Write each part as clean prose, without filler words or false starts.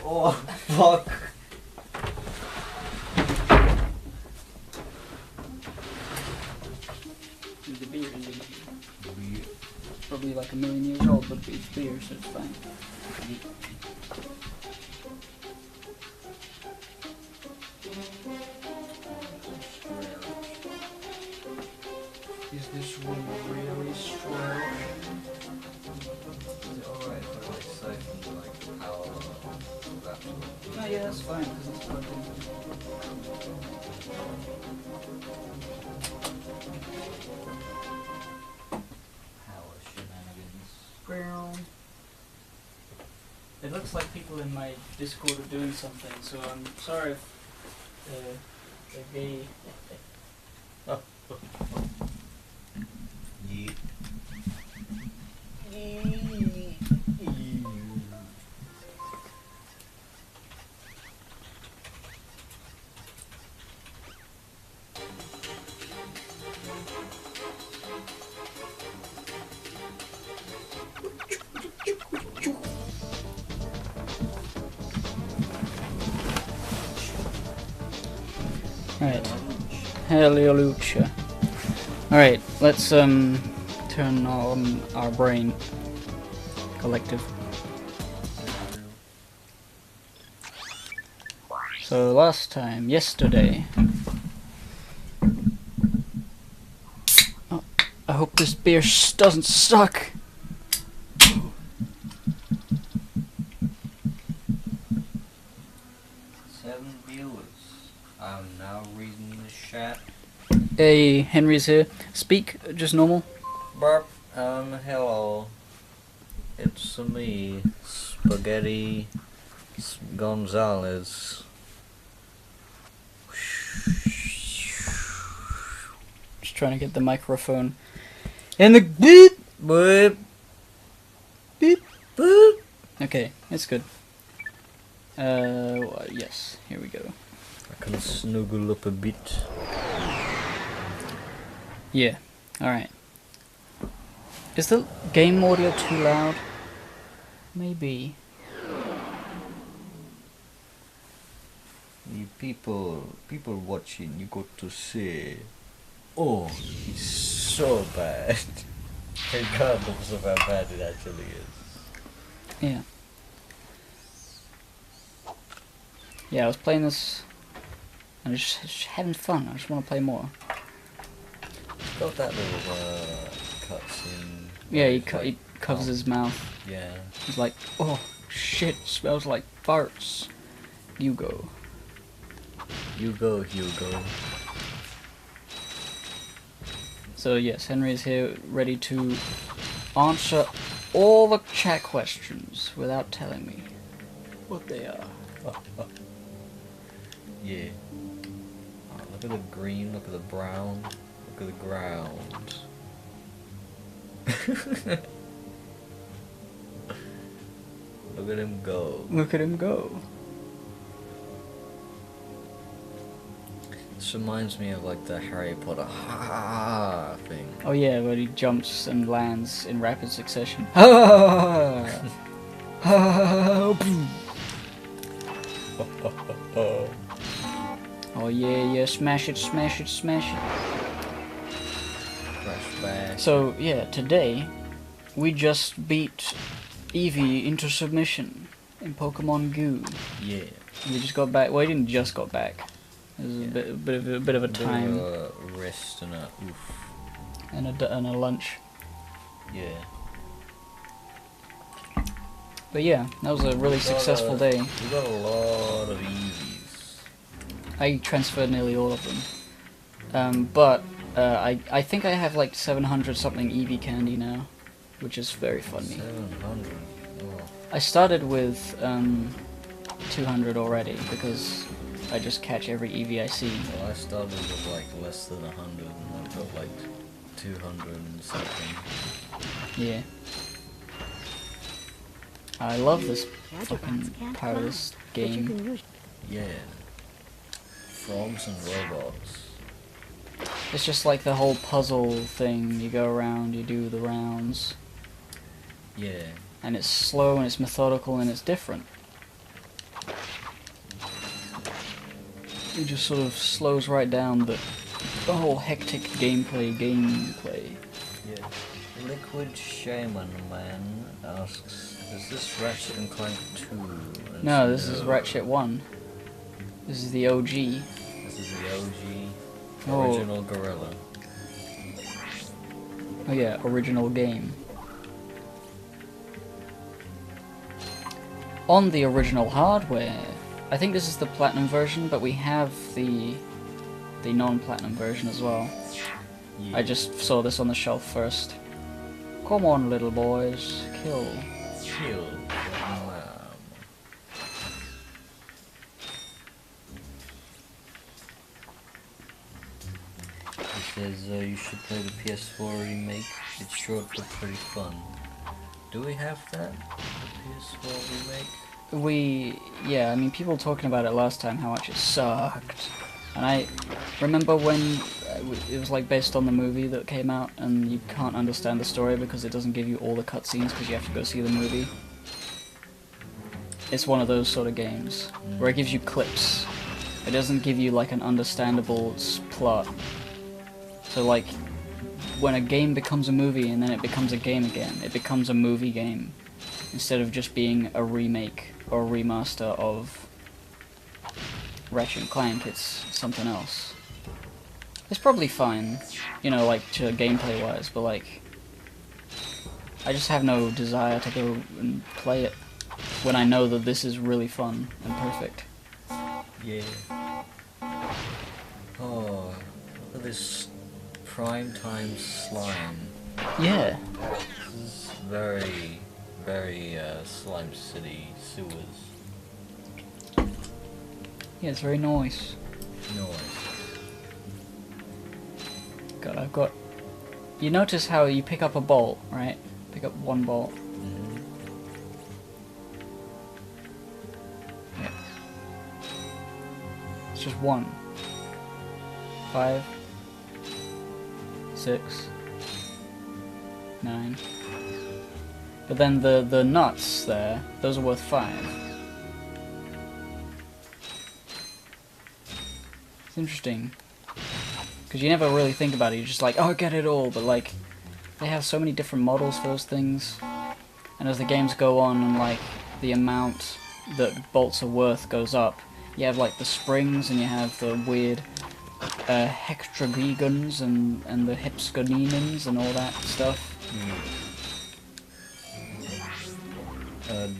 Oh, fuck. The beer is probably like a million years old, but it's beer, so it's fine. Is this room really strong? Is it alright if I like siphon like power Ratchet? Oh yeah, that's fine, because it's plugged in. Power shenanigans. It looks like people in my Discord are doing something, so I'm sorry if they Yeah. Alright. Hallelujah. Alright, let's turn on our brain collective. So last time, yesterday. Oh, I hope this beer doesn't suck. 7 viewers. I'm now reading the chat. Hey, Henry's here. Speak, just normal. Burp. Hello. It's me, Spaghetti Gonzalez. Just trying to get the microphone. And the beep! Boop. Beep! Boop. Okay, it's good. Yes, here we go. I can snuggle up a bit. Yeah, alright. Is the game audio too loud? Maybe. You people watching, you got to say, oh, it's so bad. Regardless of how bad it actually is. Yeah. Yeah, I was playing this and just having fun. I just want to play more. Got that little cutscene. Yeah, he, like, he covers his mouth. Yeah. He's like, oh shit, smells like farts. You go. You go, Hugo. So yes, Henry is here, ready to answer all the chat questions without telling me what they are. Yeah. Oh, look at the green, look at the brown, look at the ground. Look at him go. Look at him go. This reminds me of like the Harry Potter ha thing. Oh yeah, where he jumps and lands in rapid succession. Oh yeah, yeah, smash it, smash it, smash it. Flashback. So yeah, today we just beat Eevee into submission in Pokemon Go. Yeah. We just got back. Well, we didn't just got back. It was a bit of a time Bit of a rest and a oof. and a lunch. Yeah. But yeah, that was a really successful day. We got a lot of Eevees. I transferred nearly all of them. But I think I have like 700 something Eevee candy now, which is very funny. 700. Oh. I started with 200 already because I just catch every Eevee I see. Well, I started with like less than 100 and I got like 200 and something. Yeah. I love this fucking part of this game. Yeah. Frogs and robots. It's just like the whole puzzle thing. You go around, you do the rounds. Yeah. And it's slow and it's methodical and it's different. It just sort of slows right down the whole hectic gameplay. Yeah. Liquid Shaman Man asks, is this Ratchet and Clank 2? And No, this is Ratchet 1. This is the OG. This is the OG Oh. original Gorilla. Oh yeah, original game. On the original hardware. I think this is the platinum version, but we have the non-platinum version as well. Yeah. I just saw this on the shelf first. Come on, little boys, kill. Chill. It says you should play the PS4 remake. It's short but pretty fun. Do we have that? The PS4 remake? Yeah, I mean, people talking about it last time, how much it sucked. And I remember when it was like based on the movie that came out, and you can't understand the story because it doesn't give you all the cutscenes because you have to go see the movie. It's one of those sort of games where it gives you clips. It doesn't give you like an understandable plot. So like, when a game becomes a movie and then it becomes a game again, it becomes a movie game instead of just being a remake or a remaster of Ratchet and Clank. It's something else. It's probably fine, you know, like to gameplay wise, but like, I just have no desire to go and play it when I know that this is really fun and perfect. Yeah. Oh, look at this primetime slime. Yeah. This is very, very Slime City sewers. Yeah, it's very nice. Noise. God, I've got... You notice how you pick up a bolt, right? Pick up one bolt. Mm-hmm. Yeah. It's just one. 5, 6, 9. But then the nuts there, those are worth 5. It's interesting. Because you never really think about it, you're just like, oh, get it all, but like, they have so many different models for those things. And as the games go on and like, the amount that bolts are worth goes up, you have like the springs and you have the weird hexagonons and the hipsgonenons and all that stuff.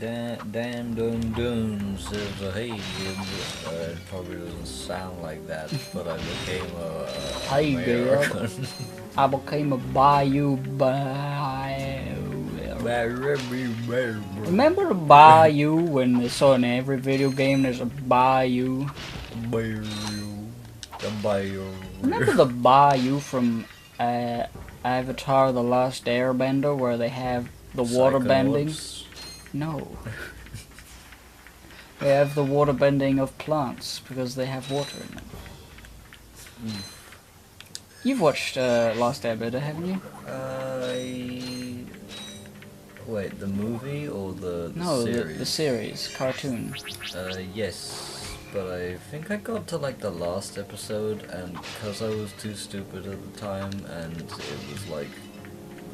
Dan Dun Dun says, hey, it probably doesn't sound like that, but I became a Hey, American. I became a bayou. Remember the bayou when they saw in every video game there's a bayou? The bayou. Remember the bayou from Avatar: The Last Airbender where they have the water bending? No. They have the water bending of plants because they have water in them. You've watched Last Airbender, haven't you? Wait, the movie or the No, series? the series, cartoon. Yes, but I think I got to like the last episode, and because I was too stupid at the time, and it was like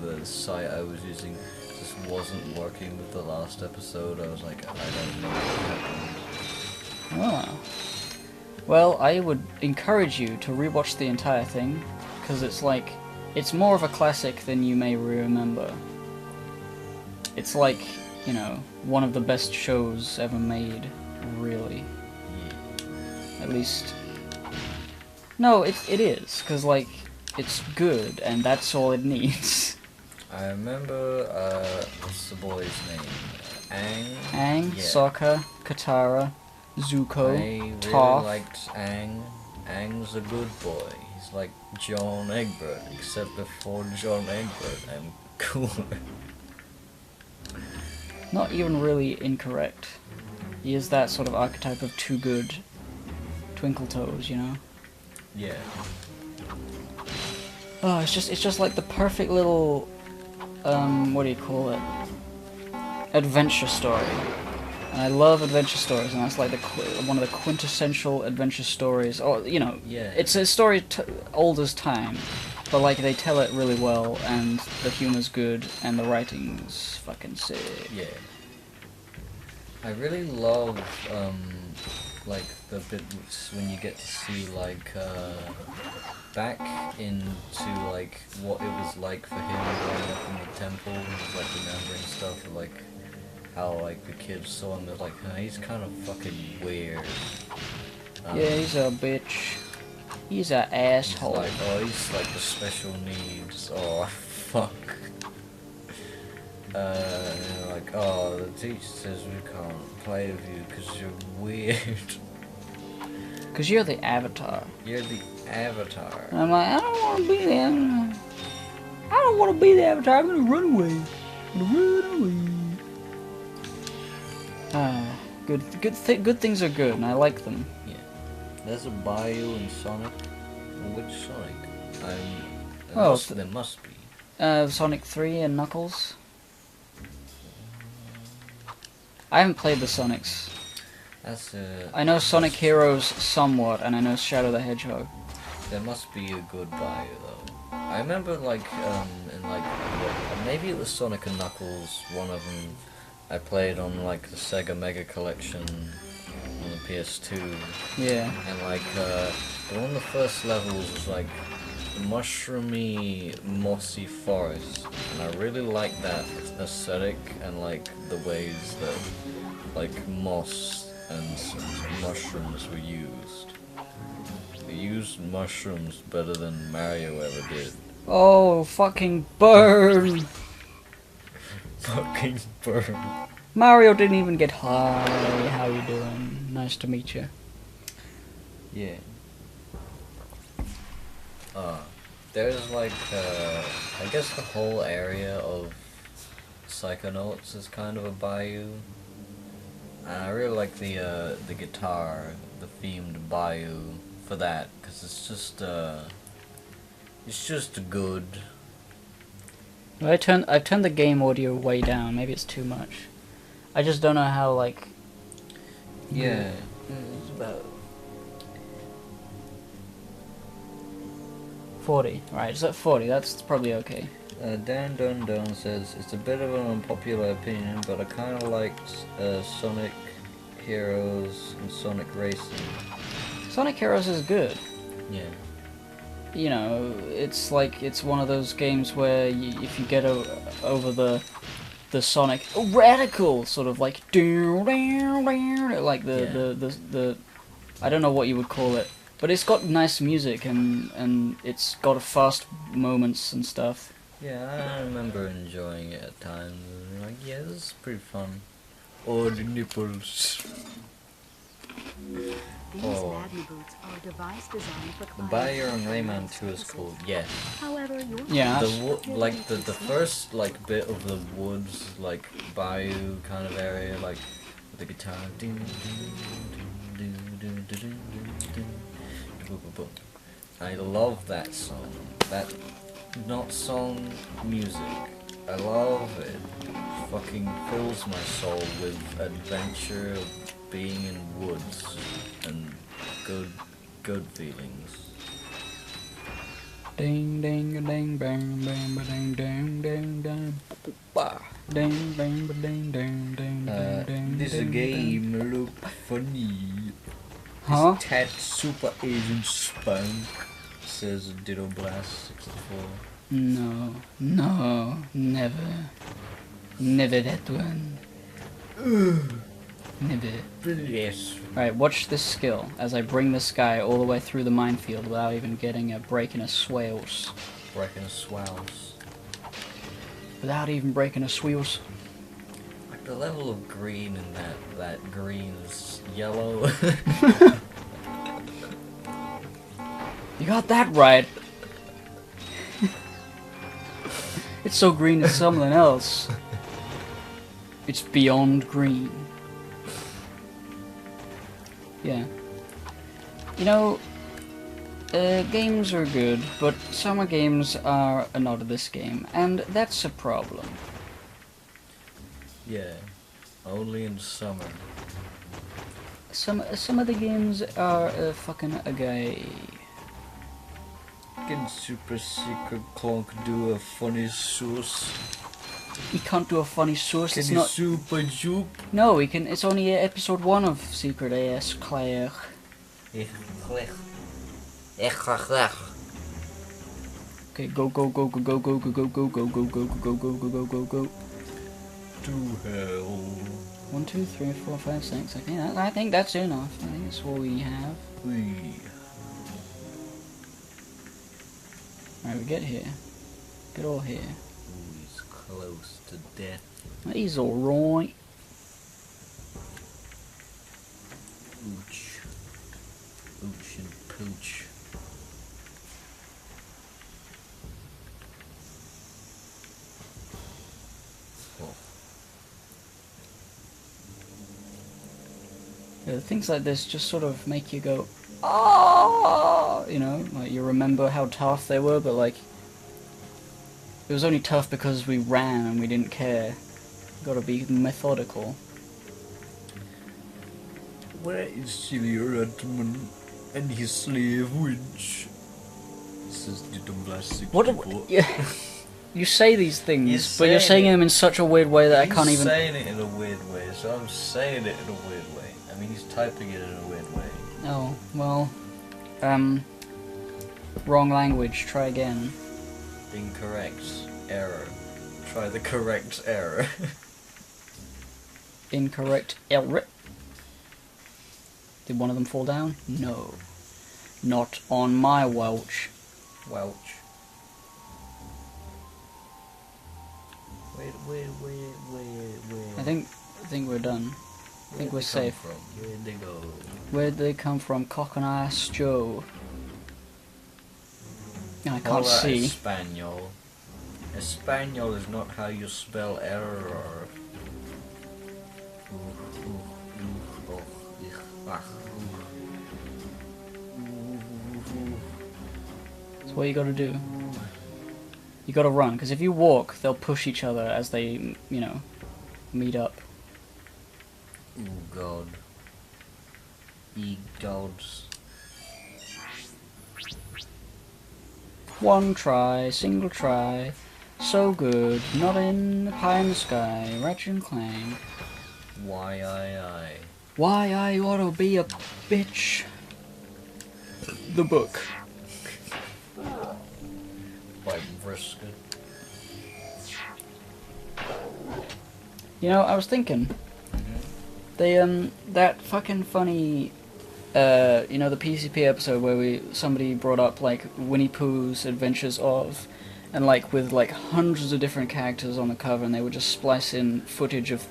the site I was using just wasn't working with the last episode, I was like, I don't know what happened. Ah. Well, I would encourage you to rewatch the entire thing, because it's like, it's more of a classic than you may remember. It's like, you know, one of the best shows ever made, really. Yeah. At least... No, it is, because, like, it's good, and that's all it needs. I remember, what's the boy's name? Aang, Yeah. Sokka, Katara, Zuko, I really Toph. liked Aang. Aang's a good boy. He's like John Egbert, except before John Egbert, I'm cooler. Not even really incorrect. He is that sort of archetype of too good twinkle toes, you know? Yeah. Oh, it's just like the perfect little what do you call it? Adventure story. And I love adventure stories, and that's like one of the quintessential adventure stories. Or Yeah. it's a story old as time, but like they tell it really well, and the humor's good, and the writing's fucking sick. Yeah. I really love like the bits when you get to see like back into like what it was like for him growing up in the temple, and like remembering stuff of, like how like the kids saw him as like he's kind of fucking weird. Yeah, he's a bitch. He's a asshole. Like, oh, he's like the special needs. Oh, fuck. Like, oh, the teacher says we can't play with you because you're weird. Cause you're the Avatar. You're the Avatar. And I'm like, I don't want to be the Avatar. I don't want to be the Avatar. I'm gonna run away. I'm gonna run away. Ah, good things are good, and I like them. Yeah. There's a Bayou in Sonic. Which Sonic? There must be. Sonic 3 and Knuckles. I haven't played the Sonics. That's I know Sonic Heroes somewhat, and I know Shadow the Hedgehog. There must be a good Bayou though. I remember like in like maybe it was Sonic and Knuckles. One of them I played on like the Sega Mega Collection on the PS2. Yeah. And like one of the first levels was like mushroomy, mossy forest, and I really like that aesthetic and like the ways that like moss and mushrooms were used. They used mushrooms better than Mario ever did. Oh, fucking burn! Fucking burn. Mario didn't even get high. How you doing? Nice to meet you. Yeah. There's like, I guess the whole area of Psychonauts is kind of a bayou. And I really like the guitar, the themed bayou for that, because it's just good. I've turned the game audio way down. Maybe it's too much. I just don't know how, like... Yeah. It's about 40. Right, it's at 40. That's probably okay. Dan Dun Dun says, it's a bit of an unpopular opinion, but I kind of liked Sonic Heroes and Sonic Racing. Sonic Heroes is good. Yeah. You know, it's like, it's one of those games where if you get over the Sonic radical sort of like like the I don't know what you would call it, but it's got nice music and it's got fast moments and stuff. Yeah, I remember enjoying it at times. Like, yeah, this is pretty fun. Oh, the nipples. These magna boots are a device designed for The Bayou and Rayman 2 is cool. Yes. However, your Yeah. The first like bit of the woods, like bayou kind of area, like with the guitar. I love that song. That not song music. I love it. Fucking fills my soul with adventure, being in woods, and good feelings. Ding ding ding bang bang ba ding ding ding ding ba ding ding ba ding ding ding ding. This game look funny. Huh? This tat super Asian spunk, says Ditto Blast 64. No, never that one. Never. Yes. Alright, watch this skill as I bring this guy all the way through the minefield without even getting a break in a swales. Breaking swells. Without even breaking a swales. Like the level of green in that green is yellow. You got that right. It's so green it's something else. It's beyond green. Yeah. You know, games are good, but summer games are not this game, and that's a problem. Yeah. Only in summer. Some of the games are fucking gay. Can Super Secret Clonk do a funny sauce? He can't do a funny source. Can It's he not. super juke? No, he can. It's only episode 1 of Secret AS Claire. Okay, go go go go go go go go go go go go go go go go go go. To hell. 1, 2, 3, 4, 5, 6. Okay, I think that's enough. I think that's what we have. Wee. Alright, we get here. Get all here. Ooh, he's close to death. He's alright. Ooch. Ooch and pooch. Oh. Yeah, things like this just sort of make you go, oh, you know, like you remember how tough they were, but like, it was only tough because we ran and we didn't care. Gotta be methodical. Where is Celia Redmond and his slave witch? This is the Dumblastic What? Yeah. You say these things, but you're saying them in such a weird way that I can't even. He's saying it in a weird way, so I'm saying it in a weird way. I mean, he's typing it in a weird way. Oh, well, wrong language, try again. Incorrect. Error. Try the correct error. Incorrect error. Did one of them fall down? No. Not on my Welch. Welch. Wait. I think we're done. I think we're safe. Where'd they go? Where'd they come from? Cock and Ass Joe. I can't All that see. Espanol. Espanol is not how you spell error. That's what you gotta do. You gotta run, because if you walk, they'll push each other as they, you know, meet up. Oh god. Gods. One try, single try, so good, not in the pie in the sky, Ratchet and Clank. Why? Why I oughta be a bitch. The book. By Brisket. You know, I was thinking, they, that fucking funny, you know, the PCP episode where somebody brought up, like, Winnie Pooh's Adventures of, and, like, with, like, hundreds of different characters on the cover, and they would just splice in footage of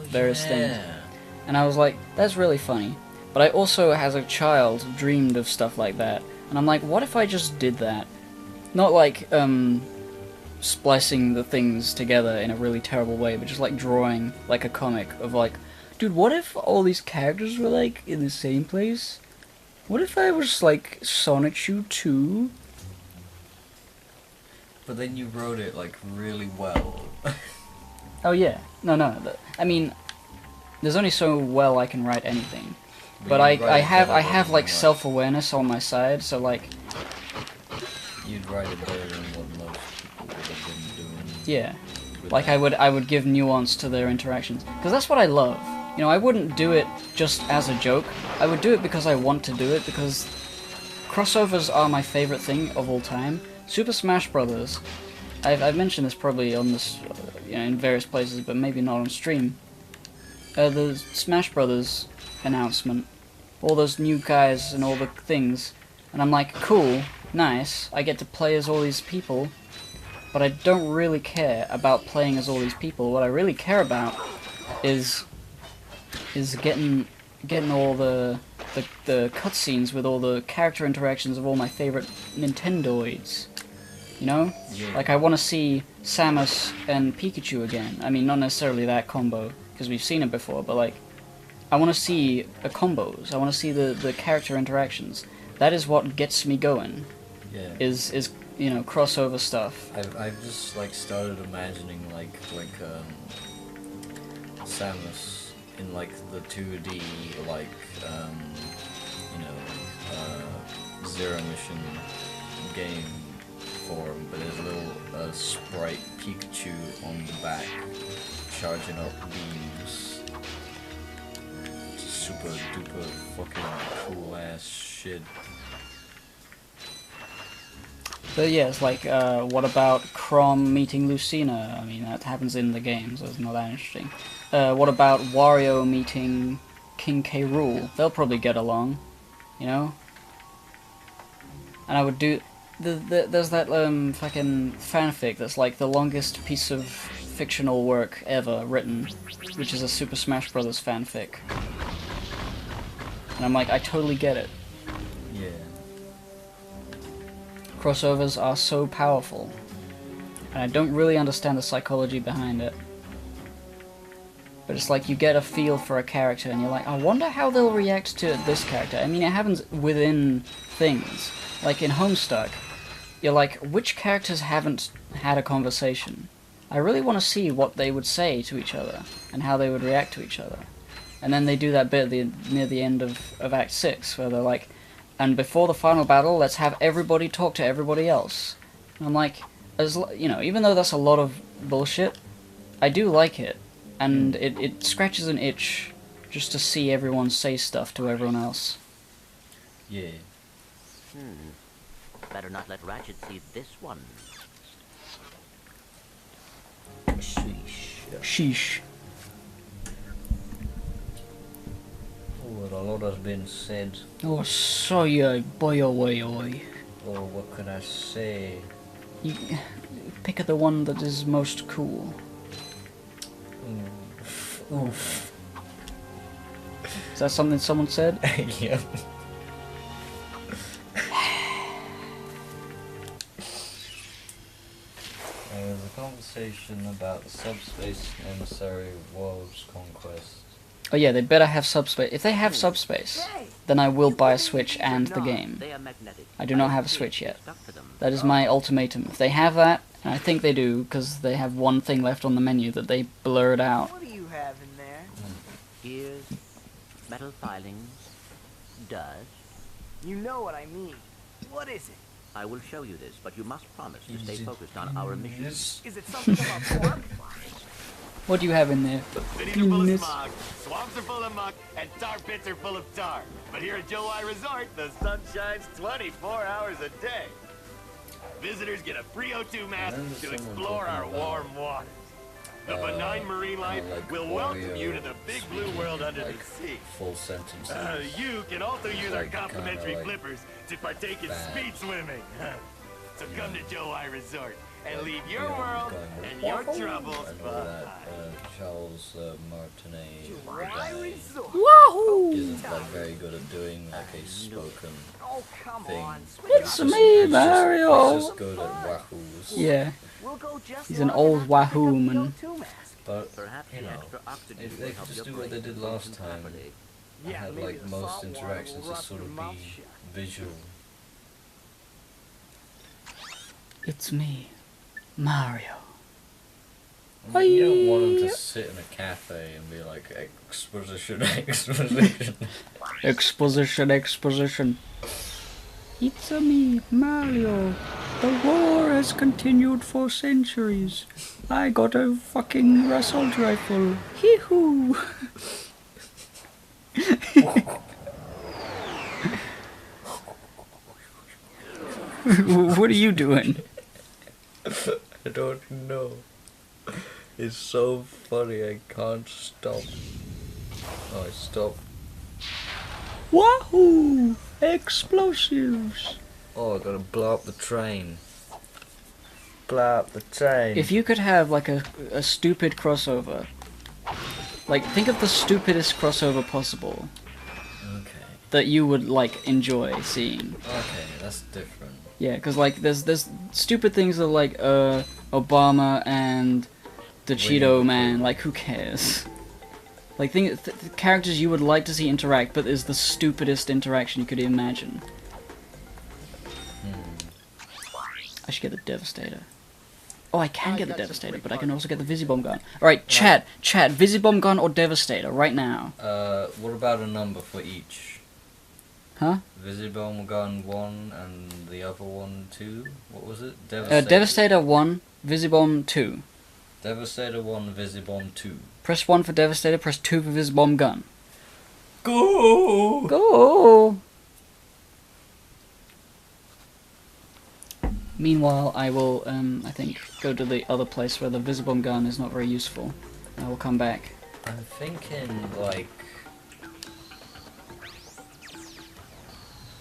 various things. And I was like, that's really funny. But I also, as a child, dreamed of stuff like that. And I'm like, what if I just did that? Not like, splicing the things together in a really terrible way, but just like drawing like a comic of like, dude, what if all these characters were like in the same place? What if I was like Sonichu too? But then you wrote it like really well. Oh yeah, no. I mean, there's only so well I can write anything. But I have like self-awareness on my side, so like. You'd write it better than what most people would have been doing. Yeah, like I would give nuance to their interactions, because that's what I love. You know, I wouldn't do it just as a joke. I would do it because I want to do it, because crossovers are my favorite thing of all time. Super Smash Brothers. I've mentioned this probably on this, you know, in various places, but maybe not on stream. The Smash Brothers announcement, all those new guys and all the things, and I'm like, cool. Nice, I get to play as all these people, but I don't really care about playing as all these people. What I really care about is getting all the cutscenes with all the character interactions of all my favorite Nintendoids. You know? Yeah. Like, I want to see Samus and Pikachu again. I mean, not necessarily that combo, because we've seen it before, but like, I want to see the combos. I want to see the character interactions. That is what gets me going. Yeah. Is you know, crossover stuff. I've just like started imagining like Samus in like the 2D like you know zero mission game form, but there's a little sprite Pikachu on the back charging up beams. Super duper fucking cool ass shit. But yeah, it's like, what about Chrom meeting Lucina? I mean, that happens in the game, so it's not that interesting. What about Wario meeting King K. Rool? They'll probably get along, you know? And I would do... there's that fucking fanfic that's like the longest piece of fictional work ever written, which is a Super Smash Bros. Fanfic. And I'm like, I totally get it. Yeah. Crossovers are so powerful, and I don't really understand the psychology behind it. But it's like you get a feel for a character, and you're like, I wonder how they'll react to this character. I mean, it happens within things. Like in Homestuck, you're like, which characters haven't had a conversation? I really want to see what they would say to each other, and how they would react to each other. And then they do that bit near the end of Act 6, where they're like, and before the final battle, let's have everybody talk to everybody else. And I'm like, you know, even though that's a lot of bullshit, I do like it. And it scratches an itch just to see everyone say stuff to everyone else. Yeah. Better not let Ratchet see this one. Sheesh. Sheesh. Oh, a lot has been said. Oh, soy, boy, oh, boy, oh. Oh, what could I say? You pick the one that is most cool. Oof. Is that something someone said? Yeah. There was a conversation about the subspace emissary world's conquest. Oh yeah, they better have subspace. If they have subspace, then I will buy a Switch and the game. They are magnetic. I do not have a Switch yet. Stuck to them. That is my ultimatum. If they have that, and I think they do, because they have one thing left on the menu that they blurred out. What do you have in there? Gears, metal filings, dust. You know what I mean. What is it? I will show you this, but you must promise to stay focused on our mission. Yes. Is it something about pork? What do you have in there? Cities are full of Penis. smog, swamps are full of muck, and tar pits are full of tar. But here at Joe I Resort, the sun shines 24 hours a day. Visitors get a free O2 mask Remember to someone explore our talking about, warm waters. The benign marine life like will welcome you to Wario the big blue speaking world under like the sea. full sentences. You can also use our like complimentary kinda like flippers to partake in bad. speed swimming. So come to Joe I Resort and leave your you know, world going, and your troubles and all that behind. Charles Martinet Why guy resort? Wahoo! isn't like very good at doing like a spoken Oh, come thing. on. It's me, Mario! He's just good at wahoos. Yeah, We'll go just he's an long old enough to pick up the wahoo-man. O2 mask. But Perhaps you the know, extra oxygen if will they help could your just do what brain they did function last time, properly. I Yeah, had maybe like the most salt water interactions will just rot sort your of mouth be shut. visual. it's me, Mario. I mean, you don't want them to sit in a cafe and be like, exposition, exposition. Exposition, exposition. It's me, Mario. The war has continued for centuries. I got a fucking assault rifle. Hee-hoo! What are you doing? I don't know. It's so funny, I can't stop. Oh, I stopped. Wahoo! Explosives! Oh, I gotta blow up the train. Blow up the train. If you could have like a stupid crossover, like think of the stupidest crossover possible Okay. that you would like enjoy seeing. Okay, that's different. Yeah, because like there's stupid things that like Obama and the Cheeto Man. Like who cares? Like characters you would like to see interact, but is the stupidest interaction you could imagine. I should get the Devastator. Oh, I can get the Devastator, but I can also get the Visibomb gun. Alright, chat, Visibomb gun or Devastator, right now. What about a number for each? Huh? Visibomb gun 1 and the other one 2? What was it? Devastator 1, Visibomb 2. Devastator 1, Visibomb 2. Press 1 for Devastator, press 2 for Visibomb gun. Go! Go! Meanwhile, I will, I think, go to the other place where the Visibomb gun is not very useful. I will come back. I'm thinking, like...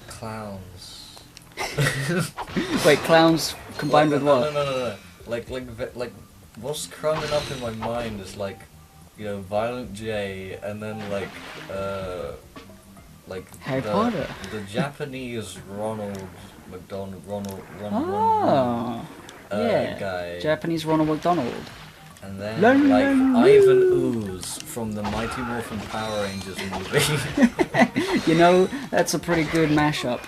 clowns. Wait, clowns combined with what? No. Like, what's coming up in my mind is like, you know, Violent J, and then like Harry Potter. The Japanese Ronald Yeah, guy, Japanese Ronald McDonald. and then like Ivan Ooze from the Mighty Morphin Power Rangers movie. You know, that's a pretty good mashup.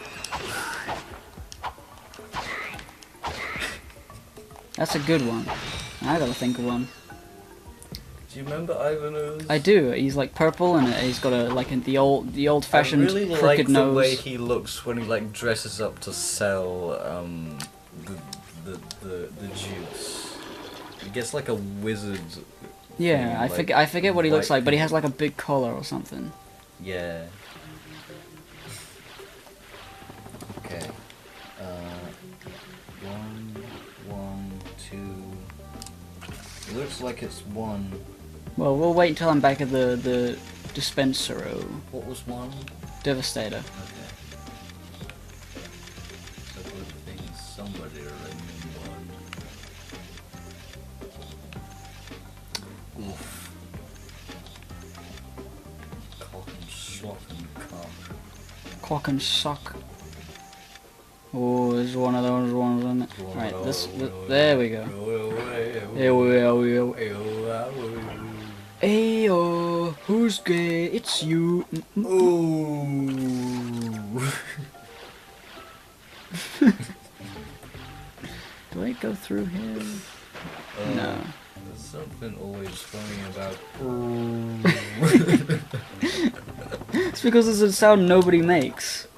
That's a good one. I gotta think of one. Do you remember Ivan Ooze? I do. He's like purple and he's got a the old-fashioned I really crooked like the nose. way he looks when he like dresses up to sell the juice. He gets like a wizard. Yeah, thing, I forget what he looks white like, but he has people. like a big collar or something. Yeah. Okay. 1, 2. It looks like it's 1. Well, we'll wait until I'm back at the dispenser. What was 1? Devastator. Okay. So good thing somebody already knew 1. Oof. Cock and slop and cock. Cock and sock. Oh, this is one of those ones, isn't it? Right, there we go. Here we go. Ayo, who's gay? It's you. Ooh. Do I go through here? No. There's something always funny about. It's because it's a sound nobody makes.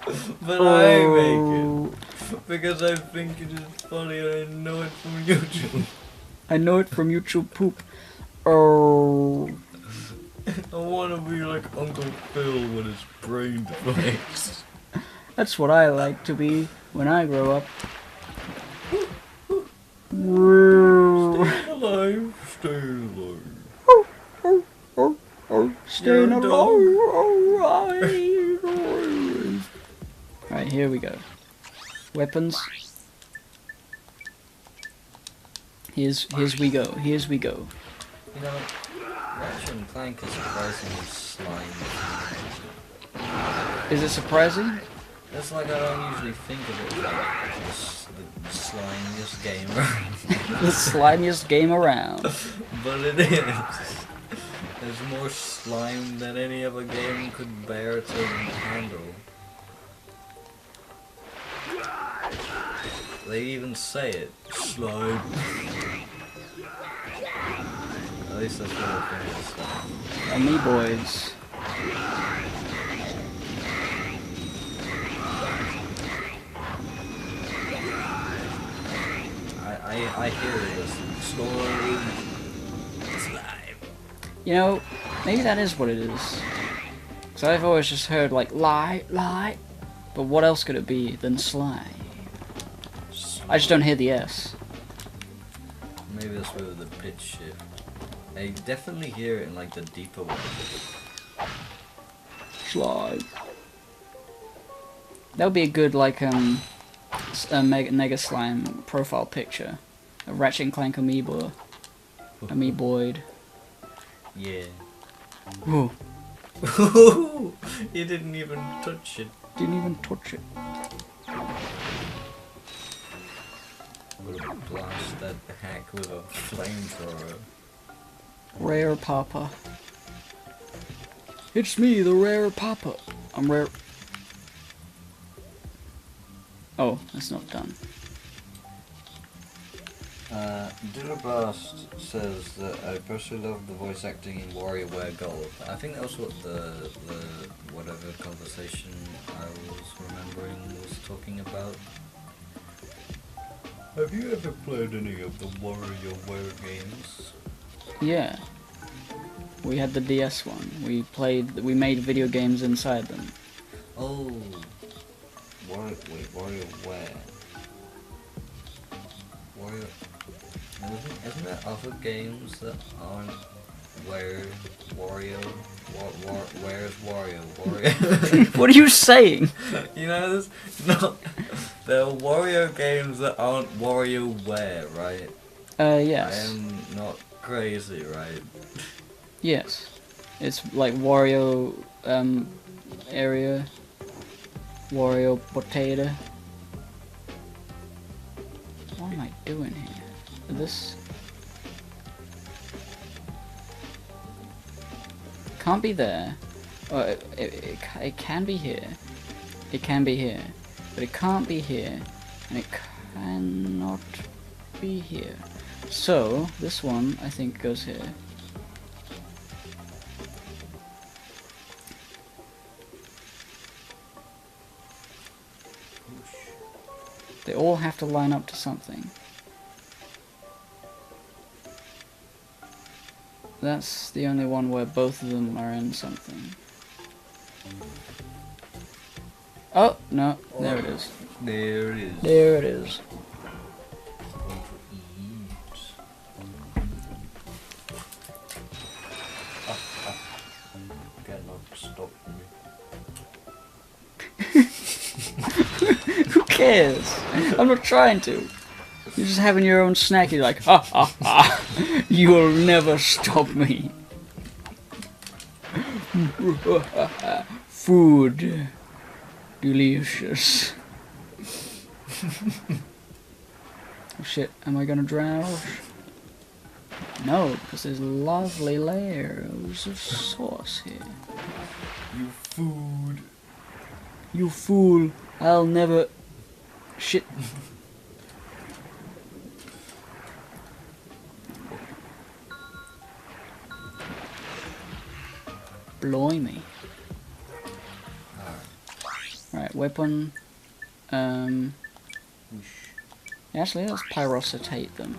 But I make it. Because I think it is funny and I know it from YouTube. I know it from YouTube poop. Oh. I want to be like Uncle Phil when his brain deflates. That's what I like to be when I grow up. Alive, stay alive. Staying You're a alive. Alright, here we go. Weapons. Here's we go. Here's we go. You know, Ratchet and Clank is surprisingly slimy. Is it surprising? It's like I don't usually think of it like the slimiest game around. The slimiest game around. But it is. There's more slime than any other game could bear to handle. They even say it. Slime. At least that's what I think it's slime. Me boys. I hear this. Slime. Slime. You know, maybe that is what it is. So I've always just heard like lie. But what else could it be than slime? I just don't hear the S. Maybe that's where the pitch shift. I definitely hear it in like the deeper one. Slime. That would be a good like a mega slime profile picture. A Ratchet and Clank amiibo. Amiiboid. Yeah. Ooh, You didn't even touch it. didn't even touch it. Gonna blast that hack with a flamethrower. Rare Papa. It's me, the Rare Papa. I'm rare. Oh, that's not done. Dillerblast says that I personally love the voice acting in WarioWare Gold. I think that was what the whatever conversation I was remembering was talking about. Have you ever played any of the WarioWare games? Yeah. We had the DS one. We made video games inside them. Oh, WarioWare. Isn't there other games that aren't where's Wario? What are you saying? You know, there's not. There are Wario games that aren't WarioWare, right? Yes. I am not crazy, right? Yes. It's like Wario, area. Wario potato. What am I doing here? This can't be there. Oh, it can be here. It can be here. But it can't be here. And it cannot be here. So, this one, I think, goes here. They all have to line up to something. That's the only one where both of them are in something. Oh, no, there it is. There it is. There it is. Cannot stop me. Who cares? I'm not trying to. You're just having your own snack. You're like, ha ha ha. You'll never stop me. Food. Delicious. Oh shit, am I gonna drown? No, because there's lovely layers of sauce here. You food. You fool. I'll never... Shit. Blimey. Right, weapon. Actually, let's pyrocitate them.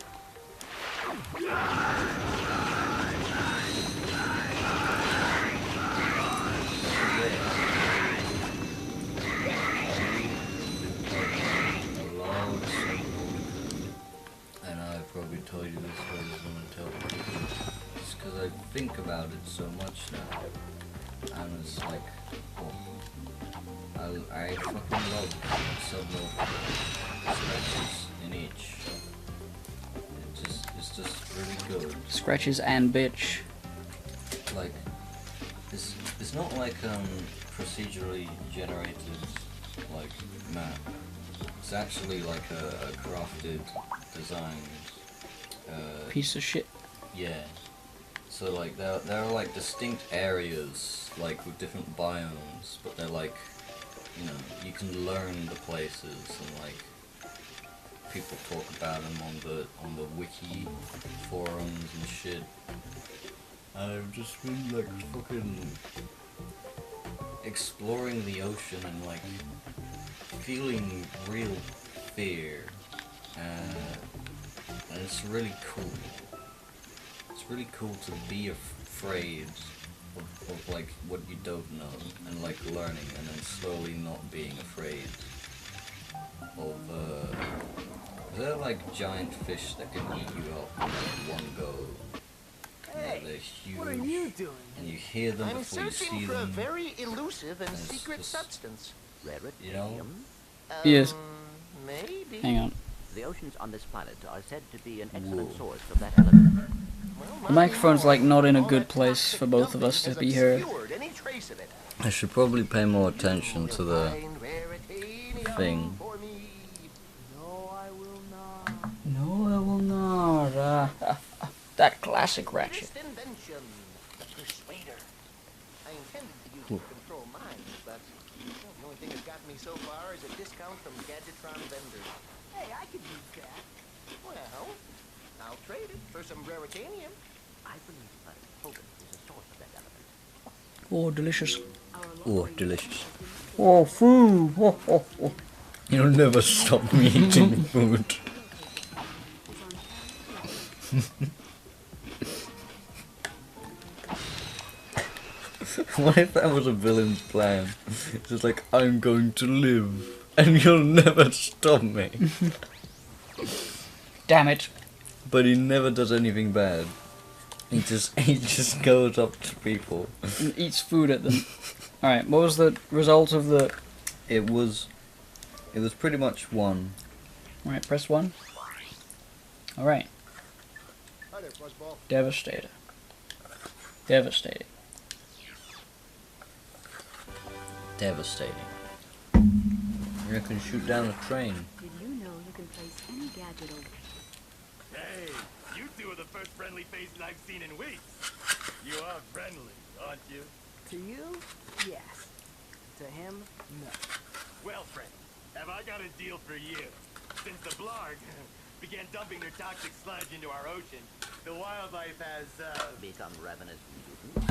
And I've probably told you this, but I just want to tell you. Just because I think about it so much now. And it's like, oh, I fucking love several scratches in each. It's just really good. Scratches and bitch. Like, it's not like procedurally generated like map. It's actually like a crafted design. Piece of shit. Yeah. So like there are like distinct areas like with different biomes, but they're like, you know, you can learn the places and like people talk about them on the wiki forums and shit. I've just been like fucking exploring the ocean and like feeling real fear, and it's really cool. It's really cool to be afraid of like what you don't know and like learning and then slowly not being afraid of they're like giant fish that can eat you up in like one go. Hey, They're huge, what are you doing? and you hear them I'm before you searching see for a them. very elusive and It's secret just- substance. You know? Yes. Maybe. Hang on. The oceans on this planet are said to be an excellent Whoa. source of that element. Well, The microphone's like not in a all good that place toxic for both of dumping us to has be heard. obscured any trace of it. I should probably pay more attention to the Find veritanium thing. for me. No, I will not. No, I will not. That classic Ratchet. This invention, the Persuader. I intended to use it to control minds, but the only thing that's gotten me so far is a discount from Gadgetron vendors. Hey, I could use that. Well, I'll trade it for some raritanium. I believe Hogan is a source of that element. Oh, delicious. Oh, delicious. Oh, food. Oh, oh, oh. You'll never stop me eating food. What if that was a villain's plan? It's just like, I'm going to live, and you'll never stop me. Damn it. But he never does anything bad. He just goes up to people. And eats food at them. Alright, what was the result of the... It was pretty much one. Alright, press 1. Alright. Hi there, Fuzzball. Devastator. Devastating. Devastating. You can shoot down a train. Did you know you can place any gadget over? Hey, you two are the first friendly faces I've seen in weeks. You are friendly, aren't you? To you, yes. To him, no. Well, friend, have I got a deal for you? Since the Blarg began dumping their toxic sludge into our ocean, the wildlife has, Become ravenous.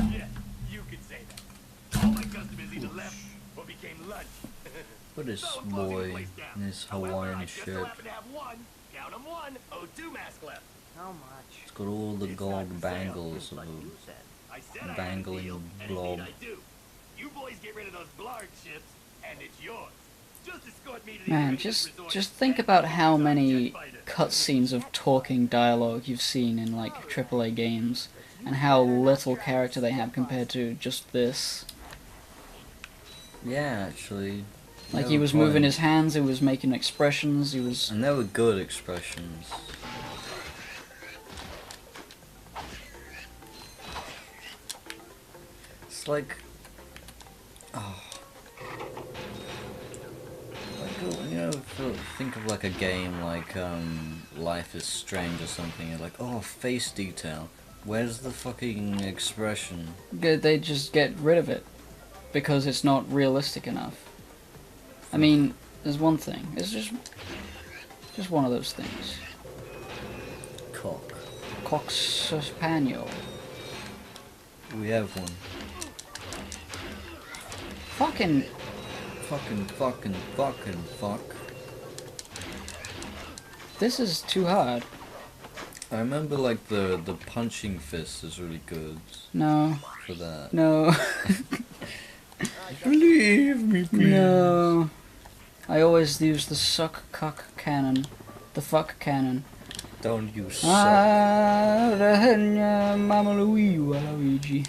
yeah, you could say that. All my customers either left or became lunch. Look at this So I'm closing the boy place down. in his However, Hawaiian I just so shirt. happen to have one, count 'em one, O2 mask left. How much? It's got all the It's gold not for sale. bangles of But a you said I said I had a Bangling deal, and blob. indeed I do. You boys get rid of those Blarg ships, and it's yours. Just escort me to the Man, Iranian resort just think and about use how our many jet fighter. cutscenes of talking dialogue you've seen in, like, AAA games, and how little character they have compared to just this. Yeah, actually. Like, they he were was moving fine. his hands, he was making expressions, he was... And they were good expressions. It's like... Oh. Like, you know, think of like a game like Life is Strange or something. You're like, oh, face detail. Where's the fucking expression? They just get rid of it, because it's not realistic enough. I mean, there's one thing, it's just one of those things. Cock. Cox Spaniel. We have one. Fucking... Fuck. This is too hard. I remember like the punching fist is really good No. for that. No. Leave me, please. No. I always use the suck cock cannon. The fuck cannon. Don't you suck. Mama Luigi.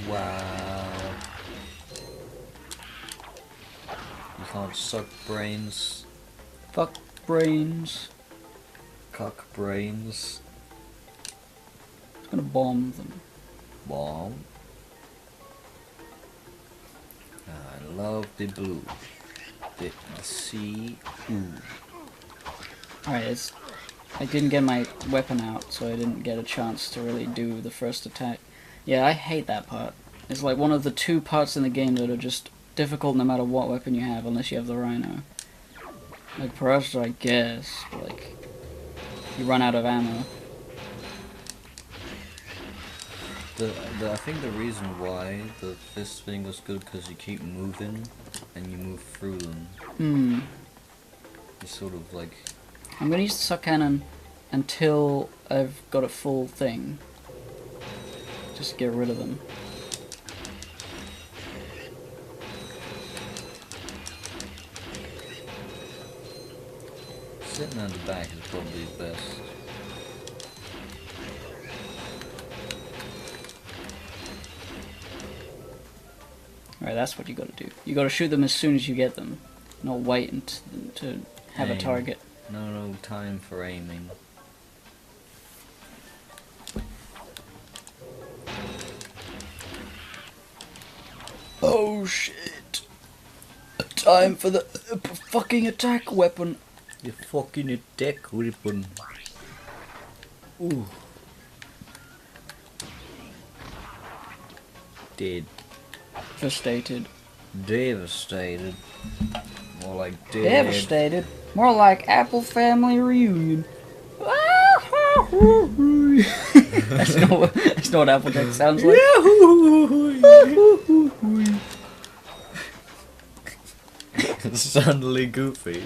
Wow. You can't suck brains. Fuck brains. Cock brains. I'm gonna bomb them. Bomb. I love the blue. The sea. Ooh. Alright, I didn't get my weapon out, so I didn't get a chance to really do the first attack. Yeah, I hate that part. It's like one of the two parts in the game that are just difficult no matter what weapon you have, unless you have the Rhino. Like, Parasite, I guess, but like, you run out of ammo. I think the reason why the fist thing was good because you keep moving and you move through them. It's sort of like... I'm gonna use the suck cannon until I've got a full thing. Just get rid of them. Sitting on the back is probably best. Alright, that's what you gotta do. You gotta shoot them as soon as you get them. Not wait to have a Aim. target. No time for aiming. Oh shit! Time for the fucking attack weapon. The fucking attack weapon. Ooh. Dead. Devastated. Devastated. More like dead. Devastated. More like Apple Family Reunion. That's not what Applejack sounds like. Suddenly Goofy.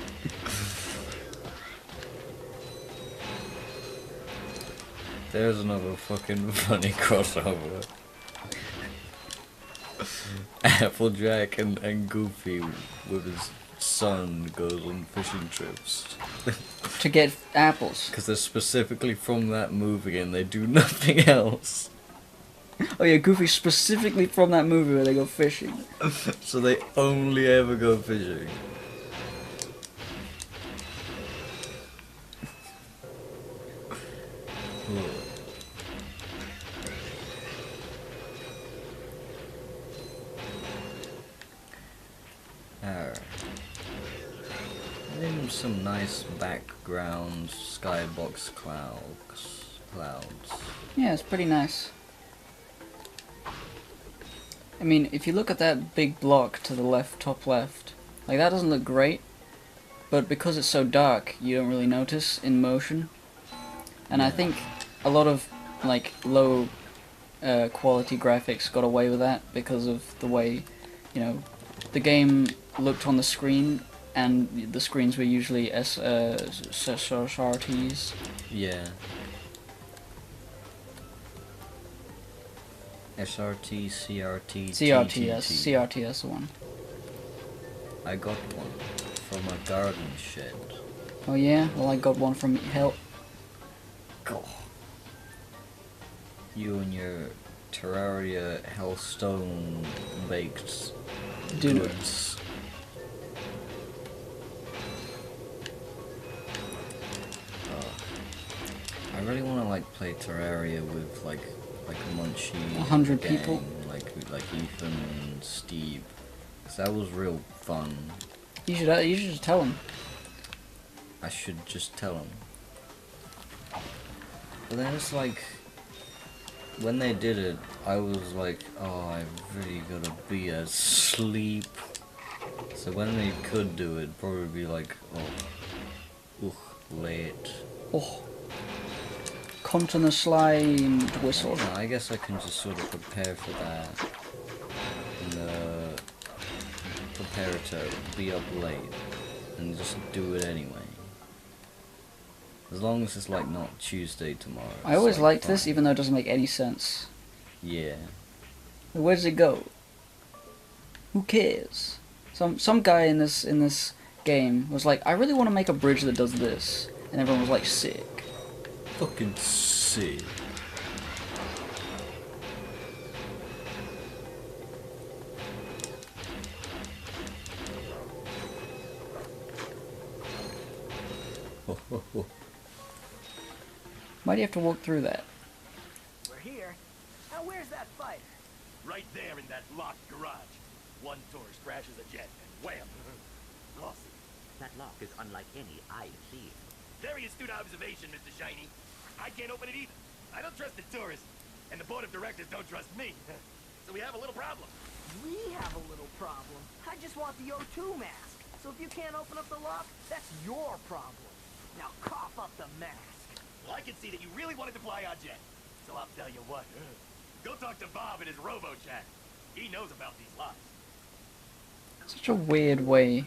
There's another fucking funny crossover. Applejack and Goofy with his son goes on fishing trips. To get apples. Because they're specifically from that movie and they do nothing else. Oh yeah, Goofy specifically from that movie where they go fishing. So they only ever go fishing. Alright. Some nice background skybox clouds. Yeah, it's pretty nice. I mean, if you look at that big block to the left, top left, like that doesn't look great, but because it's so dark, you don't really notice in motion. And I think a lot of like low quality graphics got away with that because of the way, you know, the game looked on the screen, and the screens were usually SRTs. Yeah. SRT, CRT, CRT, yes, TTT. CRT, that's the one. I got one from a garden shed. Oh yeah, well I got one from Help. God. You and your Terraria Hellstone baked goods. I really want to like play Terraria with like Munchie, 100 gang, people? like Ethan and Steve, 'cause that was real fun. You should just tell him. I should just tell them. But then it's like, when they did it, I was like, oh, I really gotta be asleep. So when they could do it, probably be like, oh, late. Oh. Cunt in the slime whistle. Yeah, I guess I can just sort of prepare for that. And prepare to be up late. And just do it anyway. As long as it's like not Tuesday tomorrow. I always it's, like, liked this, fine. even though it doesn't make any sense. Yeah. Where does it go? Who cares? Some guy in this game was like, I really want to make a bridge that does this, and everyone was like, sick. Fucking sick. Why do you have to walk through that? We're here. Now where's that fighter? Right there in that locked garage. One tourist crashes a jet and wham! Lost it. That lock is unlike any I've seen. Very astute observation, Mr. Shiny. I can't open it either. I don't trust the tourists, and the board of directors don't trust me. So we have a little problem. We have a little problem. I just want the O2 mask. So if you can't open up the lock, that's your problem. Now cough up the mask. Well, I can see that you really wanted to fly our jet. So I'll tell you what. Go talk to Bob in his robo-chat. He knows about these locks. Such a weird way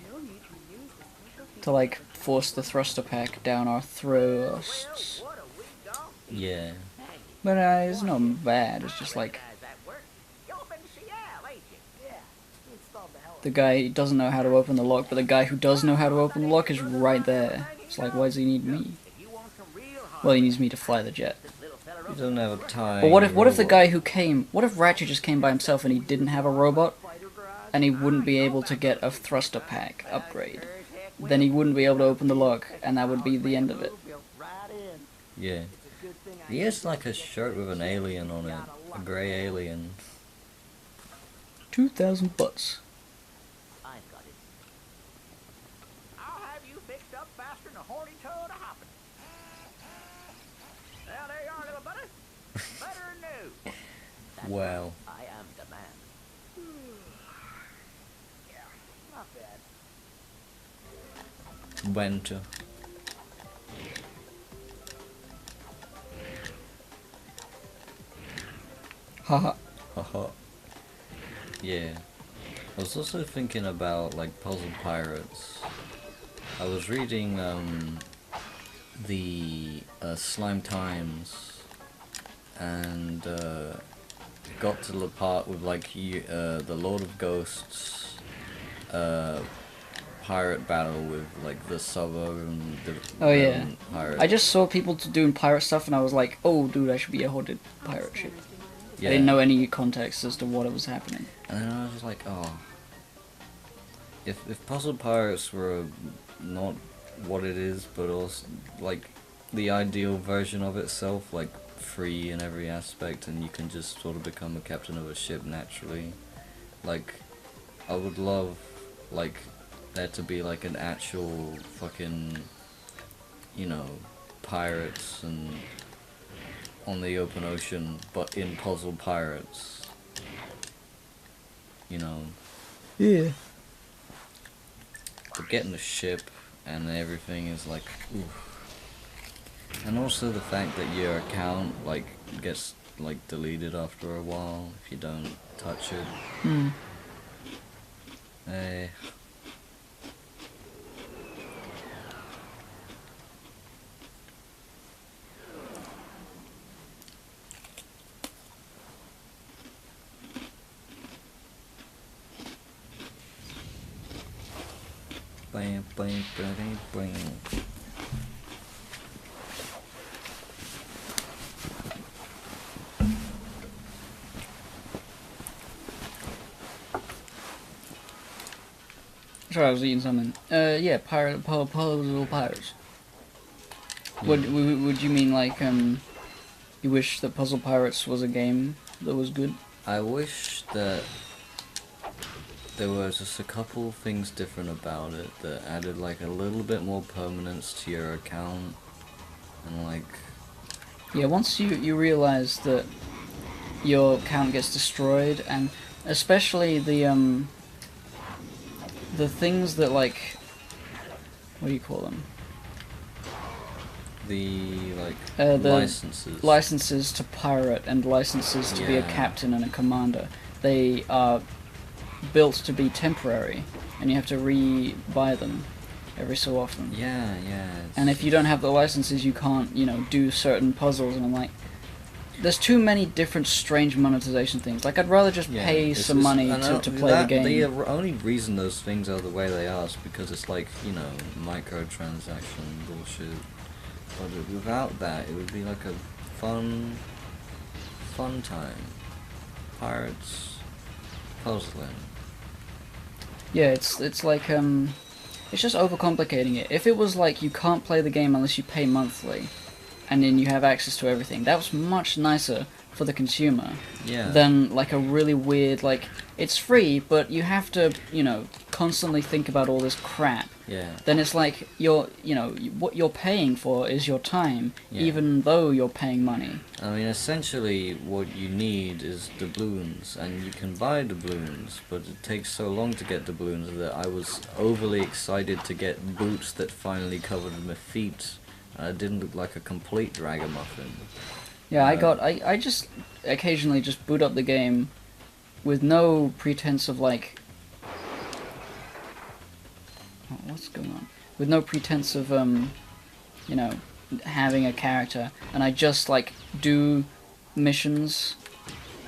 to like force the thruster pack down our throats. What a weak dog. Yeah. But it's not bad, it's just like Guys at work. You're up in Seattle, ain't you? Yeah, he installed the hell the guy doesn't know how to open the lock, but the guy who does know how to open the lock is right there. It's like, why does he need me? If you want some real hard, Well, he needs me to fly the jet. this little fella You up don't have a time. But what if the guy who came, what if Ratchet just came by himself and he didn't have a robot, and he wouldn't be able to get a thruster pack upgrade? Then he wouldn't be able to open the lock, and that would be the end of it. built right in. Yeah. It's a good thing I He has like a shirt with an alien on it. A grey alien. 2,000 bucks. I've got it. I'll have you fixed up faster than a horny toad a hopping. Well, there you are, little buddy. Better than new. Wow. I am the man. Yeah, not bad. Winter. Haha. Haha. Yeah. I was also thinking about like puzzle pirates. I was reading the Slime Times and got to the part with like the Lord of Ghosts pirate battle with like the suburban Oh yeah. pirate. I just saw people doing pirate stuff and I was like, oh dude, I should be a hoarded pirate ship. Yeah. I didn't know any context as to what was happening. And then I was like, oh, if puzzle pirates were not what it is, but also like the ideal version of itself, like free in every aspect, and you can just sort of become a captain of a ship naturally. Like, I would love like there to be like an actual fucking, you know, pirates and on the open ocean, but in puzzle pirates. You know. Yeah. But getting a ship and everything is like, oof. And also the fact that your account like gets like deleted after a while if you don't touch it. Hmm. Eh. Bam, bam, bam, bam. Sorry, I was eating something. Yeah, puzzle pirates. Would you mean like you wish that Puzzle Pirates was a game that was good? I wish that there were just a couple things different about it that added like a little bit more permanence to your account, and like, Yeah, once you realize that your account gets destroyed, and especially the things that like, what do you call them? the The licenses. Licenses to pirate and licenses to be a Yeah. captain and a commander. They are built to be temporary, and you have to re-buy them every so often. Yeah, yeah. And if you don't have the licenses, you can't, do certain puzzles. And I'm like, there's too many different strange monetization things. Like, I'd rather just pay some money to play the game. The only reason those things are the way they are is because it's like, microtransaction bullshit. But without that, it would be like a fun time. Pirates puzzling. Yeah, it's like it's just overcomplicating it. If it was like you can't play the game unless you pay monthly, and then you have access to everything, that was much nicer for the consumer Yeah. than like a really weird, like, it's free, but you have to, constantly think about all this crap. Yeah. Then it's like what you're paying for is your time, Yeah. even though you're paying money. I mean, essentially, what you need is doubloons, and you can buy doubloons, but it takes so long to get doubloons that I was overly excited to get boots that finally covered my feet. I didn't look like a complete ragamuffin. Yeah, I just occasionally just boot up the game with no pretense of like, what's going on? With no pretense of having a character, and I just like do missions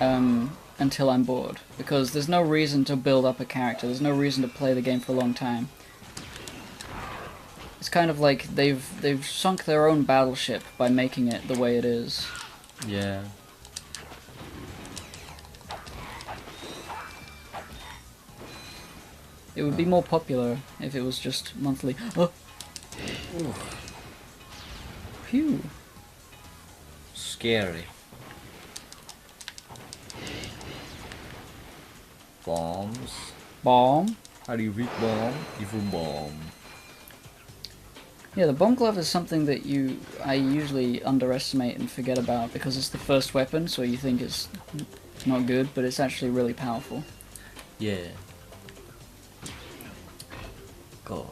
until I'm bored, because there's no reason to build up a character. There's no reason to play the game for a long time. It's kind of like they've sunk their own battleship by making it the way it is. Yeah. It would be more popular if it was just monthly. Oh! Ooh, Phew. scary. Bombs. Bomb? How do you read bomb? Evil bomb. Yeah, the bomb glove is something that I usually underestimate and forget about because it's the first weapon, so you think it's not good, but it's actually really powerful. Yeah. God.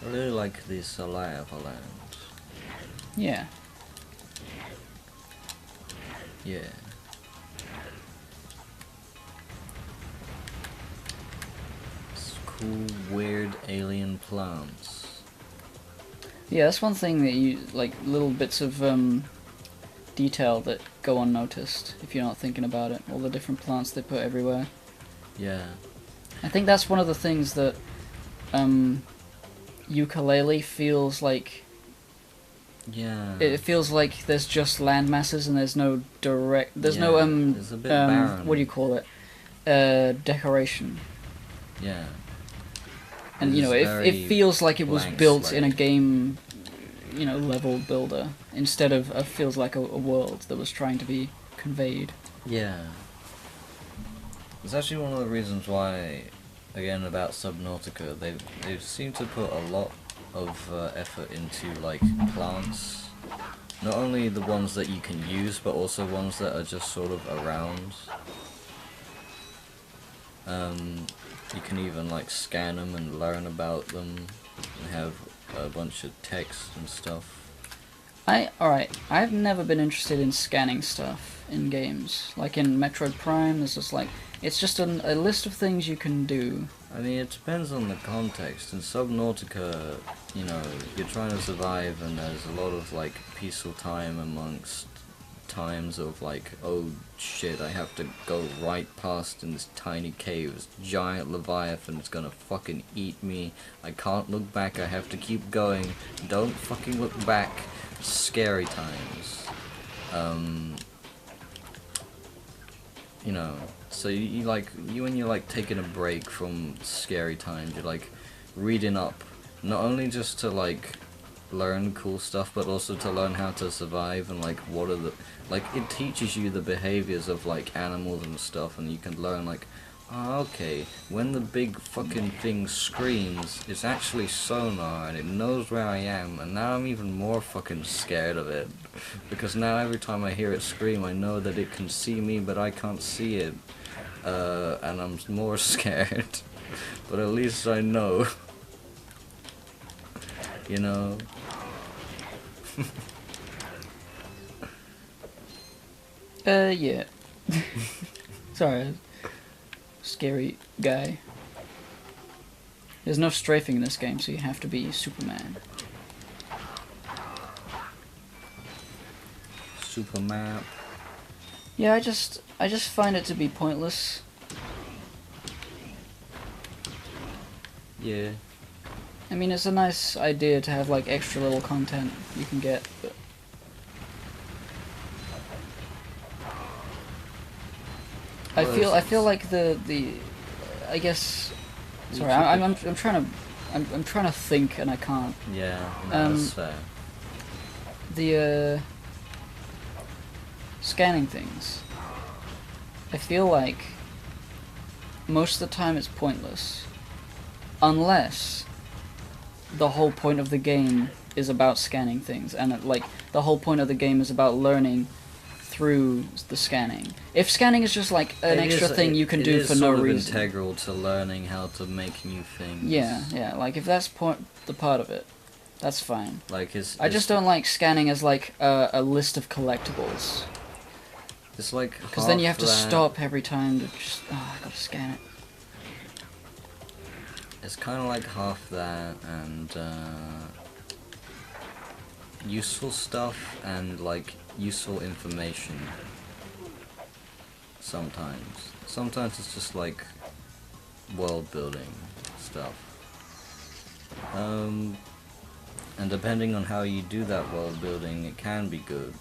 I really like this lava land. Yeah. Yeah. It's cool, weird alien plants. Yeah, that's one thing that you like, little bits of detail that go unnoticed if you're not thinking about it. All the different plants they put everywhere. Yeah. I think that's one of the things that Ukulele feels like. Yeah. It feels like there's just land masses and there's no direct. There's Yeah, no it's a bit barren. what do you call it? Decoration. Yeah. And you know, It's it feels like it was blank built in a slate. game, you know, level builder instead of feels like a world that was trying to be conveyed. Yeah. It's actually one of the reasons why, again, about Subnautica, they seem to put a lot of effort into, like, plants. Not only the ones that you can use, but also ones that are just sort of around. You can even, like, scan them and learn about them, and have a bunch of text and stuff. Alright, I've never been interested in scanning stuff in games. Like in Metroid Prime, there's just like, it's just a list of things you can do. I mean, it depends on the context. In Subnautica, you know, you're trying to survive and there's a lot of, like, peaceful time amongst times of, like, oh shit, I have to go right past in this tiny cave, this giant leviathan's gonna fucking eat me, I can't look back, I have to keep going, don't fucking look back. Scary times. You know, so you when you're like taking a break from scary times, you're like reading up, not only just to like learn cool stuff, but also to learn how to survive and like what are the, like it teaches you the behaviors of like animals and stuff, and you can learn like, oh, okay, when the big fucking thing screams, it's actually sonar and it knows where I am, and now I'm even more fucking scared of it. Because now every time I hear it scream, I know that it can see me, but I can't see it. And I'm more scared. But at least I know. You know? Yeah. Sorry. Scary guy. There's no strafing in this game, so you have to be Superman. Super map. Yeah, I just find it to be pointless. Yeah. I mean, it's a nice idea to have like extra little content you can get, but I feel like the I guess. Sorry, I'm trying to think and I can't. Yeah, no, that's fair. The scanning things. I feel like most of the time it's pointless, unless the whole point of the game is about scanning things, and like the whole point of the game is about learning through the scanning. If scanning is just like an extra thing you can do for no reason, it is sort of integral to learning how to make new things. Yeah. Like if that's the part of it, that's fine. Like I just don't like scanning as like a list of collectibles. It's like because then you have to stop every time to just I gotta scan it. It's kind of like half that and useful stuff and like useful information. Sometimes it's just like world building stuff. And depending on how you do that world building, it can be good,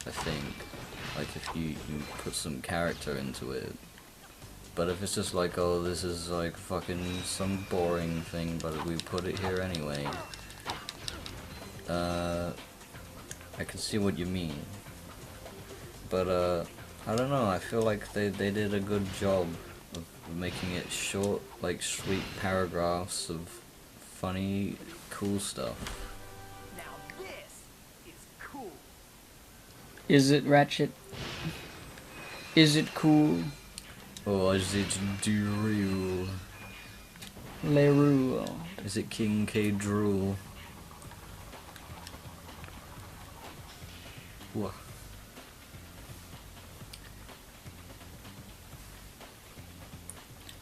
I think. Like if you put some character into it. But if it's just like, oh, this is like fucking some boring thing, but we put it here anyway. I can see what you mean. But I don't know, I feel like they did a good job of making it short, like sweet paragraphs of funny, cool stuff. Now this is cool. Is it, Ratchet? Is it cool? Or is it Drool? Leroux. Is it King K. Drool? Whoa.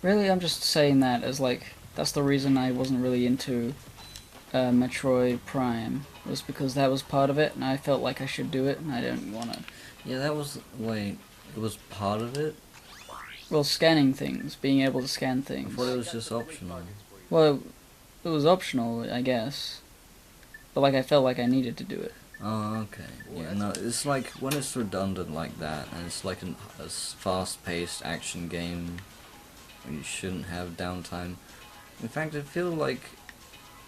Really, I'm just saying that as like, that's the reason I wasn't really into Metroid Prime, was because that was part of it, and I felt like I should do it, and I didn't want to. Yeah, that was... Wait, it was part of it? Well, scanning things, being able to scan I things. thought it was just optional. Well, it was optional, I guess. But like, I felt like I needed to do it. Oh, okay. Yeah, no, it's like, when it's redundant like that, and it's like a fast-paced action game, where you shouldn't have downtime. In fact, I feel like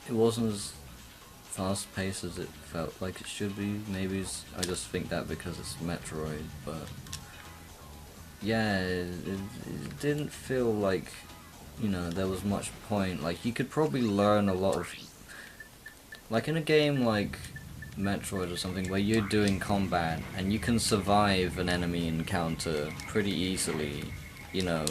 it wasn't as fast-paced as it felt like it should be. Maybe I just think that because it's Metroid, but... Yeah, it didn't feel like, you know, there was much point. Like, you could probably learn a lot of... Like, in a game like Metroid or something, where you're doing combat, and you can survive an enemy encounter pretty easily, you know,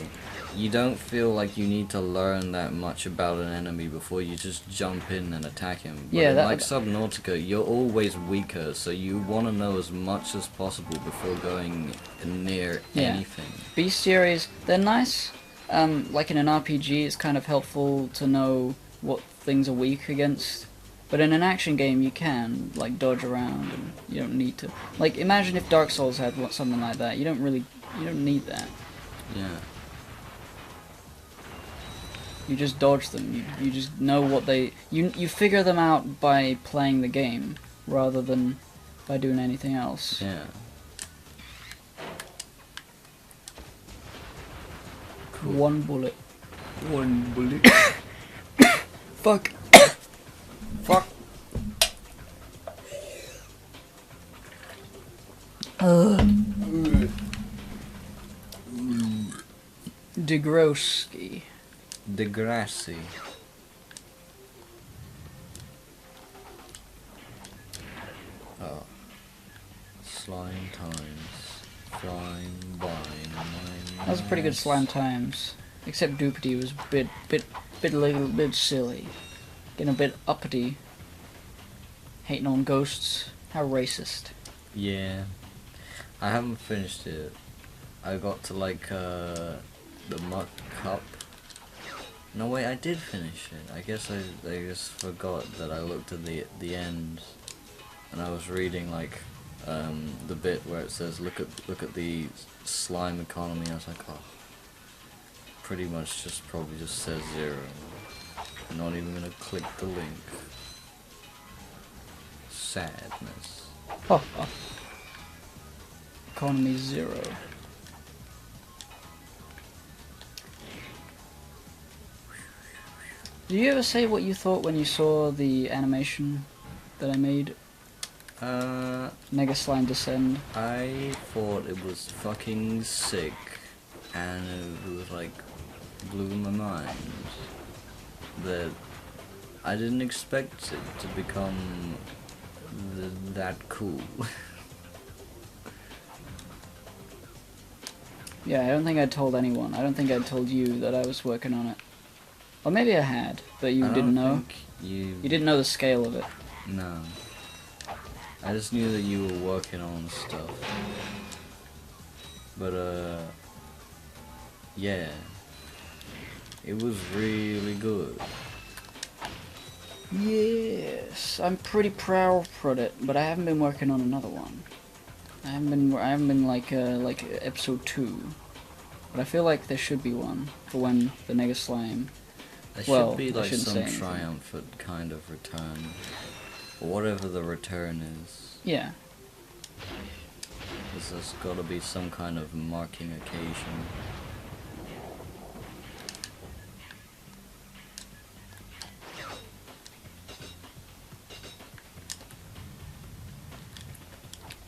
you don't feel like you need to learn that much about an enemy before you just jump in and attack him. But Yeah, in, that- like Subnautica, you're always weaker, so you want to know as much as possible before going near Yeah. anything. Bestiaries, they're nice. Like in an RPG, it's kind of helpful to know what things are weak against. But in an action game, you can, like, dodge around, and you don't need to. Like, imagine if Dark Souls had something like that. You don't need that. Yeah. You just dodge them. You just know what they... You figure them out by playing the game, rather than by doing anything else. Yeah. Cool. One bullet. One bullet. Fuck. Fuck. Degrosky. Degrassi. Oh. Slime times. Flying by my That was pretty good slime times. Except Doopity was a little bit silly. Getting a bit uppity. Hating on ghosts. How racist. Yeah. I haven't finished it. I got to like the mud cup. No wait, I did finish it. I guess I just forgot that I looked at the end, and I was reading like the bit where it says look at the slime economy. I was like, oh, pretty much probably just says 0. I'm not even gonna click the link. Sadness. Oh. Economy 0. Did you ever say what you thought when you saw the animation that I made? Mega Slime Descend. I thought it was fucking sick, and it was like blew my mind that I didn't expect it to become that cool. Yeah, I don't think I told anyone. I don't think I told you that I was working on it. Or maybe I had, but you I didn't don't know. think You didn't know the scale of it. No. I just knew that you were working on stuff. But yeah. It was really good. Yes, I'm pretty proud of it, but I haven't been working on another one. I haven't been like episode 2, but I feel like there should be one for when the Nega Slime. There Well, should be I like shouldn't say some anything. triumphant kind of return. Or whatever the return is. Yeah, There's gotta be some kind of marking occasion.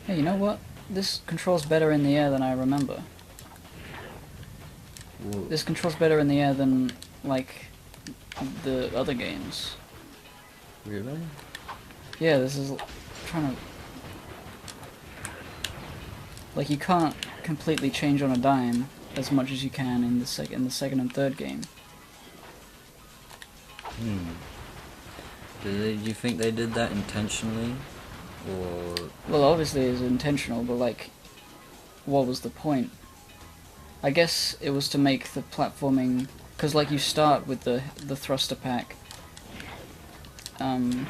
hey, you know what? This controls better in the air than I remember. Whoa. This controls better in the air than like the other games. Really? Yeah, this is trying to... Like, you can't completely change on a dime as much as you can in the second and third game. Do you think they did that intentionally? Or... Well, obviously it's intentional, but like, what was the point? I guess it was to make the platforming because like you start with the thruster pack, and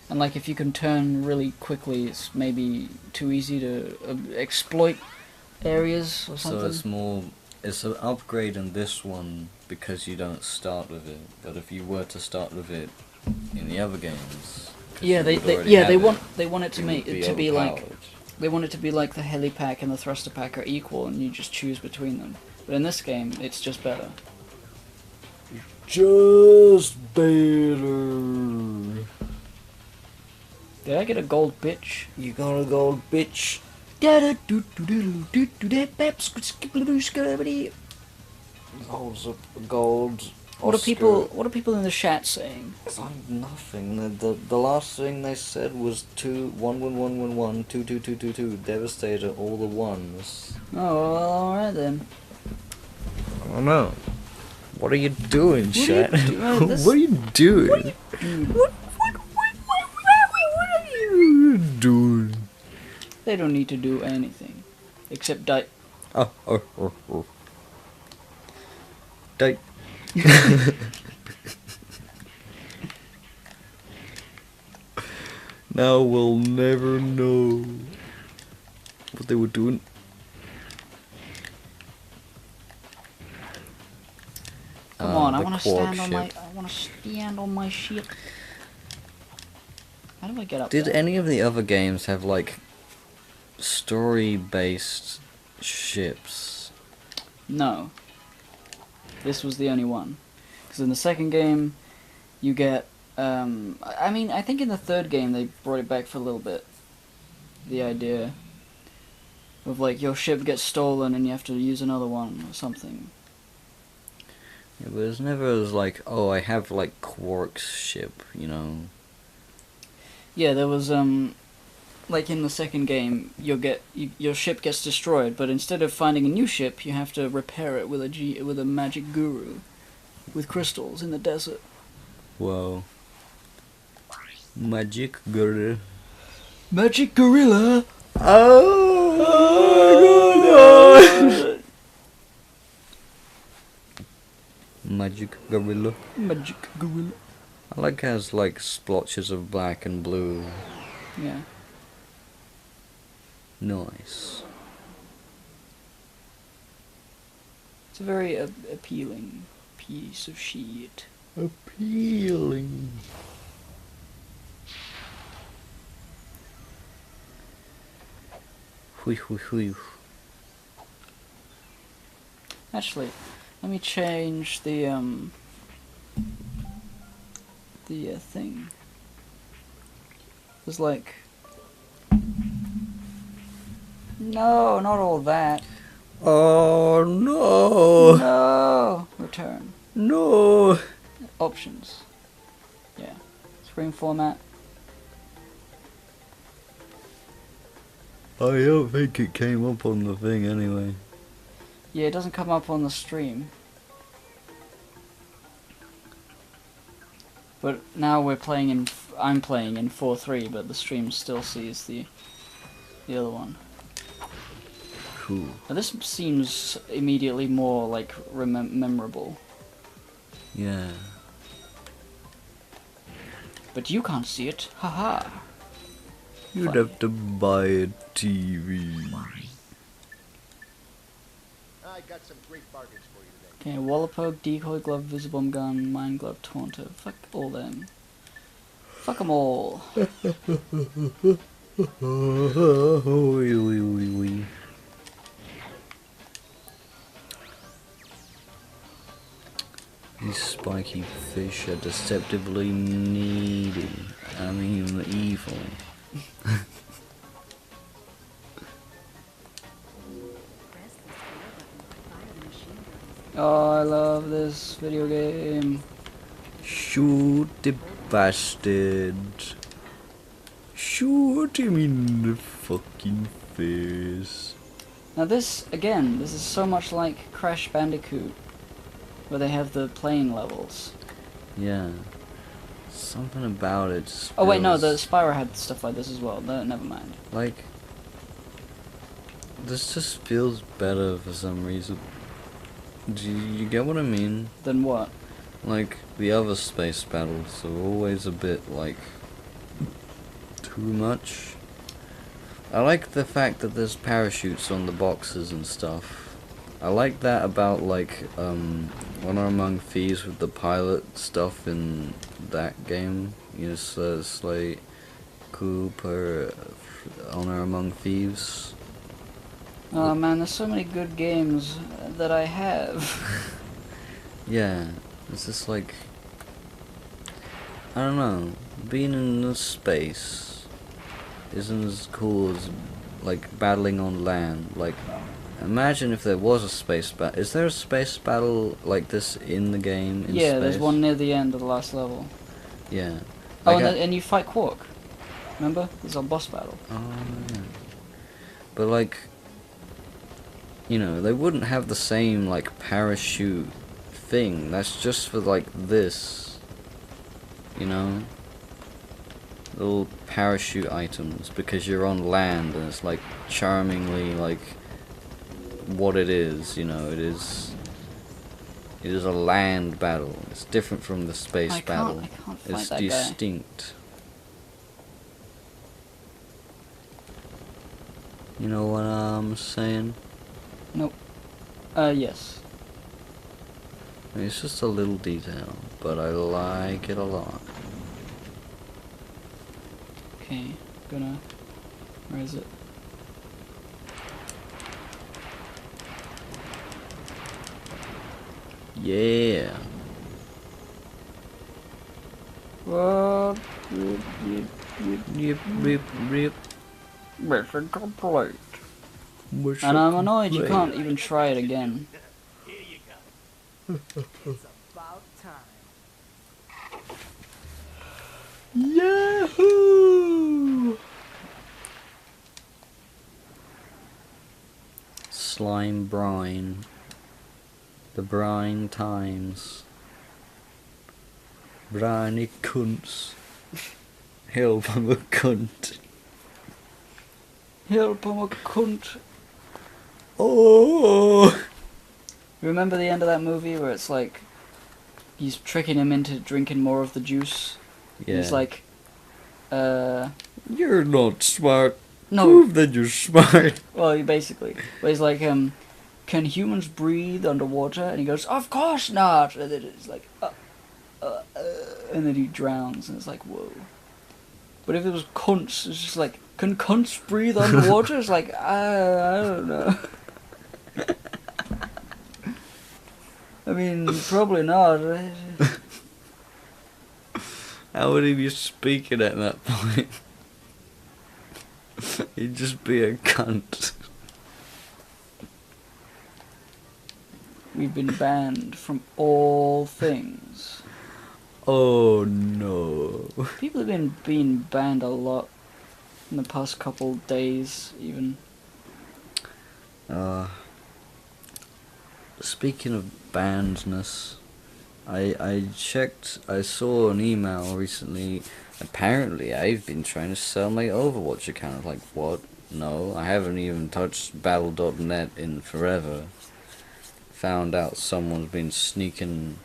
like if you can turn really quickly, it's maybe too easy to exploit areas or something. So it's more, it's an upgrade in this one because you don't start with it. But if you were to start with it in the other games, 'cause Yeah, you they would already yeah have they want it to it make would it to be like overpowered. they want it to be like the heli pack and the thruster pack are equal, and you just choose between them. But in this game, it's just better. Just better. Did I get a gold bitch? You got a gold bitch. Gold. What are people in the chat saying? It's like nothing. The last thing they said was 11111 22222 Devastator, all the ones. Oh, well, alright then. I don't know. What are you doing, What are you chat? doing? This- What are you doing? What are you doing? They don't need to do anything. Except die. Oh. Date. Now we'll never know what they were doing. Come on, I the wanna Quark stand on ship. I wanna stand on my ship. How do I get up Did there? any of the other games have like story-based ships? No. This was the only one. Because in the second game, you get... I mean, I think in the third game they brought it back for a little bit. The idea of, like, your ship gets stolen and you have to use another one or something. It was never as like, oh, I have like Quark's ship, you know. Yeah, there was, like in the second game, your ship gets destroyed, but instead of finding a new ship, you have to repair it with a magic guru, with crystals in the desert. Whoa. Magic girl. Magic gorilla. Oh, Magic gorilla. Magic gorilla. I like how it's like splotches of black and blue. Yeah. Nice. It's a very appealing piece of shit. Appealing. Hui hui hui. Actually, let me change the thing. There's like... No, not all that. Oh no! No! Return. No! Options. Yeah. Screen format. I don't think it came up on the thing anyway. Yeah, it doesn't come up on the stream. But now we're playing in... I'm playing in 4.3, but the stream still sees the other one. Cool. Now this seems immediately more, like, memorable. Yeah. But you can't see it. Haha. You'd Funny. have to buy a TV. I got some great bargains for you today. Okay, Wallopog, Decoy Glove, Visible Gun, Mine Glove, Taunter. Fuck all them. Fuck them all. These spiky fish are deceptively needy. I mean, evil. Press the square button to fire the machine guns. Oh, I love this video game. Shoot the bastard. Shoot him in the fucking face. Now this, again, this is so much like Crash Bandicoot, where they have the plane levels. Yeah. Something about it just Oh wait, no, the feels Spyro had stuff like this as well. No, never mind. like this just feels better for some reason. Do you get what I mean? Then what? Like, the other space battles are always a bit, like, too much. I like the fact that there's parachutes on the boxes and stuff. I like that about, like, Honor Among Thieves with the pilot stuff in that game. You know, Slay Cooper, Honor Among Thieves. Oh man, there's so many good games that I have. Yeah, it's just like, I don't know, being in the space isn't as cool as, like, battling on land. Like, imagine if there was a space battle. Is there a space battle like this in the game? In Yeah, space? there's one near the end of the last level. Yeah. Oh, Like, and you fight Quark. Remember? There's a boss battle. oh, yeah. But, like, you know, they wouldn't have the same, like, parachute thing. That's just for, like, this. You know? Little parachute items, because you're on land and it's, like, charmingly, like, what it is, you know, it is a land battle. It's different from the space battle. I can't fight It's that guy. distinct. You know what I'm saying? Nope. Yes. I mean, it's just a little detail, but I like it a lot. Okay, where is it? Yeah. What? Yep, yep, yep. Mission complete. Mission And I'm annoyed you complete. can't even try it again. Here you go. It's about time. Yahoo! Slime brine. The brine times. Briny cunts. Help, I'm a cunt. Help, I'm a cunt. Oh! Remember the end of that movie where it's like he's tricking him into drinking more of the juice? Yeah. He's like, You're not smart. no. Prove that you're smart. Well, but he's like, can humans breathe underwater? And he goes, of course not. And then it's like, and then he drowns, and it's like, whoa. But if it was cunts, it's just like, can cunts breathe underwater? It's like, I don't know. I mean, probably not. How would he be speaking at that point? He'd just be a cunt. We've been banned from all things. Oh no. People have been being banned a lot in the past couple days, even. Speaking of bannedness, I checked, I saw an email recently. Apparently I've been trying to sell my Overwatch account. I was like, what? No, I haven't even touched battle.net in forever. Found out someone's been sneaking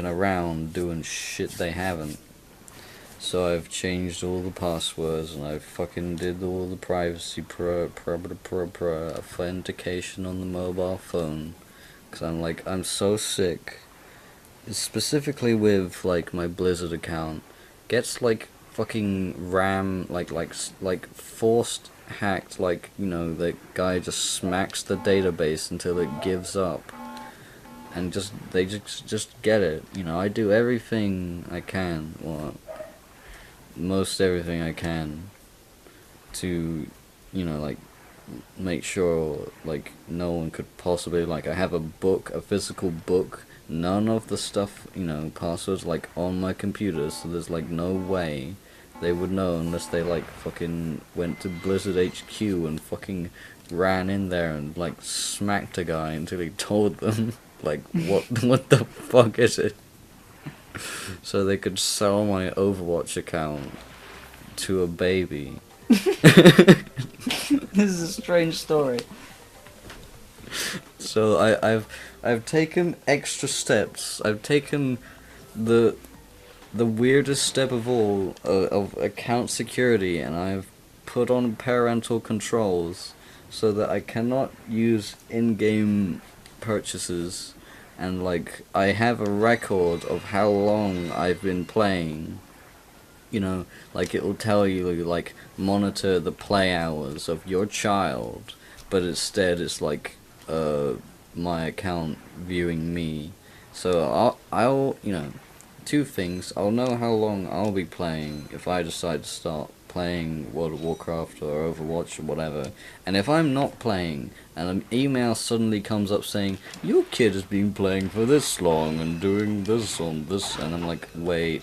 around doing shit they haven't. So I've changed all the passwords and I fucking did all the privacy authentication on the mobile phone. Cause I'm so sick. Specifically with like my Blizzard account, gets like fucking RAM like forced hacked. Like, you know, the guy just smacks the database until it gives up. And they just get it. You know, I do everything I can, well, most everything I can, to, you know, like, make sure, like, no one could possibly, like, I have a physical book, none of the stuff, you know, passwords, like, on my computer, so there's, like, no way they would know unless they, like, fucking went to Blizzard HQ and fucking ran in there and, like, smacked a guy until he told them. Like, what the fuck is it? So they could sell my Overwatch account to a baby. This is a strange story. So I've taken extra steps. I've taken the weirdest step of all of account security, and I've put on parental controls so that I cannot use in-game purchases, and like I have a record of how long I've been playing. You know, like it will tell you, like, monitor the play hours of your child, but instead it's like my account viewing me. So I'll you know, two things. I'll know how long I'll be playing if I decide to start playing World of Warcraft or Overwatch or whatever. And if I'm not playing and an email suddenly comes up saying, your kid has been playing for this long and doing this on this, and I'm like, wait,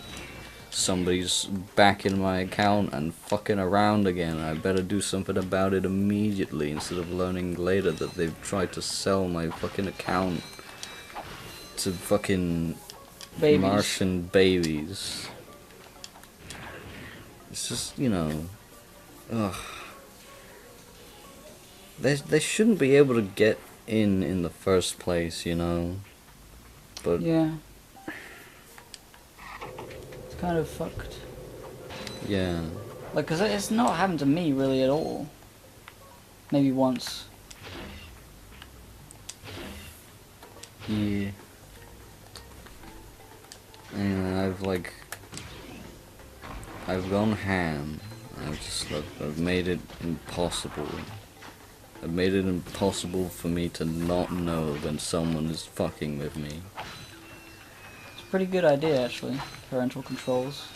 somebody's back in my account and fucking around again. I better do something about it immediately instead of learning later that they've tried to sell my fucking account to fucking Babies. Martian babies. It's just, you know, ugh. They shouldn't be able to get in the first place, you know. But Yeah. It's kind of fucked. yeah. Like, 'cause it's not happened to me really at all. Maybe once. Yeah. And I've gone ham. I've made it impossible. I've made it impossible for me to not know when someone is fucking with me. It's a pretty good idea, actually. Parental controls.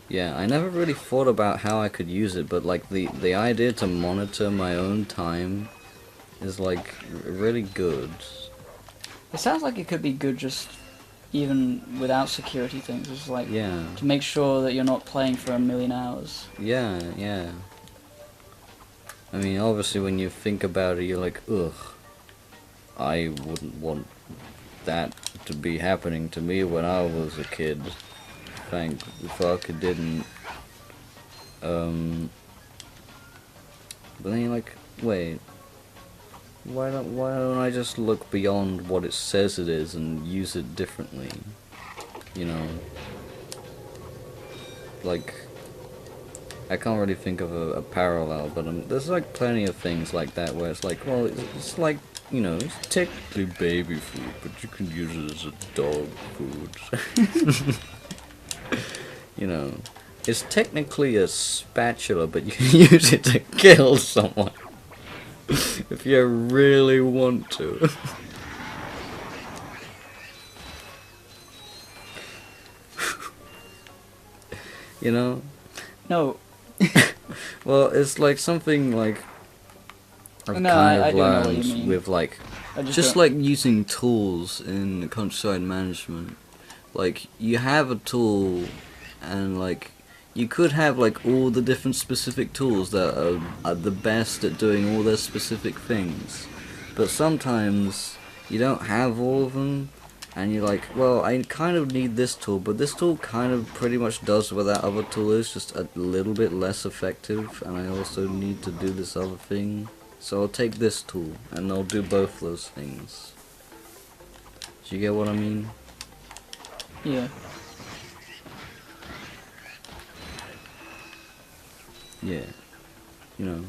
Yeah, I never really thought about how I could use it, but like the idea to monitor my own time is like really good. It sounds like it could be good just even without security things. It's like Yeah. to make sure that you're not playing for 1,000,000 hours. Yeah, yeah. I mean, obviously when you think about it, you're like, ugh, I wouldn't want that to be happening to me when I was a kid. Thank fuck it didn't. But then you're like, wait, why don't I just look beyond what it says it is and use it differently? You know? Like, I can't really think of a parallel, but there's like plenty of things like that where it's like, well, it's like, you know, it's technically baby food, but you can use it as a dog food. You know, it's technically a spatula, but you can use it to kill someone if you really want to. You know? No. Well, it's like something like I've No, kind I of do know what you learned mean. with like I just don't- like using tools in countryside management. Like you have a tool, and like you could have like all the different specific tools that are the best at doing all their specific things, but sometimes you don't have all of them. And you're like, well, I kind of need this tool, but this tool kind of pretty much does what that other tool is, just a little bit less effective, and I also need to do this other thing. So I'll take this tool, and I'll do both those things. Do you get what I mean? Yeah. Yeah. You know,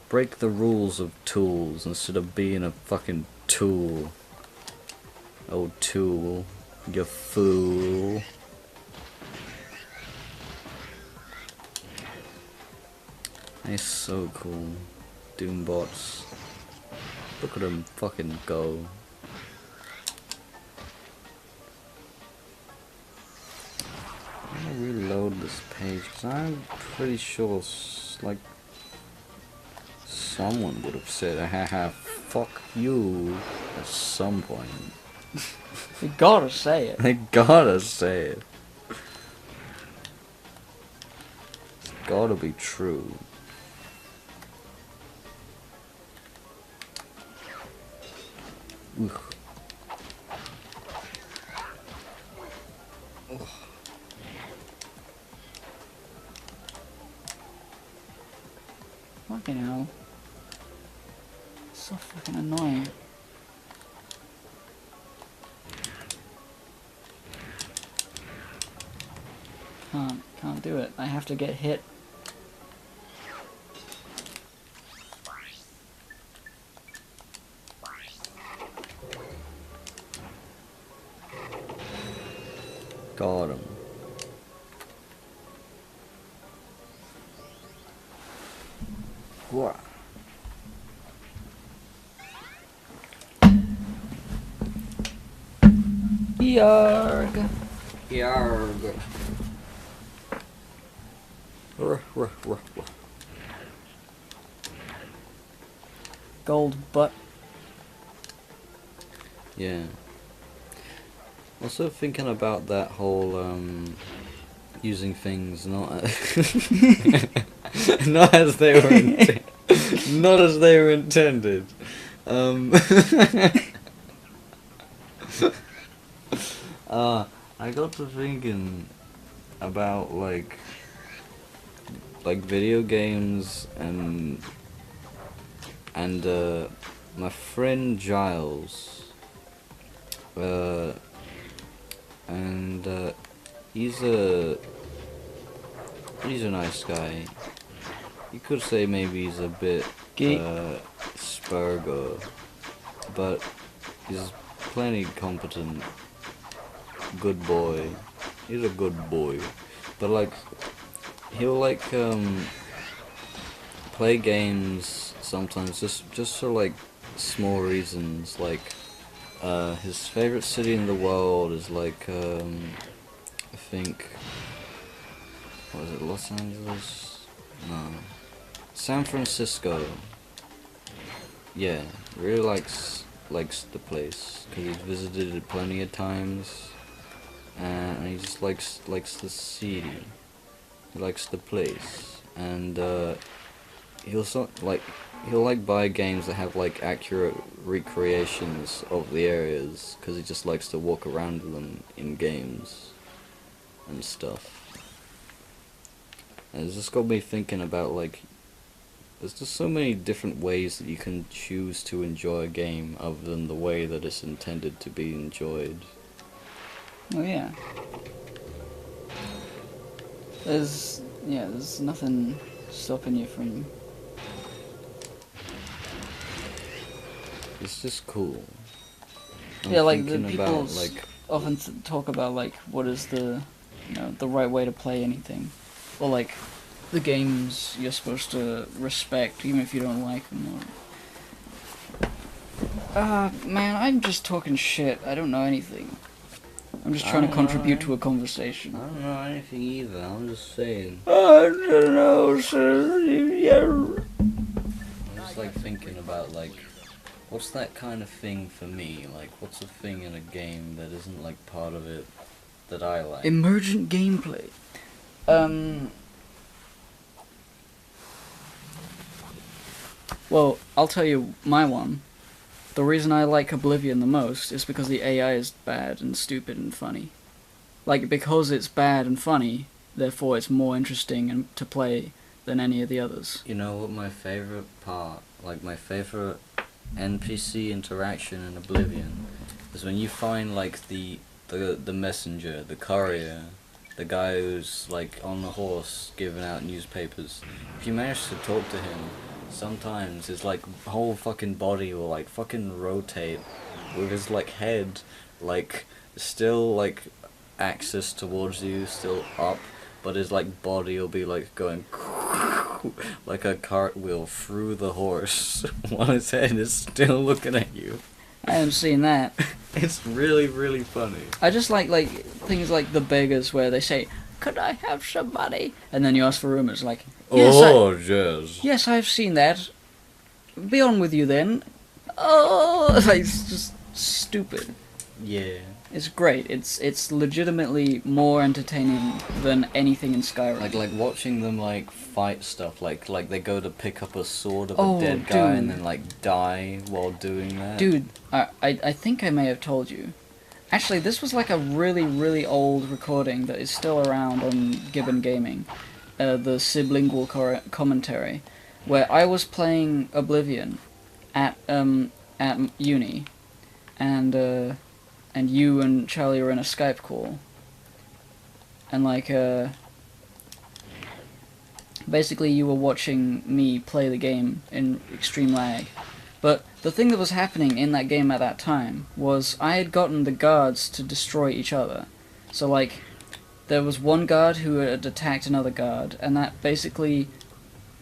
break the rules of tools instead of being a fucking tool. Oh, tool, you fool. It's so cool. Doombots. Look at them fucking go. I'm gonna reload this page because I'm pretty sure like someone would have said, haha, fuck you at some point. You gotta say it. I gotta say it. It's gotta be true. Ugh. Ugh. Fucking hell. So fucking annoying. Can't do it. I have to get hit. Got him. What? Yarg. Yarg. Ruh, ruh, ruh, ruh. Gold butt. Yeah. Also thinking about that whole using things not not as they were not as they were intended. I got to thinking about like video games and my friend Giles, and he's a nice guy. You could say maybe he's a bit Geek. spurgo, but he's plenty competent. Good boy. He's a good boy. But like, he'll like play games sometimes just for like small reasons. Like his favorite city in the world is like I think, what was it, Los Angeles? No, San Francisco. Yeah, really likes the place because he's visited it plenty of times, and he just likes the city. He likes the place, and he'll buy games that have like accurate recreations of the areas because he just likes to walk around them in games and stuff. And it's just got me thinking about like, there's just so many different ways that you can choose to enjoy a game other than the way that it's intended to be enjoyed. Oh yeah. There's nothing stopping you from. It's just cool. I'm Yeah, like the thinking people about, like, often talk about like what is the the right way to play anything, or like the games you're supposed to respect even if you don't like them. Man, I'm just talking shit. I don't know anything. I'm just trying to contribute to a conversation. I don't know anything either, I'm just saying. I don't know, sir. Yeah. I'm just like thinking about like, what's that kind of thing for me? Like, what's a thing in a game that isn't like part of it that I like? Emergent gameplay. Well, I'll tell you my one. The reason I like Oblivion the most is because the AI is bad and stupid and funny. Like, because it's bad and funny, therefore it's more interesting and to play than any of the others. You know what my favorite part, like my favorite NPC interaction in Oblivion, is when you find like the messenger, the courier, the guy who's like on the horse giving out newspapers. If you manage to talk to him, sometimes his like whole fucking body will like fucking rotate with his like head like still like axis towards you, still up, but his like body will be like going like a cartwheel through the horse while his head is still looking at you. I haven't seen that. It's really, really funny. I just like things like the beggars where they say, "Could I have some money?" And then you ask for room. It's like, yes, Yes. yes, I've seen that. Be on with you then. Oh, like, it's just stupid. Yeah. It's great. It's legitimately more entertaining than anything in Skyrim. Like watching them like fight stuff, like they go to pick up a sword of Oh, a dead guy and dude. then like die while doing that. Dude, I think I may have told you. Actually, this was like a really, really old recording that is still around on Gibbon Gaming, the sublingual commentary, where I was playing Oblivion at uni, and you and Charlie were in a Skype call, and like basically you were watching me play the game in extreme lag. But the thing that was happening in that game at that time was I had gotten the guards to destroy each other. So like, there was one guard who had attacked another guard, and that basically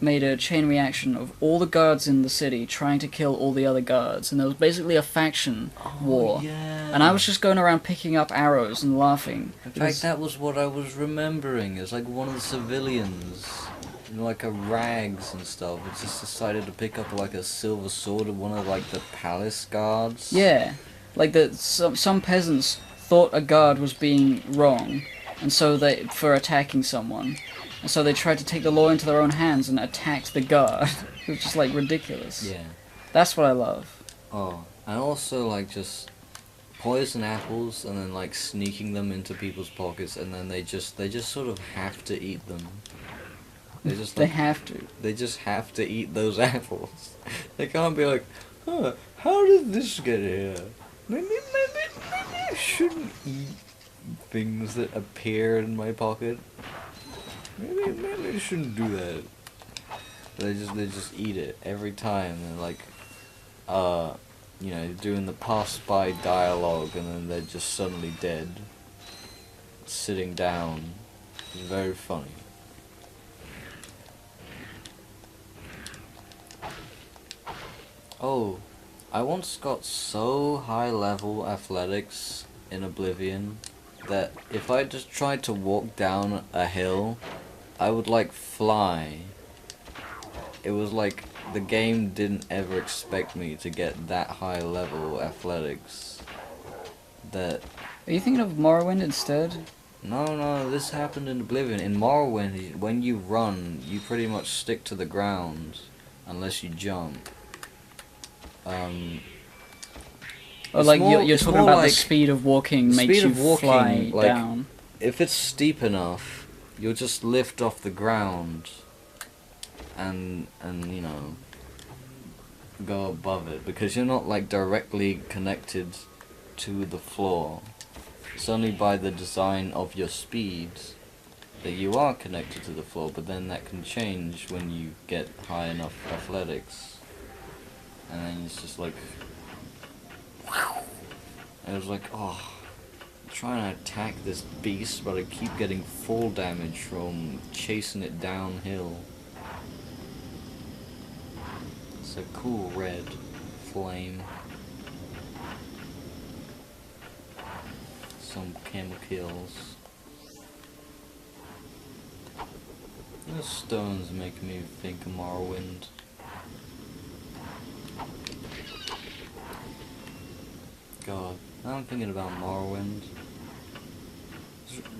made a chain reaction of all the guards in the city trying to kill all the other guards, and there was basically a faction war. Yeah. And I was just going around picking up arrows and laughing. In fact, that was what I was remembering. It's like one of the civilians, in like a rags and stuff, it just decided to pick up like a silver sword of one of like the palace guards. Yeah, like some peasants thought a guard was being wrong, and so for attacking someone, and so they tried to take the law into their own hands and attacked the guard. It was just like ridiculous. Yeah. That's what I love. Oh, and also like just poison apples and then like sneaking them into people's pockets, and then they just sort of have to eat them. They have to. They just have to eat those apples. They can't be like, huh, how did this get here? Maybe I shouldn't eat things that appear in my pocket. Maybe I shouldn't do that. They just eat it every time. They're like, you know, doing the pass-by dialogue, and then they're just suddenly dead. Sitting down. It's very funny. Oh, I once got so high level athletics in Oblivion that if I just tried to walk down a hill, I would like fly. It was like the game didn't ever expect me to get that high level athletics. That... Are you thinking of Morrowind instead? No, this happened in Oblivion. In Morrowind, when you run, you pretty much stick to the ground unless you jump. Or like more, you're talking about like the speed of walking makes you fly like, down. If it's steep enough, you'll just lift off the ground and you know, go above it, because you're not like directly connected to the floor. It's only by the design of your speed that you are connected to the floor, but then that can change when you get high enough athletics. And then it's just like, and it was like, oh, I'm trying to attack this beast, but I keep getting fall damage from chasing it downhill. It's a cool red flame. Some chemicals. Those stones make me think of Morrowind. God, now I'm thinking about Morrowind.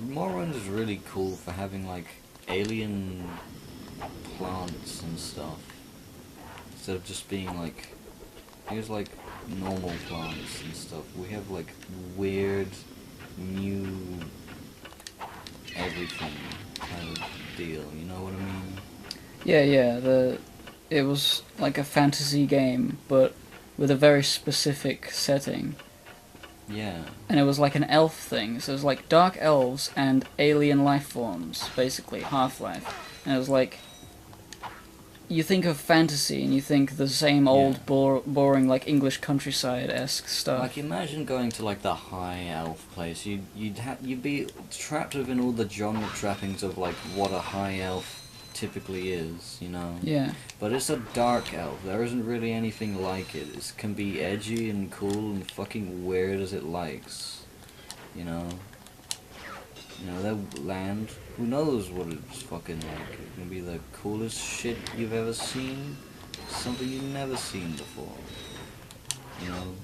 Morrowind is really cool for having like alien plants and stuff, instead of just being like, here's like normal plants and stuff. We have like weird, new, everything kind of deal. You know what I mean? Yeah. It was like a fantasy game, but with a very specific setting. Yeah. And it was like an elf thing, so it was like dark elves and alien life forms, basically, Half-Life. And it was like, you think of fantasy and you think the same old boring like English countryside-esque stuff. Like imagine going to like the high elf place. You'd be trapped within all the genre trappings of like what a high elf typically is, you know. Yeah. But it's a dark elf. There isn't really anything like it. It can be edgy and cool and fucking weird as it likes. You know. You know, that land, who knows what it's fucking like. It can be the coolest shit you've ever seen. Something you've never seen before. You know.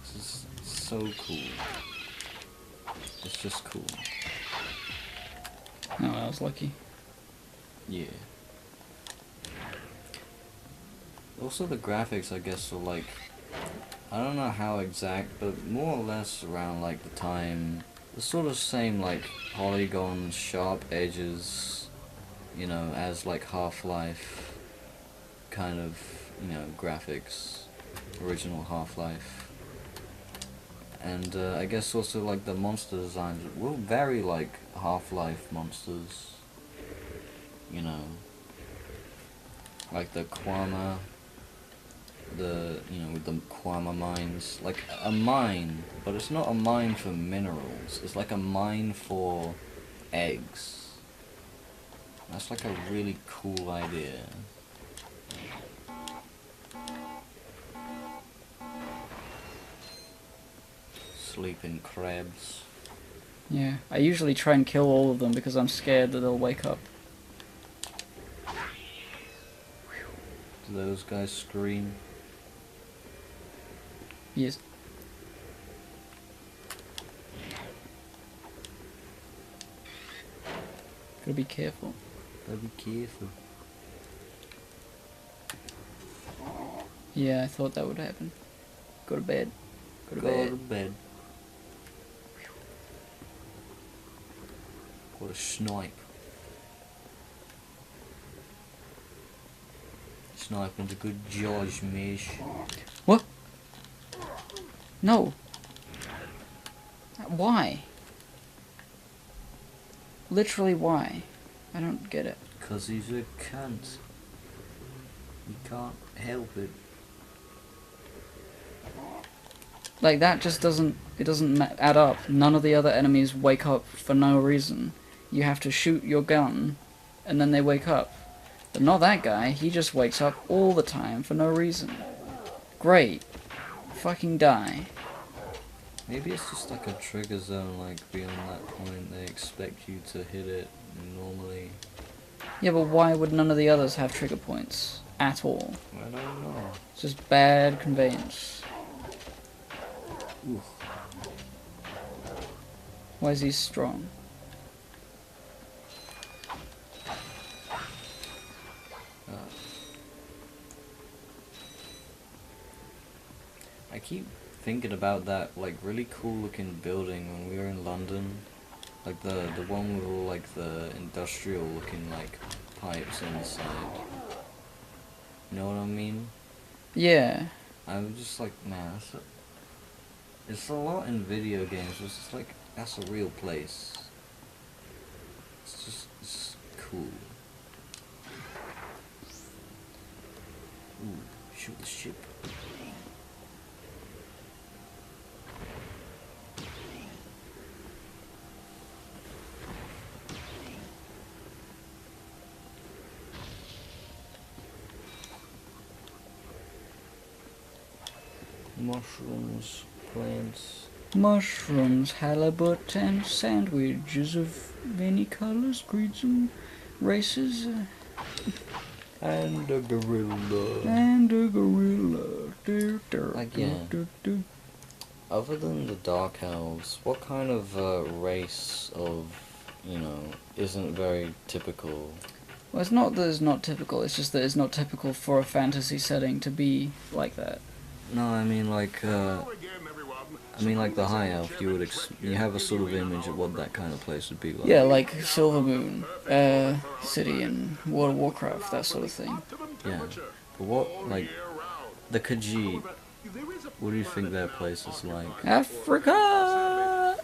It's just so cool. It's just cool. Oh, I was lucky. Yeah. Also the graphics, I guess, are like, I don't know how exact, but more or less around like the time, the sort of same like polygons, sharp edges, you know, as like Half-Life kind of, you know, graphics, original Half-Life. And I guess also like the monster designs will vary like Half-Life monsters. You know, like the Kwama, with the Kwama mines, like a mine, but it's not a mine for minerals, it's like a mine for eggs. That's like a really cool idea. Sleeping crabs. Yeah, I usually try and kill all of them because I'm scared that they'll wake up. Do those guys scream? Yes. Gotta be careful. Gotta be careful. Yeah, I thought that would happen. Go to bed. Go to Go bed. to bed. What a snipe. Sniping's a good judge, mish. What? No. Why? Literally why? I don't get it. 'Cause he's a cunt. You can't help it. Like, that just doesn't add up. None of the other enemies wake up for no reason. You have to shoot your gun, and then they wake up. But not that guy, he just wakes up all the time for no reason. Great. Fucking die. Maybe it's just like a trigger zone, like beyond that point they expect you to hit it normally. Yeah, but why would none of the others have trigger points? At all. I don't know. It's just bad conveyance. Ooh. Why is he strong? I keep thinking about that like really cool looking building when we were in London, like the one with all like the industrial looking like pipes inside. You know what I mean? Yeah. I'm just like, man, it's a lot in video games. It's just like that's a real place. It's cool. Ooh, shoot the ship. Mushrooms, plants. Mushrooms, halibut, and sandwiches of many colors, creeds, and races. And a gorilla. And a gorilla. Do, do, Like, do, yeah. do, do. Other than the Dark Elves, what kind of race of, isn't very typical? Well, it's not that it's not typical, it's just that it's not typical for a fantasy setting to be like that. No, I mean like the High Elf. You have a sort of image of what that kind of place would be like. Yeah, like Silver Moon, City in World of Warcraft, that sort of thing. Yeah. But what, like, the Khajiit, what do you think their place is like? Africa!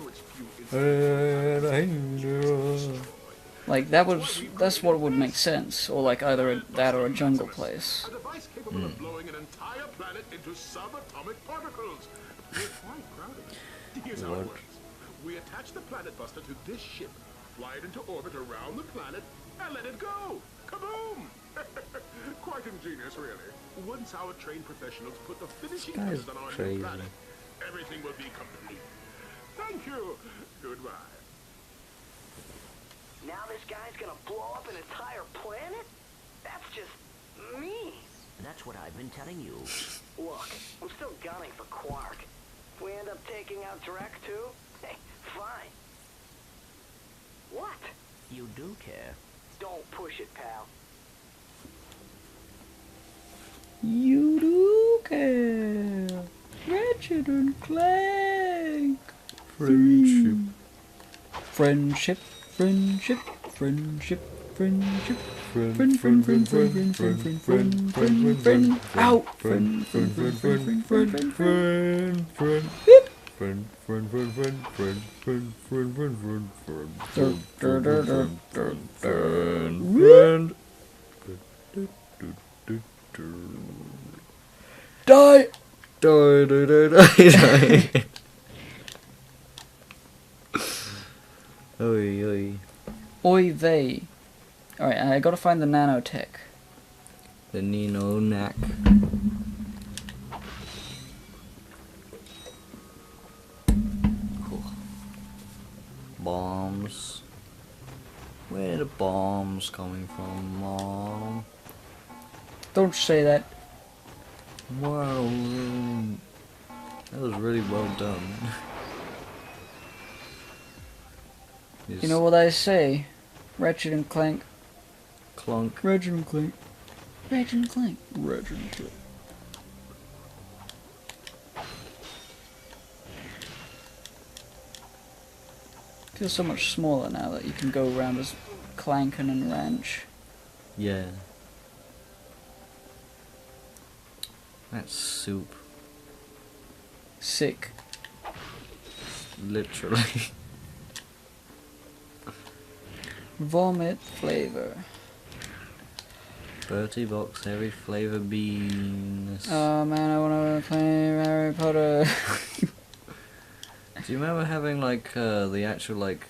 Like, that's what would make sense, or like either that or a jungle place. A device capable of blowing an entire planet into subatomic particles. We're quite proud of it. Here's how it What? works. We attach the planet buster to this ship, fly it into orbit around the planet, and let it go. Kaboom! Quite ingenious, really. Once our trained professionals put the finishing This guy's touches on our crazy. new planet, everything will be complete. Thank you. Goodbye. Now this guy's gonna blow up an entire planet? That's just mean. That's what I've been telling you. Look, I'm still gunning for Quark. If we end up taking out Drek too, hey, fine. What? You do care. Don't push it, pal. You do care. Ratchet and clank. Friendship. Friendship, friendship, friendship, friendship. Friend, Friend, friend, friend, friend, friend, friend, friend, friend, friend, friend. Out. Friend, friend, friend, friend, friend, friend, friend, friend. friend, friend, friend, friend, friend, friend, friend, friend, friend, friend, Dur, dur, dur, dur, friend, friend, Die! Die, die, die, die, die. Oi, oi. Oy vey. Alright, I gotta find the nanotech. The Nino knack. Cool. Bombs. Where the bombs coming from, Mom? Don't say that. Wow, that was really well done. You know what I say? Ratchet and Clank. Clunk. Ratchet and Clank. Ratchet and Clank. Ratchet and Clank. Feels so much smaller now that you can go around as Clankin and Ranch. Yeah. That's soup. Sick. Literally. Vomit flavor. Bertie Box, every flavor beans. Oh man, I wanna play Harry Potter. Do you remember having like the actual like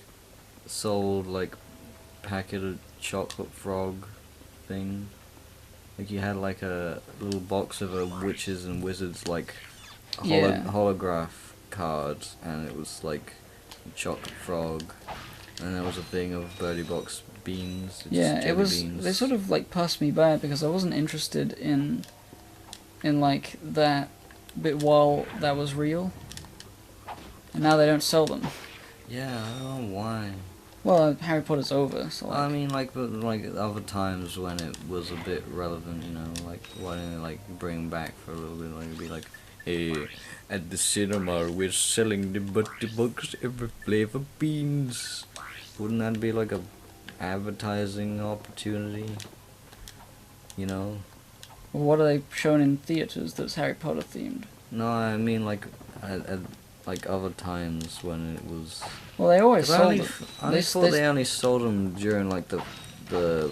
sold like packet of chocolate frog thing? Like you had like a little box of a witches and wizards like Yeah. holograph cards, and it was like a chocolate frog, and there was a thing of Birdie Box beans. Yeah, it jelly was. beans. They sort of like passed me by because I wasn't interested in like that bit while that was real, and now they don't sell them. Yeah, I don't know why. Well, Harry Potter's over, so like, I mean, like, but like other times when it was a bit relevant, you know, like why didn't they like bring back for a little bit, like be like, hey, at the cinema we're selling the Birdie Box every flavor beans. Wouldn't that be like a advertising opportunity? You know? what are they showing in theaters that's Harry Potter themed? No, I mean like at like other times when it was. Well, they always 'Cause I sold only, them. I only thought they only sold them during like the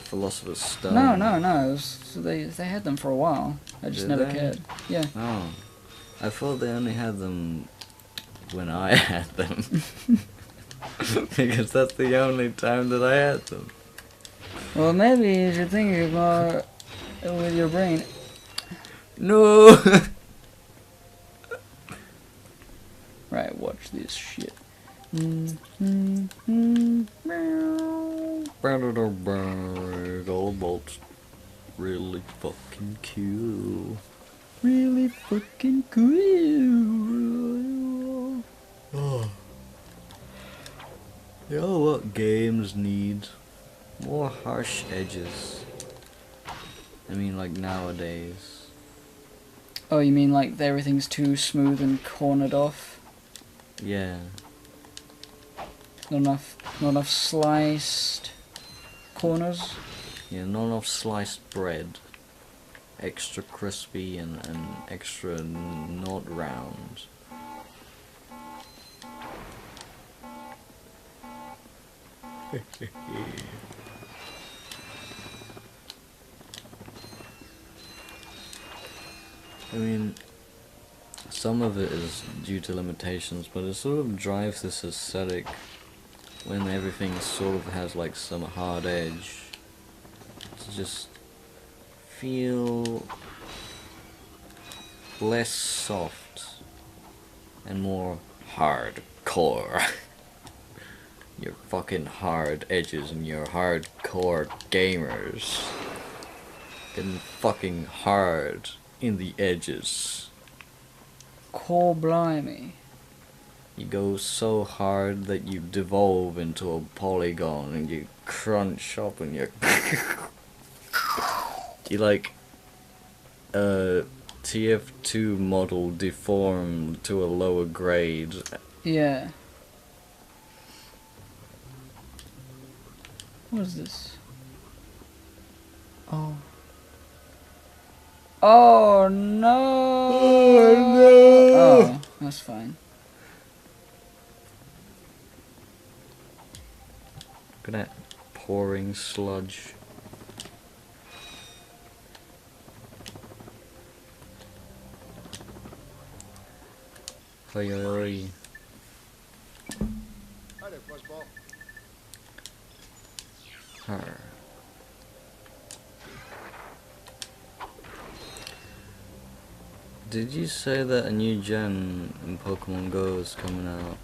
Philosopher's Stone. No. It was, they had them for a while. I just Did never they? cared. Yeah. Oh, I thought they only had them when I had them. Because that's the only time that I had them. Well, maybe you should think more with your brain. No. Right, watch this shit. Gold bolts. Really fucking cool. Really fucking cool. Oh. You know what games need? More harsh edges. I mean, like nowadays. Oh, you mean like everything's too smooth and cornered off? Yeah. Not enough sliced corners? Yeah, not enough sliced bread. Extra crispy and extra not round. I mean, some of it is due to limitations, but it sort of drives this aesthetic when everything sort of has like some hard edge to just feel less soft and more hardcore. Your fucking hard edges and your hardcore gamers getting fucking hard in the edges. Core blimey. You go so hard that you devolve into a polygon and you crunch up and you you like a TF2 model deformed to a lower grade. Yeah. What is this? Oh. Oh no! Oh, no. Oh, that's fine. Look at that pouring sludge. Oi, oi, oi. Hi there, Fuzzball. Arr. Did you say that a new gen in Pokemon Go is coming out?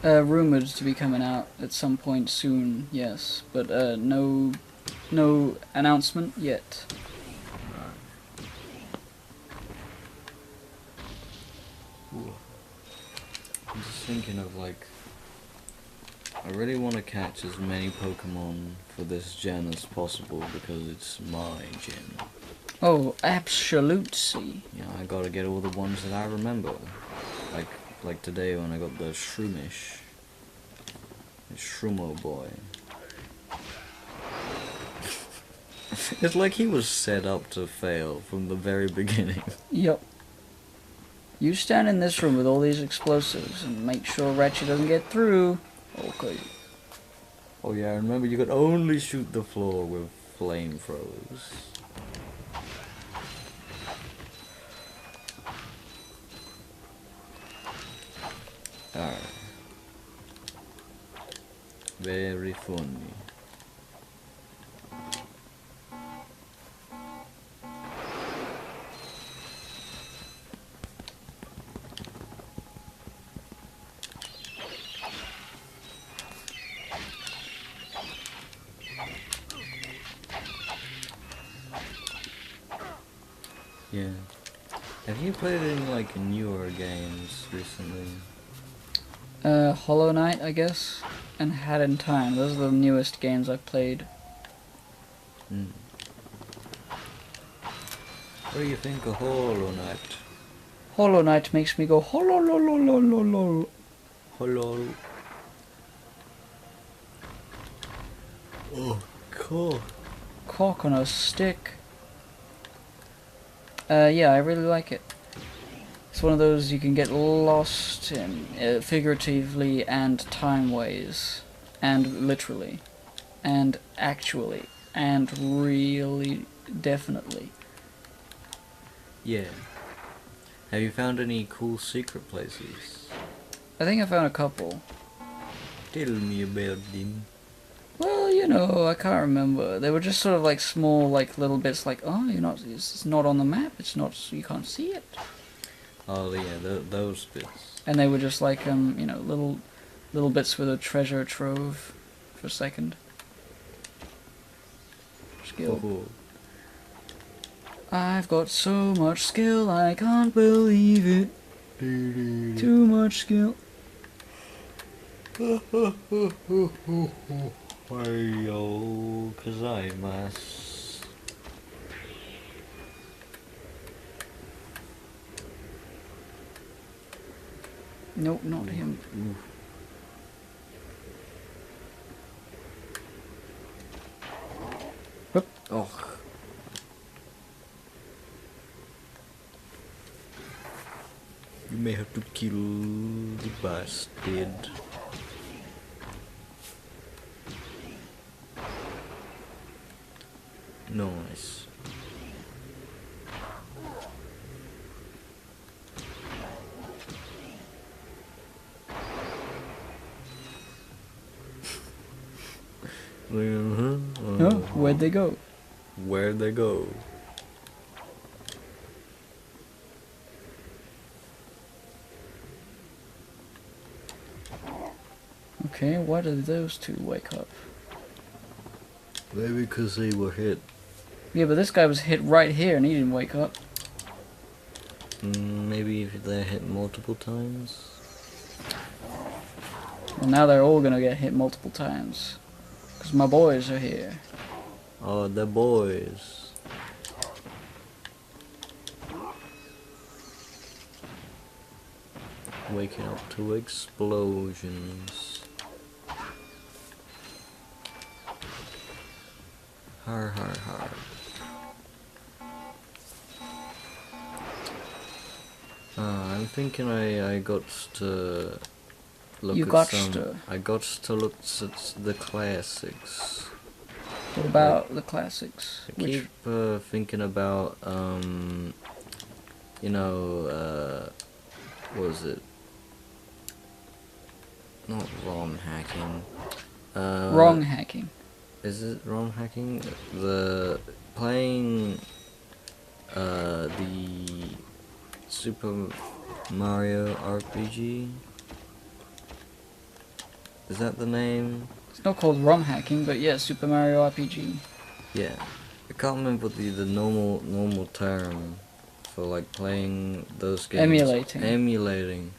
Rumored to be coming out at some point soon, yes, but no announcement yet. I'm just thinking of like, I really want to catch as many Pokemon for this gen as possible because it's my gen. Oh, absolutely. Yeah, I gotta get all the ones that I remember. Like today when I got the Shroomish. The Shroomo boy. It's like he was set up to fail from the very beginning. Yep. You stand in this room with all these explosives and make sure Ratchet doesn't get through. Okay. Oh yeah, remember you could only shoot the floor with flamethrowers. Alright. Very funny. Yeah. Have you played any like newer games recently? Hollow Knight, I guess, and Hat in Time. Those are the newest games I've played. Hmm. What do you think of Hollow Knight? Hollow Knight makes me go hollow lo lo lo lo lo. Hello. Oh, cool. Cock on a stick. Yeah, I really like it. It's one of those you can get lost in, figuratively and time-ways, and literally, and actually, and really definitely. Yeah. Have you found any cool secret places? I think I found a couple. Tell me about them. Well, you know, I can't remember. They were just sort of like small, like little bits. Like, oh, it's not on the map. It's not. You can't see it. Oh yeah, those bits. And they were just like, you know, little bits with a treasure trove for a second. Skill. Oh. I've got so much skill, I can't believe it. Too much skill. Heyo, gozaimasu. Nope, not him. Whoop. Oh. You may have to kill the bastard. Nice. Oh, where'd they go? Where'd they go? Okay, why did those two wake up? Maybe because they were hit. Yeah, but this guy was hit right here and he didn't wake up. Maybe if they're hit multiple times. Well, now they're all gonna get hit multiple times. Because my boys are here. Oh, the boys. Waking up to explosions. Har har har. I'm thinking I got to look You at got some. to. I got to look at the classics. What about the classics? I keep thinking about what was it? Not ROM hacking. Wrong hacking. Is it ROM hacking? The playing the Super Mario RPG. Is that the name? It's not called ROM hacking, but yeah, Super Mario RPG. Yeah, I can't remember the normal term for like playing those games. Emulating. Emulating.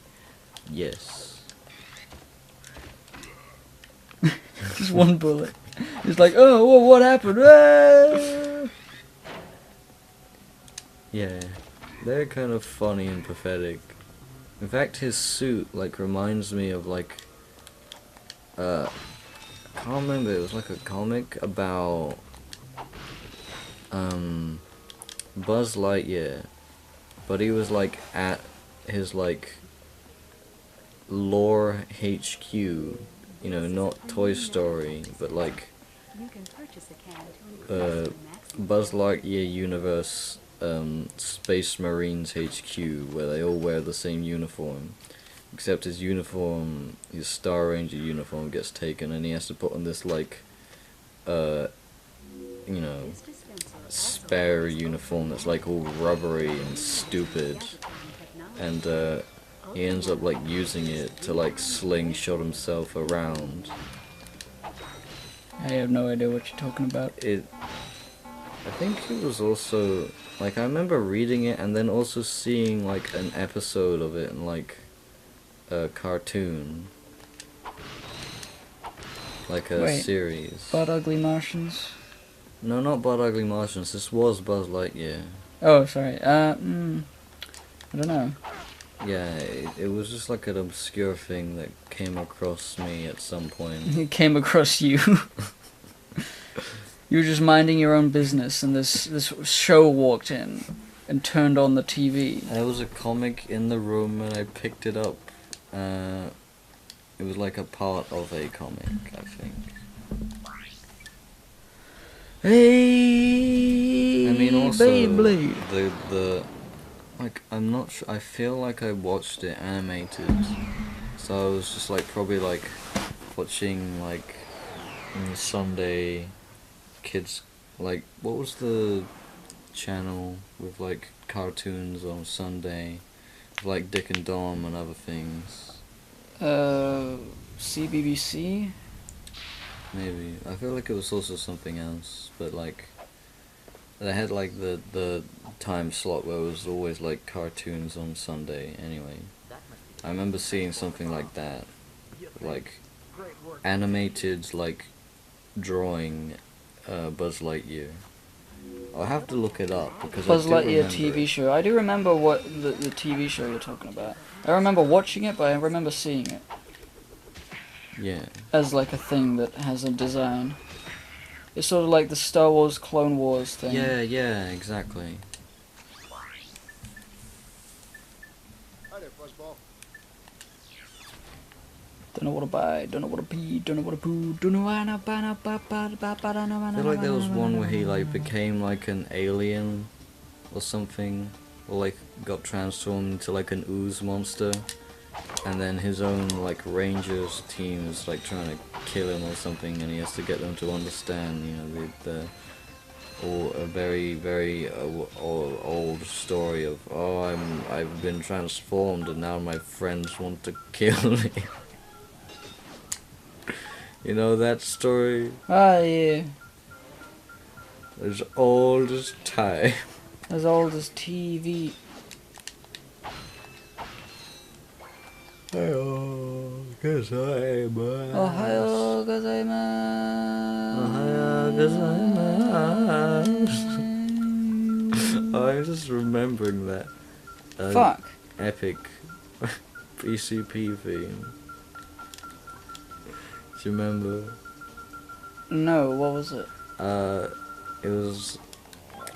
Yes. Just one bullet. It's like, oh, what happened? Ah! Yeah, they're kind of funny and pathetic. In fact, his suit like reminds me of like I can't remember. It was like a comic about Buzz Lightyear, but he was like at his like lore HQ, you know, not Toy Story, but like You can purchase a can to increase your maximum. Buzz Lightyear universe, Space Marines HQ, where they all wear the same uniform, except his uniform, his Star Ranger uniform, gets taken, and he has to put on this like, you know, This dispenser also spare uniform that's like all rubbery and stupid, and he ends up like using it to like slingshot himself around. I have no idea what you're talking about. I think it was also like I remember reading it and then also seeing like an episode of it in like a cartoon, like a Wait, series. But Ugly Martians? No, not Bud Ugly Martians. This was Buzz Lightyear. Oh, sorry. I don't know. Yeah, it was just like an obscure thing that came across me at some point. It came across you. You were just minding your own business, and this show walked in and turned on the TV. There was a comic in the room and I picked it up. It was like a part of a comic, I think. Hey, I mean, also Beyblade. the like I'm not sure. I feel like I watched it animated, so I was just like probably like watching like Sunday kids, like what was the channel with like cartoons on Sunday, like Dick and Dom and other things. CBBC? Maybe I feel like it was also something else, but like they had like the time slot where it was always like cartoons on Sunday. Anyway, I remember seeing something like that, like animated like drawing Buzz Lightyear. I'll have to look it up because Buzz I do Lightyear remember TV it. show. I do remember what the TV show you're talking about. I remember watching it, but I remember seeing it Yeah. as like a thing that has a design. It's sort of like the Star Wars Clone Wars thing. Yeah, exactly. Hi there, Fuzzball. Don't know what to buy, don't know what to pee, don't know what to poo, don't know what to buy, I feel like there was one where he like became like an alien or something, or like got transformed into like an ooze monster, and then his own like rangers team is like trying to kill him or something, and he has to get them to understand, you know, or a very old story of I've been transformed and now my friends want to kill me. You know that story? Ah, yeah. As old as time. As old as TV. Ohio gozaimasu. Ohio gozaimasu. Ohio gozaimasu. I'm just remembering that. Fuck. Epic PCP theme. Do you remember? No, what was it? It was.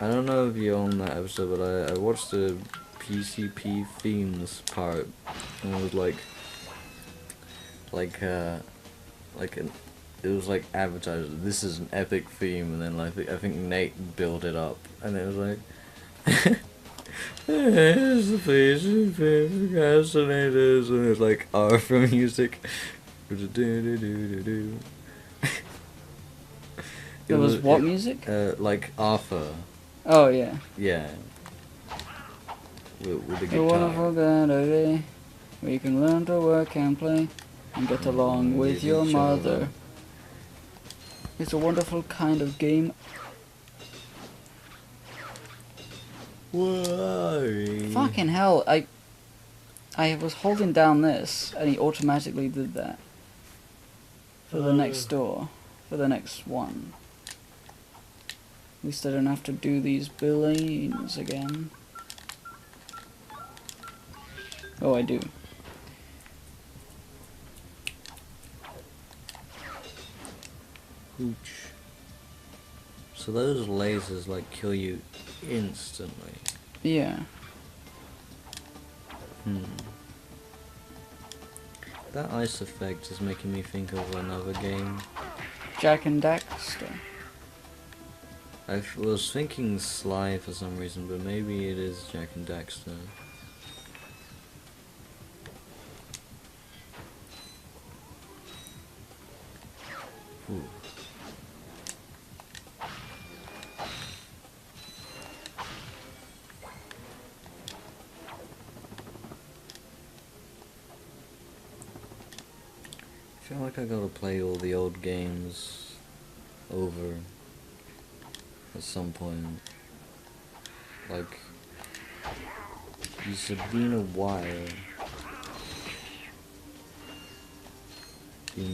I don't know if you own that episode, but I watched the PCP themes part, and it was like like it was like advertised. This is an epic theme, and then like I think Nate built it up, and it was like. Here's the faces, procrastinators, and it's like Arthur music. It was what music? Like Arthur. Oh yeah. Yeah. With the A guitar. wonderful day where you can learn to work and play and get along with your each other. mother. It's a wonderful kind of game. Why? Fucking hell, I was holding down this and he automatically did that. For the next door. For the next one. At least I don't have to do these billings again. Oh, I do. Hooch. So those lasers like kill you instantly. Yeah. That ice effect is making me think of another game. Jack and Daxter. I was thinking Sly for some reason, but maybe it is Jack and Daxter. Ooh. I feel like I gotta play all the old games over at some point. Like, it's been a while. You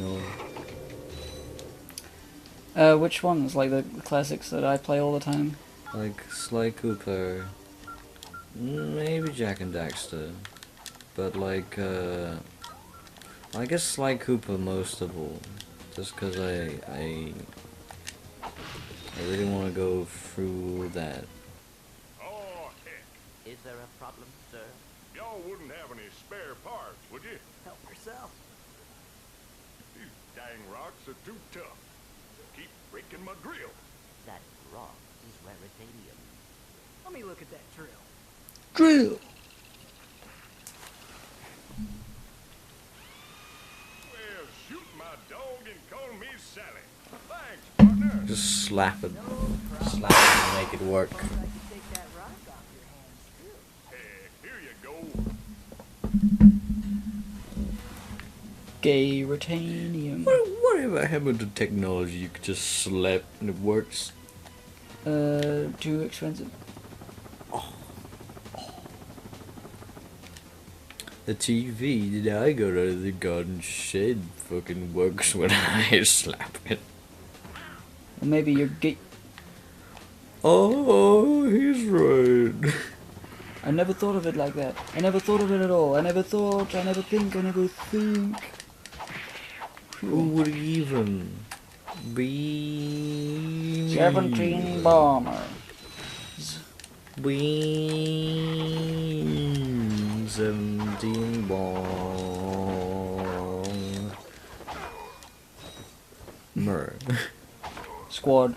know? Which ones? Like the classics that I play all the time? Like Sly Cooper, maybe Jack and Daxter, but like, I guess Sly Cooper most of all, just cause I really want to go through that. Oh, heck. Is there a problem, sir? Y'all wouldn't have any spare parts, would you? Help yourself. These dang rocks are too tough. Keep breaking my drill. That rock is Veritanium. Let me look at that drill. Drill! Well, shoot my dog and call me Sally. Thanks, partner. Just slap it and make it work. I could take that rock off your hands too. Heck, here you go. Gay Retanium. Whatever happened to technology you could just slap and it works? Too expensive. The TV that I got out of the garden shed fucking works when I slap it. Or maybe you're gay. Oh, he's right. I never thought of it like that. I never thought of it at all. I never think. Who would even be 17 bomber. Beam 17 bomber. Squad.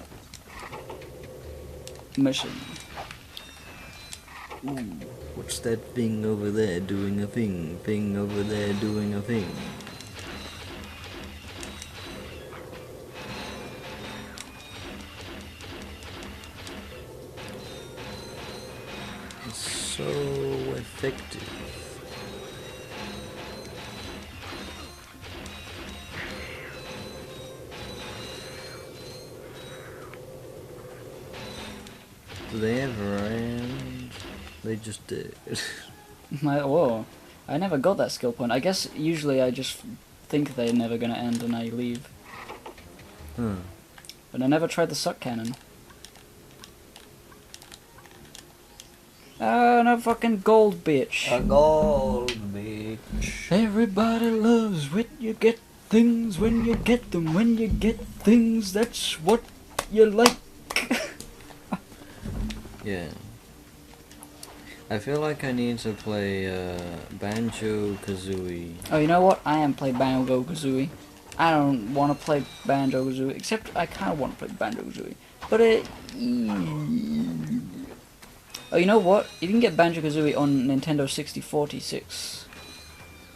Mission. Ooh, what's that thing over there doing a thing? Thing over there doing a thing. It's so effective. Do they ever end? They just did. Whoa. I never got that skill point. I guess usually I just think they're never gonna end and I leave. Huh. But I never tried the suck cannon. Ah, no fucking gold bitch. A gold bitch. Everybody loves when you get things, when you get them, when you get things, that's what you like. Yeah. I feel like I need to play Banjo Kazooie. Oh, you know what? I am playing Banjo Kazooie. I don't want to play Banjo Kazooie, except I kind of want to play Banjo Kazooie. But oh, you know what? You can get Banjo Kazooie on Nintendo 6046.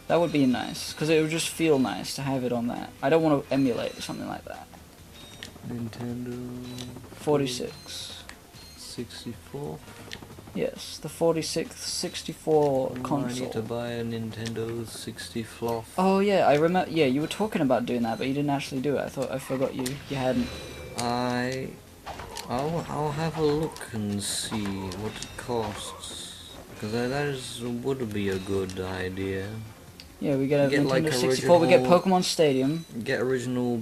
That would be nice, because it would just feel nice to have it on that. I don't want to emulate or something like that. Nintendo 46. 64. Yes, the 46, 64 I console. need to buy a Nintendo 60 fluff. Oh yeah, I remember. Yeah, you were talking about doing that, but you didn't actually do it. I forgot you hadn't. I'll have a look and see what it costs, because would be a good idea. Yeah, we get a Get, Nintendo like, 64. We get original- Pokemon Stadium. Get original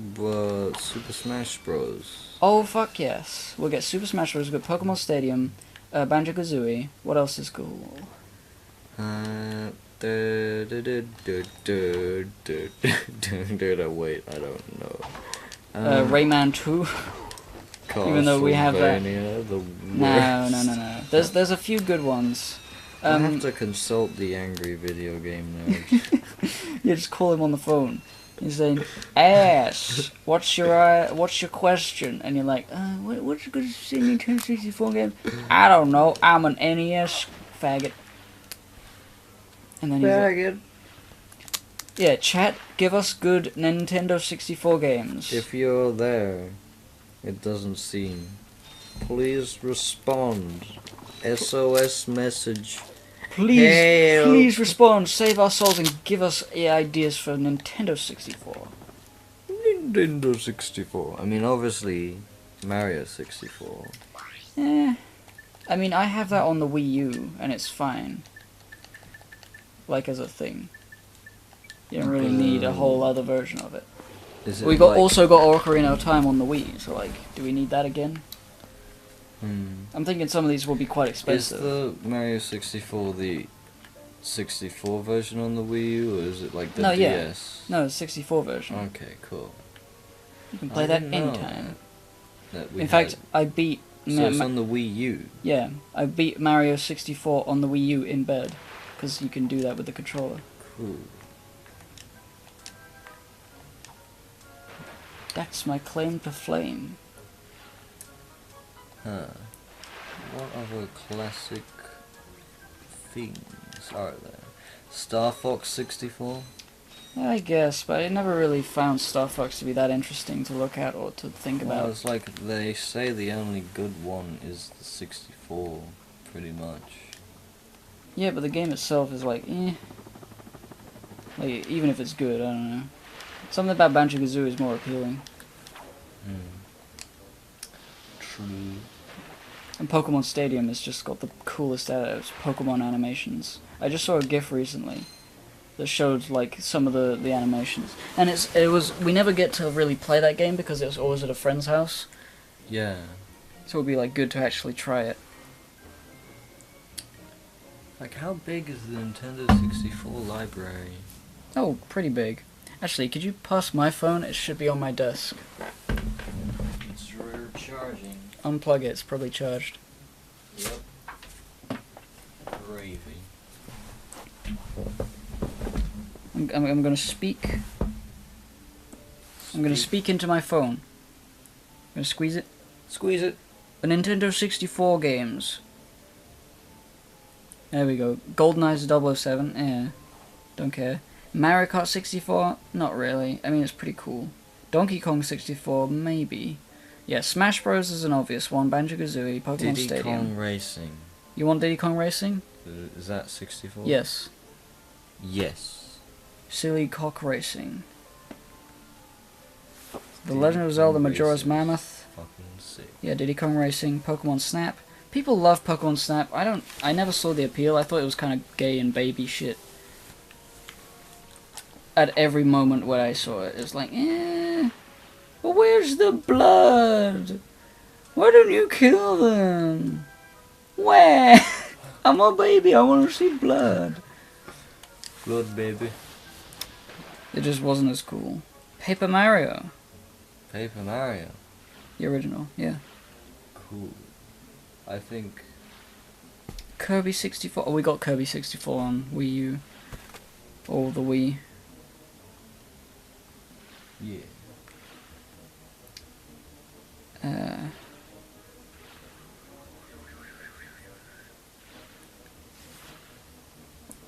Super Smash Bros. Oh fuck yes, we'll get Super Smash Bros. We'll get Pokemon Stadium, Banjo Kazooie. What else is cool? Wait, I don't know. Rayman 2. Even though we have that. Castlevania, the No. There's a few good ones. I have to consult the angry video game nerd. You just call him on the phone. He's saying, "Ass, what's your question?" And you're like, "What's a good Nintendo 64 game?" "I don't know. I'm an NES faggot." And then he's like, Faggot. "Yeah, chat, give us good Nintendo 64 games." If you're there, it doesn't seem. Please respond. SOS message. Please respond, save our souls, and give us ideas for Nintendo 64. Nintendo 64. I mean, obviously, Mario 64. I mean, I have that on the Wii U, and it's fine. Like, as a thing. You don't really need a whole other version of it. Is it We also got Ocarina of Time on the Wii, so, like, do we need that again? I'm thinking some of these will be quite Is expensive. the Mario 64 the 64 version on the Wii U, or is it like the No, yeah. DS? No, it's 64 version. Okay, cool. You can play I that didn't know anytime. that we In fact, had- I beat... so it's on the Wii U. Yeah, I beat Mario 64 on the Wii U in bed, because you can do that with the controller. Cool. That's my claim to flame. Huh. What other classic things are there? Star Fox 64? I guess, but I never really found Star Fox to be that interesting to look at or to think Well, about. it's like they say the only good one is the 64, pretty much. Yeah, but the game itself is like, eh. Like, even if it's good, I don't know. Something about Banjo-Kazooie is more appealing. True. And Pokemon Stadium has just got the coolest Pokemon animations. I just saw a GIF recently that showed like some of the animations, and we never get to really play that game because it was always at a friend's house. Yeah. So it'd be like good to actually try it. Like, how big is the Nintendo 64 library? Oh, pretty big. Actually, could you pass my phone? It should be on my desk. It's recharging. Unplug it. It's probably charged. Yep. Gravy. I'm gonna speak. I'm gonna speak into my phone. I'm gonna squeeze it. Squeeze it. The Nintendo 64 games. There we go. GoldenEye 007. Eh. Don't care. Mario Kart 64. Not really. I mean, it's pretty cool. Donkey Kong 64. Maybe. Yeah, Smash Bros. Is an obvious one. Banjo-Kazooie. Pokemon Diddy Stadium. Kong Racing. You want Diddy Kong Racing? Is that 64? Yes. Yes. Silly Cock Racing. The Legend of Zelda Majora's Mammoth. Fucking sick. Yeah, Diddy Kong Racing. Pokemon Snap. People love Pokemon Snap. I never saw the appeal. I thought it was kind of gay and baby shit. At every moment where I saw it, it was like, eh. But where's the blood? Why don't you kill them? Where? I'm a baby. I want to see blood. Blood, baby. It just wasn't as cool. Paper Mario. Paper Mario. The original, yeah. Cool. I think Kirby 64. Oh, we got Kirby 64 on Wii U. Or the Wii. Yeah. I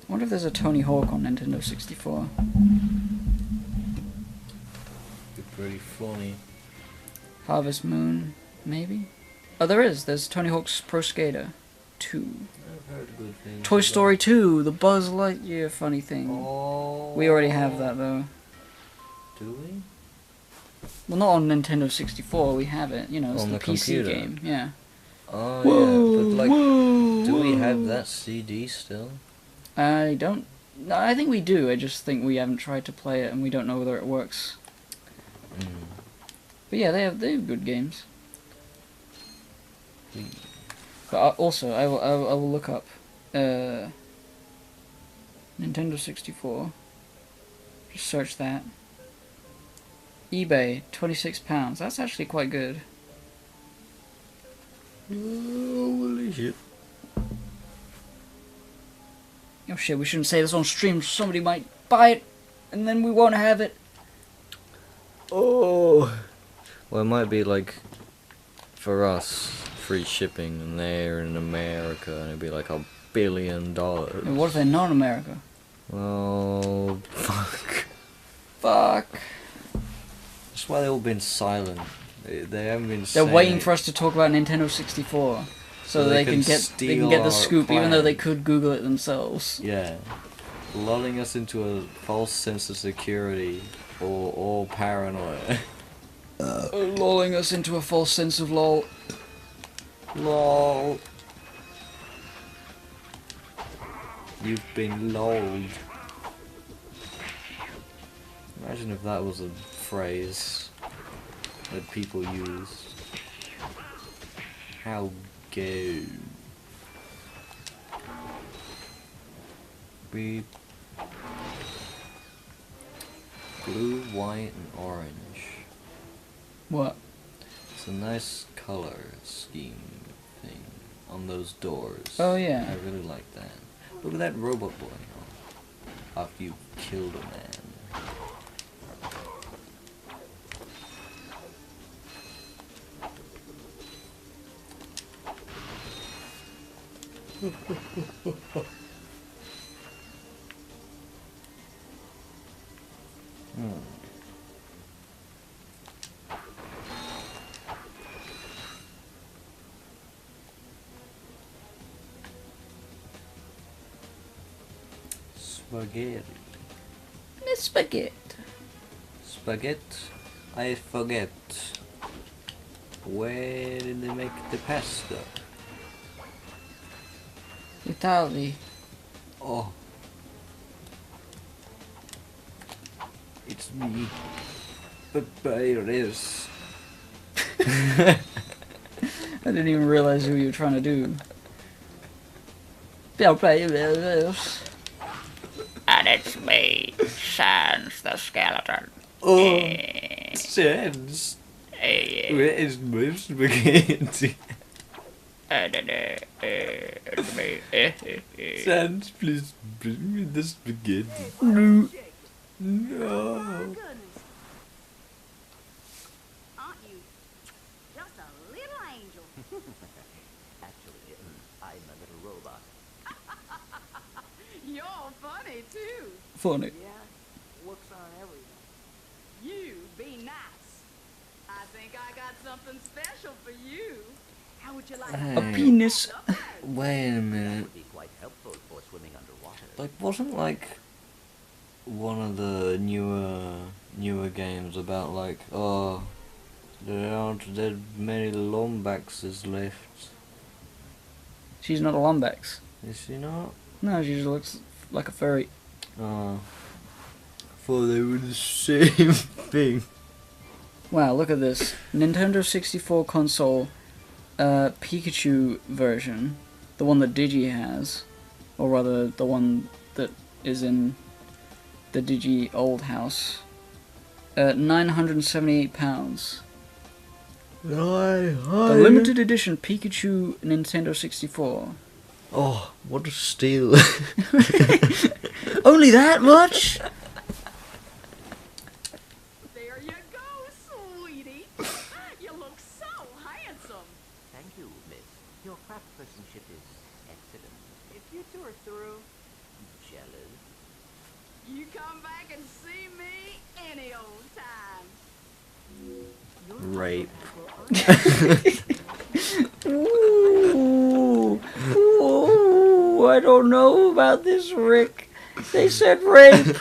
wonder if there's a Tony Hawk on Nintendo 64. Be pretty funny. Harvest Moon, maybe? Oh, there is. There's Tony Hawk's Pro Skater 2. I've heard good things. Toy about- Story 2, the Buzz Lightyear funny thing. Oh. We already have that though. Do we? Well, not on Nintendo 64, we have it. You know, it's On the the PC computer. game, yeah. Oh yeah, but like, do we have that CD still? I don't... No, I think we do, I just think we haven't tried to play it and we don't know whether it works. Mm. But yeah, they have good games. Hmm. But also, I will look up Nintendo 64. Just search that. eBay, £26. That's actually quite good. Holy shit. Oh shit, we shouldn't say this on stream. Somebody might buy it, and then we won't have it. Oh. Well, it might be like, for us, free shipping, and they're in America, and it'd be like $1 billion. And what if they're not in America? Well, fuck. Fuck. That's why they've all been silent. They haven't been. They're waiting for us to talk about Nintendo 64, so they can get the scoop, even though they could Google it themselves. Yeah, lulling us into a false sense of security or paranoia. Lulling us into a false sense of lol. Lol. You've been lulled. Imagine if that was a phrase that people used. How go? Beep. Blue, white, and orange. What? It's a nice color scheme thing on those doors. Oh yeah. I really like that. Look at that robot boy. After you killed a man. Spaghetti. Miss Spaghetti. Spaghetti? I forget. Where did they make the pasta? Italy. Oh. It's me. Papyrus. I didn't even realize who you were trying to do. And it's me, Sans the Skeleton. Oh, Sans. Where is my spaghetti? Sans, please bring me the spaghetti. No. No. Aren't you just a little angel? Actually, I'm a little robot. You're funny too. Funny. Yeah, looks aren't everything. You be nice. I think I got something special for you. How would you like Hey. A penis. Wait a That minute. would be quite helpful for swimming underwater. Like, wasn't like one of the newer games about like, oh, there aren't that many Lombaxes left. She's not a Lombax. Is she not? No, she just looks like a furry. Oh. I thought they were the same thing. Wow, look at this. Nintendo 64 console Pikachu version. The one that Digi has. Or rather, the one that is in the Digi old house. £978. The limited edition Pikachu Nintendo 64. Oh, what a steal. Only that much? There you go, sweetie. You look so handsome. Thank you, miss. Your craftsmanship is excellent. If you two are through, Jealous. You come back and see me any old time. Rape. Ooh. Ooh, I don't know about this, Rick. They said rape.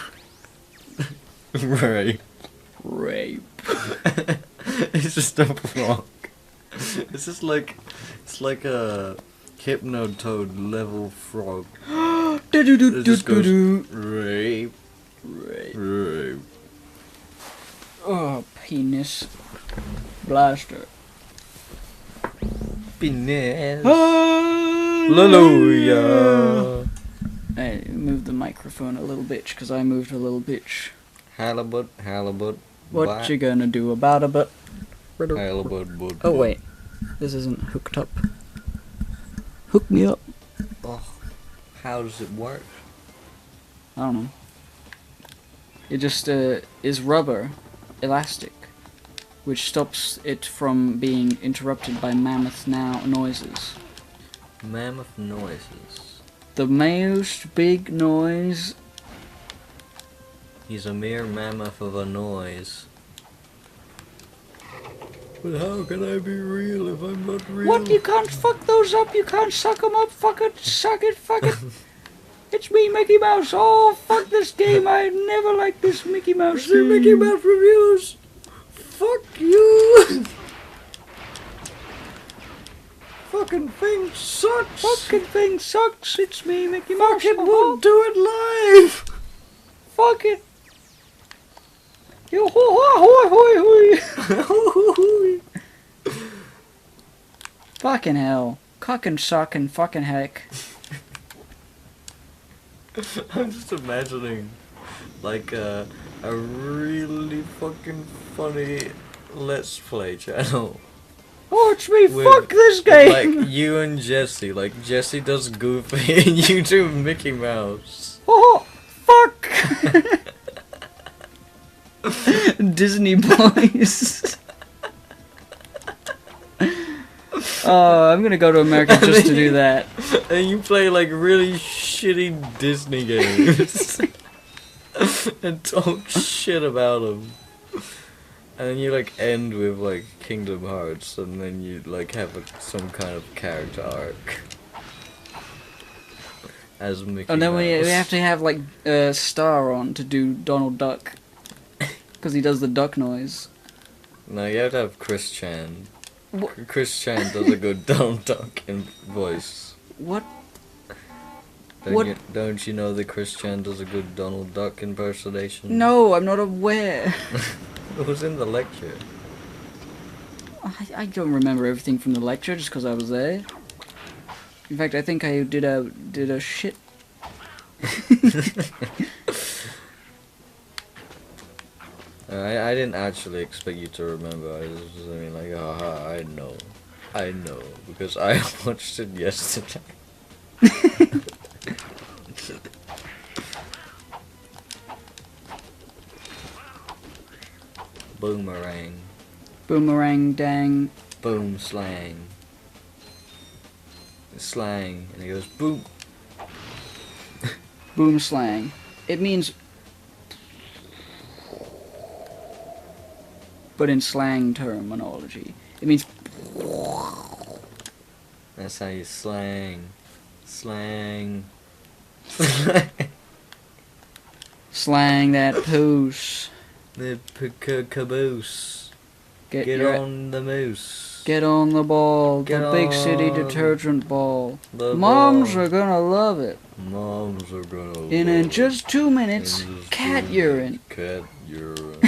Right. Rape. It's just a frog. It's just like, it's like a Hypnotoad level frog. It just goes rape, Rape. rape. Oh, penis. Blaster. Penis. Hallelujah. Hallelujah. Hey, move the microphone a little bitch, because I moved a little bitch. Halibut, halibut. What you gonna do about it, but... Halibut, but. Oh, wait. This isn't hooked up. Hook me up. Oh, how does it work? I don't know. It just is rubber, elastic, which stops it from being interrupted by mammoth noises. Mammoth noises. The most big noise. He's a mere mammoth of a noise. But how can I be real if I'm not real? What? You can't fuck those up. You can't suck them up. Fuck it. Suck it. Fuck it. It's me, Mickey Mouse. Oh, fuck this game. I never liked this Mickey Mouse game. Mickey Mouse reviews. Fuck you. Fucking thing sucks. Fucking thing sucks. It's me, Mickey Mouse. Fucking won't do it live. Fuck it. You hoy hoy hoy. Fucking hell. Cock and suck and fucking heck. I'm just imagining, like, a really fucking funny Let's Play channel. Oh, it's me. With- Fuck this with, game. like, you and Jesse. Like, Jesse does Goofy and you do Mickey Mouse. Oh, fuck. Disney boys. Oh, I'm gonna go to America just to do that. And you play, like, really shitty Disney games. And talk shit about them. And then you, like, end with, like, Kingdom Hearts. And then you, like, have some kind of character arc. As Mickey And then we Mouse. have to have like Star on to do Donald Duck, because he does the duck noise. No, you have to have Chris Chan. Wha- Chris Chan does a good Donald Duck in voice. What? Don't What? Don't you know that Chris Chan does a good Donald Duck impersonation? No, I'm not aware. It was in the lecture. I don't remember everything from the lecture just because I was there. In fact, I think I did a shit. I didn't actually expect you to remember. I mean, like, haha, I know, because I watched it yesterday. Boomerang, Boomerang dang. boom slang, slang, and it goes boom. Boom slang. It means. But in slang terminology, it means. That's how you slang, slang. Slang that poos. The caboose. Get Get your on the moose. Get on the ball, Get the big city on detergent ball. the Moms ball. are gonna love it. Moms are gonna. And love in it. just 2 minutes, In just cat 2 urine. minutes, Cat urine.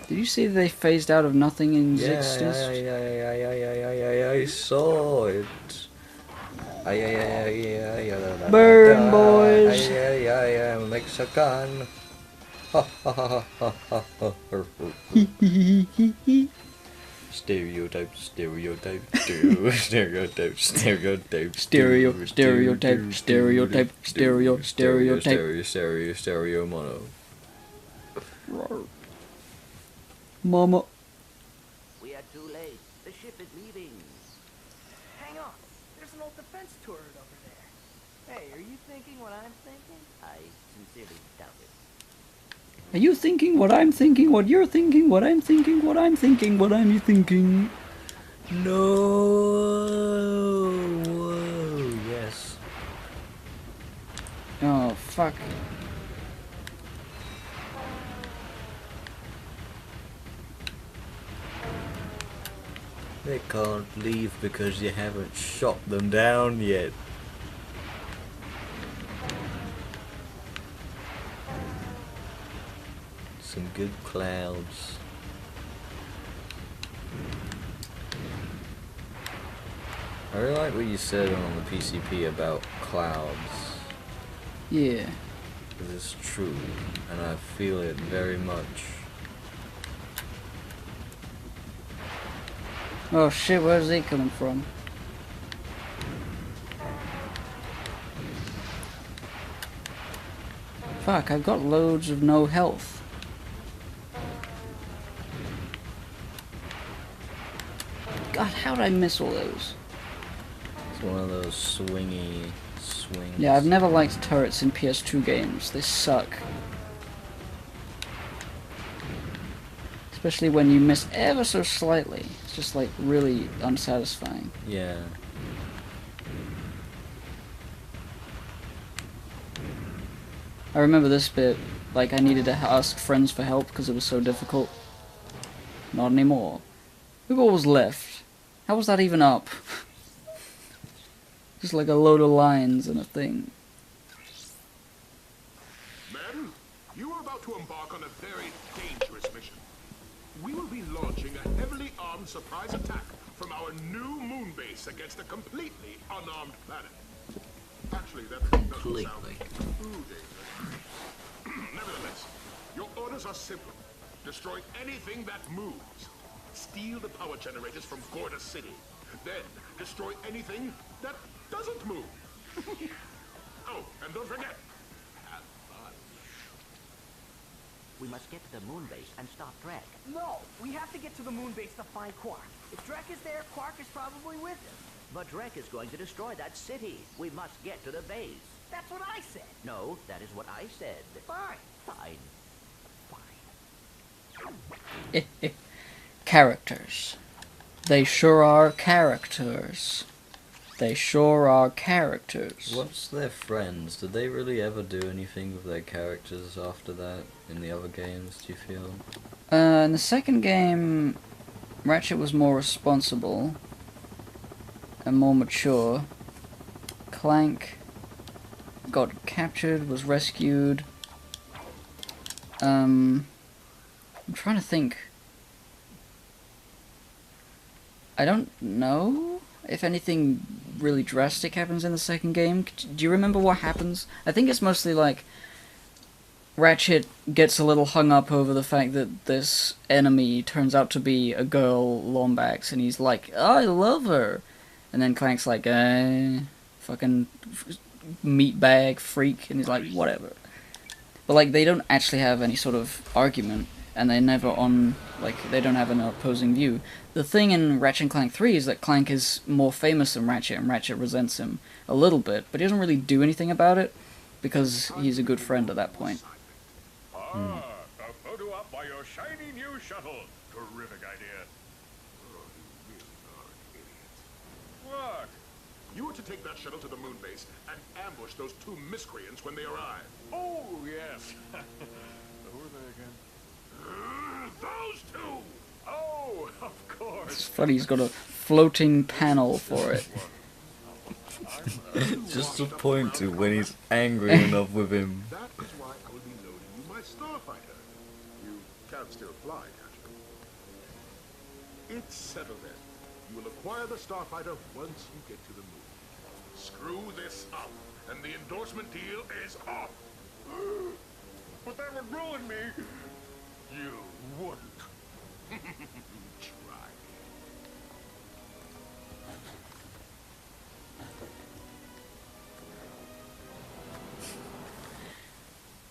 Did you see that they phased out of nothing in yeah, existence? I saw it. Burn, boys. Mexican. Ha ha ha ha ha ha. Stereotype, stereotype, stereotype, stereotype, Stereotype, stereotype, stereotype. stereo, mono. Mama. We are too late. The ship is leaving. Hang on. There's an old defense turret over there. Hey, are you thinking what I'm thinking? I sincerely doubt it. Are you thinking what I'm thinking, what you're thinking, what I'm thinking, what I'm thinking, what I'm thinking? No. Whoa. Yes. Oh, fuck. They can't leave because you haven't shot them down yet. Some good clouds. I really like what you said on the PCP about clouds. Yeah. 'Cause it's true, and I feel it very much. Oh shit, where's he coming from? Fuck, I've got loads of no health. God, how did I miss all those? It's one of those swingy swings. Yeah, I've never liked turrets in PS2 games. They suck. Especially when you miss ever so slightly. It's just like really unsatisfying. Yeah. I remember this bit, like I needed to ask friends for help because it was so difficult. Not anymore. Who all was left? How was that even up? Just like a load of lines and a thing. Men, you are about to embark on a very dangerous mission. We will be launching a heavily armed surprise attack from our new moon base against a completely unarmed planet. Actually, that doesn't sound Completely. too dangerous. Nevertheless, your orders are simple. Destroy anything that moves. Steal the power generators from Gorda City. Then, destroy anything that doesn't move. Oh, and don't forget, have fun. We must get to the moon base and stop Drek. No, we have to get to the moon base to find Quark. If Drek is there, Quark is probably with him. But Drek is going to destroy that city. We must get to the base. That's what I said. No, that is what I said. Fine. Fine. Characters. They sure are characters. They sure are characters. What's their friends? Did they really ever do anything with their characters after that in the other games, do you feel? In the second game, Ratchet was more responsible and more mature. Clank got captured, was rescued. I'm trying to think. I don't know if anything really drastic happens in the second game. Do you remember what happens? I think it's mostly like Ratchet gets a little hung up over the fact that this enemy turns out to be a girl, Lombax, and he's like, oh, I love her. And then Clank's like, fucking meatbag freak, and he's like, whatever. But like, they don't actually have any sort of argument, and they're never on, like, they don't have an opposing view. The thing in Ratchet and Clank 3 is that Clank is more famous than Ratchet, and Ratchet resents him a little bit, but he doesn't really do anything about it, because he's a good friend at that point. A photo op by your shiny new shuttle. Terrific idea. What? You were to take that shuttle to the moon base and ambush those two miscreants when they arrive. Oh, yes. Who are they again? Those two! Oh, of It's course. funny, he's got a floating panel for it. Just to point to when he's angry enough with him. That is why I will be loading you my starfighter. You can still fly, can't you? It's settled then. You will acquire the starfighter once you get to the moon. Screw this up, and the endorsement deal is off. But that would ruin me. You wouldn't. Try.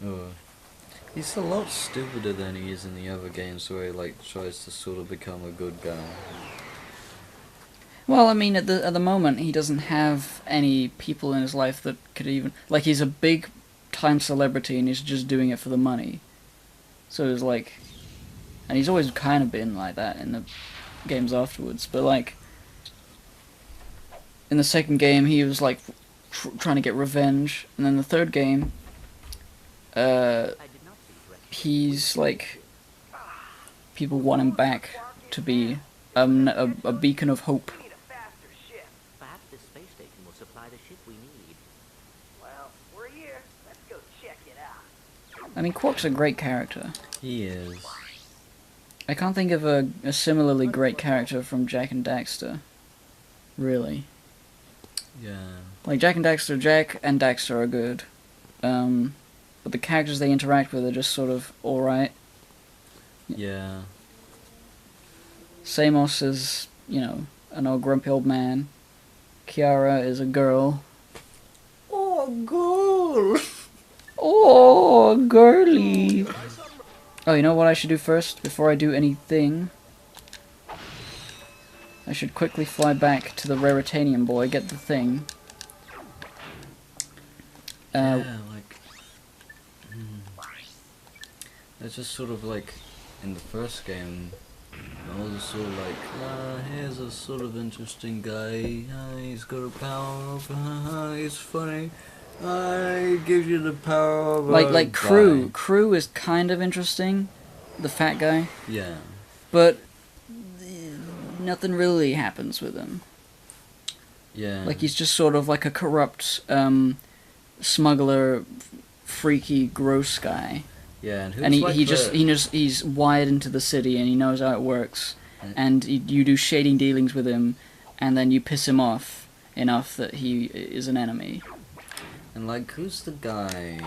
Oh. He's a lot stupider than he is in the other games where he like tries to sort of become a good guy. Well, I mean, at the moment, he doesn't have any people in his life that could even... Like, he's a big-time celebrity, and he's just doing it for the money. So it's like... And he's always kind of been like that in the games afterwards, but like... In the second game, he was like, trying to get revenge, and then the third game... he's like... People want him back to be a beacon of hope. Perhaps this space station will supply the ship we need. Well, we're here. Let's go check it out. I mean, Quark's a great character. He is. I can't think of a similarly great character from Jack and Daxter. Really. Yeah. Like, Jack and Daxter are good. But the characters they interact with are just sort of alright. Yeah. Samos is, you know, an old grumpy old man. Kiara is a girl. Oh, girl! Oh, girly! Oh, you know what I should do first, before I do anything? I should quickly fly back to the Raritanium boy, get the thing. Yeah, like... It's just sort of like, in the first game, I was sort of like, here's a sort of interesting guy, he's got a power of, he's funny, he gives you the power of like Crew. Crew is kind of interesting, the fat guy. Yeah. But nothing really happens with him. Yeah. Like, he's just sort of like a corrupt, smuggler, freaky, gross guy. Yeah, And like he's wired into the city and he knows how it works. And you do shady dealings with him, and then you piss him off enough that he is an enemy. And like, who's the guy,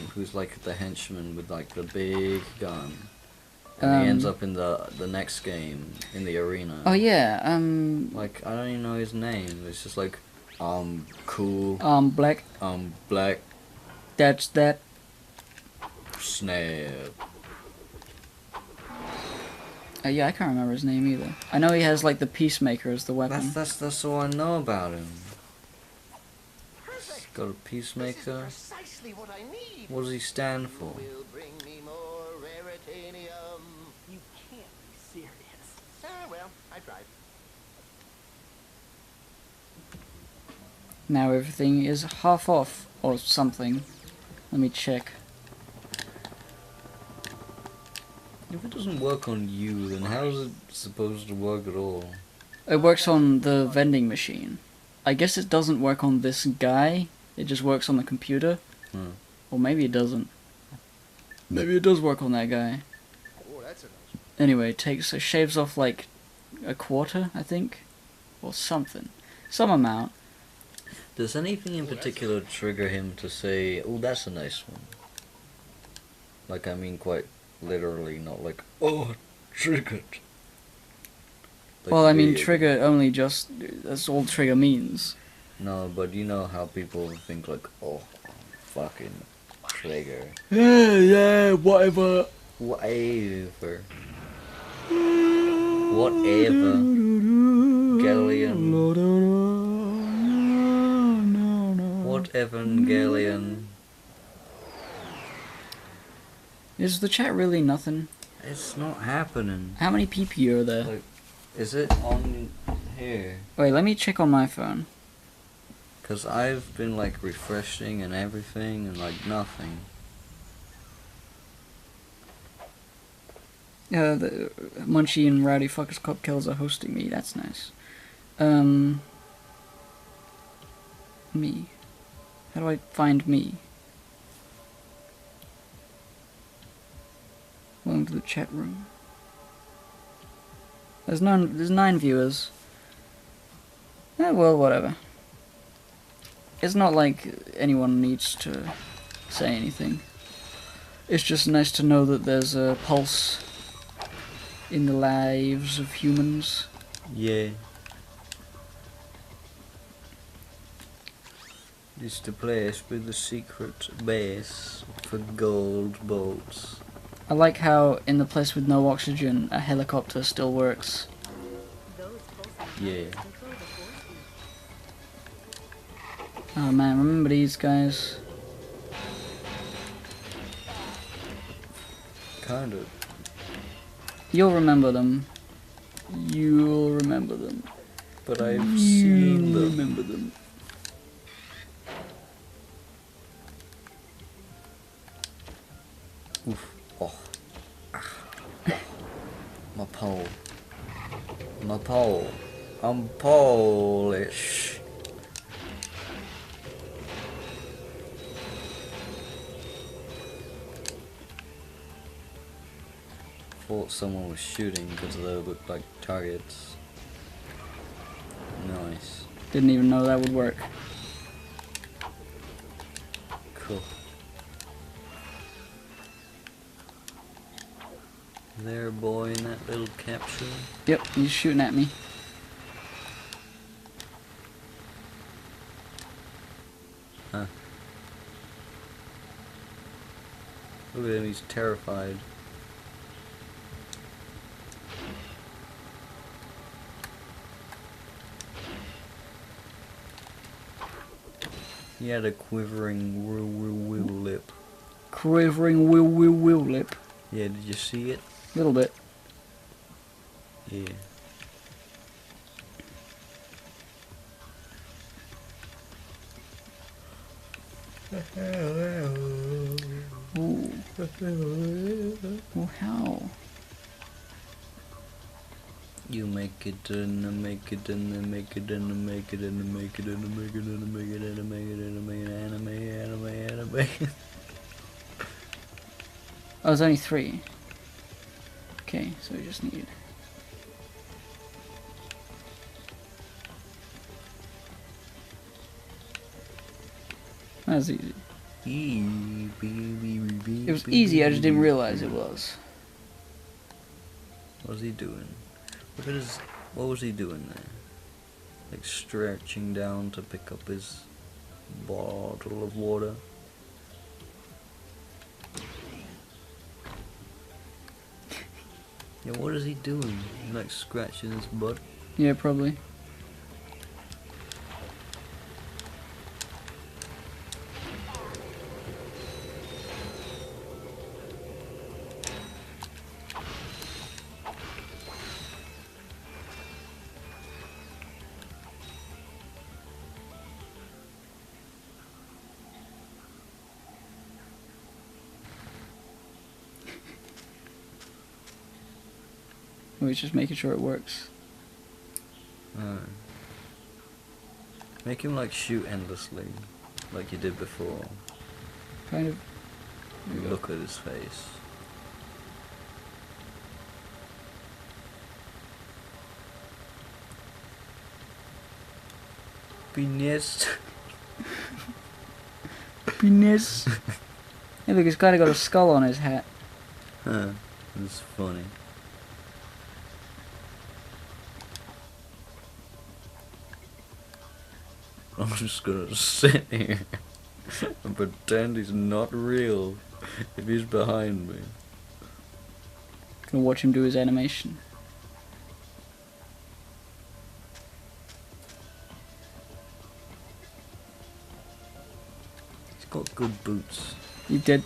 who's like the henchman with like the big gun? And he ends up in the next game, in the arena. Oh yeah, Like, I don't even know his name, it's just like, cool. Black. Black. That's that. Snap. Yeah, I can't remember his name either. I know he has like the Peacemaker as the weapon. That's all I know about him. Perfect. Got a This is peacemaker. precisely what I need. What does he stand for? Will bring me more Raritanium. You can't be serious. Well, I tried. Now everything is half off or something. Let me check. If it doesn't work on you, then how is it supposed to work at all? It works on the vending machine. I guess it doesn't work on this guy. It just works on the computer. Or maybe it doesn't. Maybe it does work on that guy. Oh, that's a nice one. Anyway, shaves off like a quarter, I think, or something, some amount. Does anything in particular trigger him to say, "Oh, that's a nice one"? Like, I mean, quite literally, not like, "Oh, triggered." Like, Well, I mean, weird. trigger only just, that's all trigger means. No, but you know how people think like, "Oh, fucking trigger." Yeah, whatever. Whatever. Whatever. Galleon. What Evangelion? Is the chat really nothing? It's not happening. How many PP are there? Like, is it on here? Wait, let me check on my phone. Cause I've been like refreshing and everything and like nothing. The Munchie and Rowdy Fuckers Cop Kills are hosting me. That's nice. Me. How do I find me? Welcome to the chat room. There's 9 viewers. Well, whatever. It's not like anyone needs to say anything. It's just nice to know that there's a pulse in the lives of humans. Yeah. is the place with the secret base for gold bolts. I like how in the place with no oxygen, a helicopter still works. Yeah. Oh man, remember these guys? Kind of. You'll remember them. You'll remember them. But I've seen You'll them. remember them. Oof. Oh. Ah. My pole. My pole. I'm Polish. Thought someone was shooting because they looked like targets. Nice. Didn't even know that would work. Cool. There, boy, in that little capsule. Yep, he's shooting at me. Huh. Look at him, he's terrified. He had a quivering will lip. Quivering will lip. Yeah, did you see it? Little bit. Yeah. Ooh. Oh, how? You make it and I make it and I make it and I make it and I make it and I make it and I make it and I make it and I make it and I make it and I make it and I make it. Oh, there's only 3. Okay, so we just need... That was easy. It was easy, I just didn't realize it was. What was he doing? Look at his... What was he doing there? Like stretching down to pick up his bottle of water. Yeah, what is he doing? He's like scratching his butt. Yeah, probably. We're just making sure it works. Make him like shoot endlessly, like you did before. Kind of. Look at his face. Penis. Penis. Hey, look, he's kind of got a skull on his hat. Huh, that's funny. I'm just gonna sit here and pretend he's not real if he's behind me. Gonna watch him do his animation. He's got good boots. You did.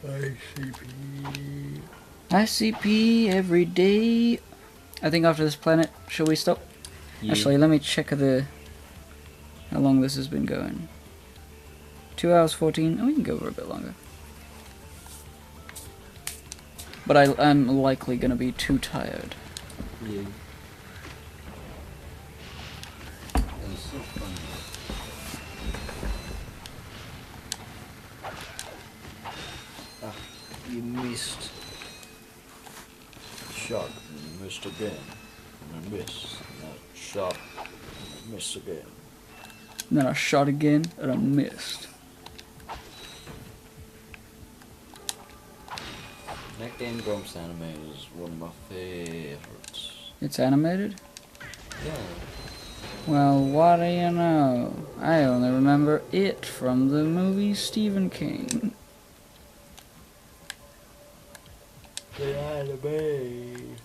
ICP. ICP every day. I think after this planet, shall we stop? Yeah. Actually, let me check how long this has been going. 2 hours 14. Oh, we can go for a bit longer. But I'm likely gonna be too tired. Yeah. That was so funny. Ah, you missed. shot and missed again. And I missed. And I shot and missed again. And then I shot again and I missed. That Game Grumps anime is one of my favorites. It's animated? Yeah. Well, what do you know? I only remember it from the movie Stephen King. The anime.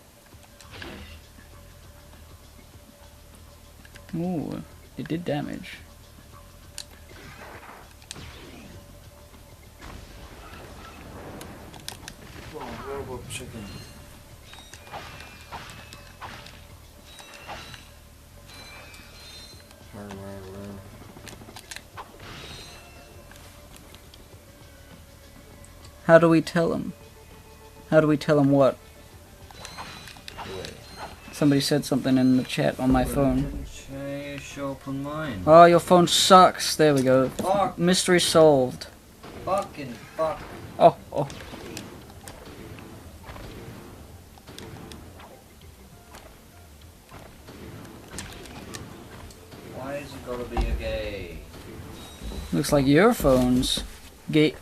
Ooh, it did damage. Robot chicken. How do we tell him? How do we tell him what? Wait. Somebody said something in the chat on my phone. Show up on mine. Oh, your phone sucks. There we go. Fuck. Mystery solved. Fucking fuck. Oh, oh. Why is it gotta be a gay? Looks like your phone's gate.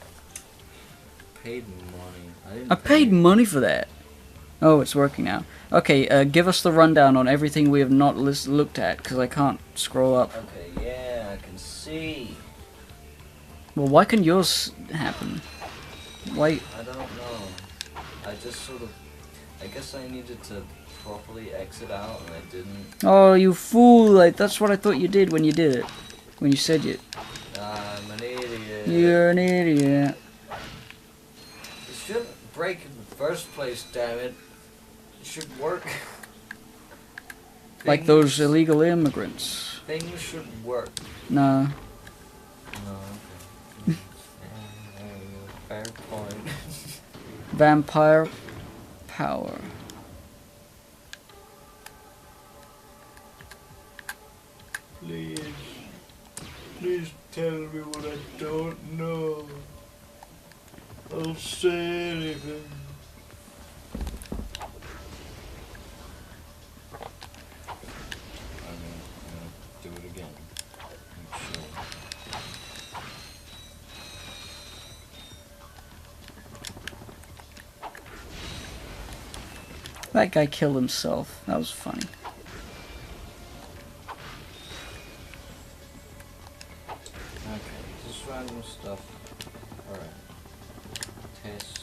Paid money. I didn't I paid money for that. Oh, it's working now. Okay, give us the rundown on everything we have not looked at, because I can't scroll up. Okay, yeah, I can see. Well, why can yours happen? Why? I don't know. I just sort of... I guess I needed to properly exit out and I didn't. Oh, you fool! Like, that's what I thought you did when you did it. When you said it. I'm an idiot. You're an idiot. It shouldn't break in the first place, damn it. It should work. Like those illegal immigrants. Things should work. No. No, okay. Fair point. Vampire power. Please. Please tell me what I don't know. I'll say anything. I'm gonna do it again. I'm sure. That guy killed himself. That was funny. Okay, just random stuff. Alright. Test.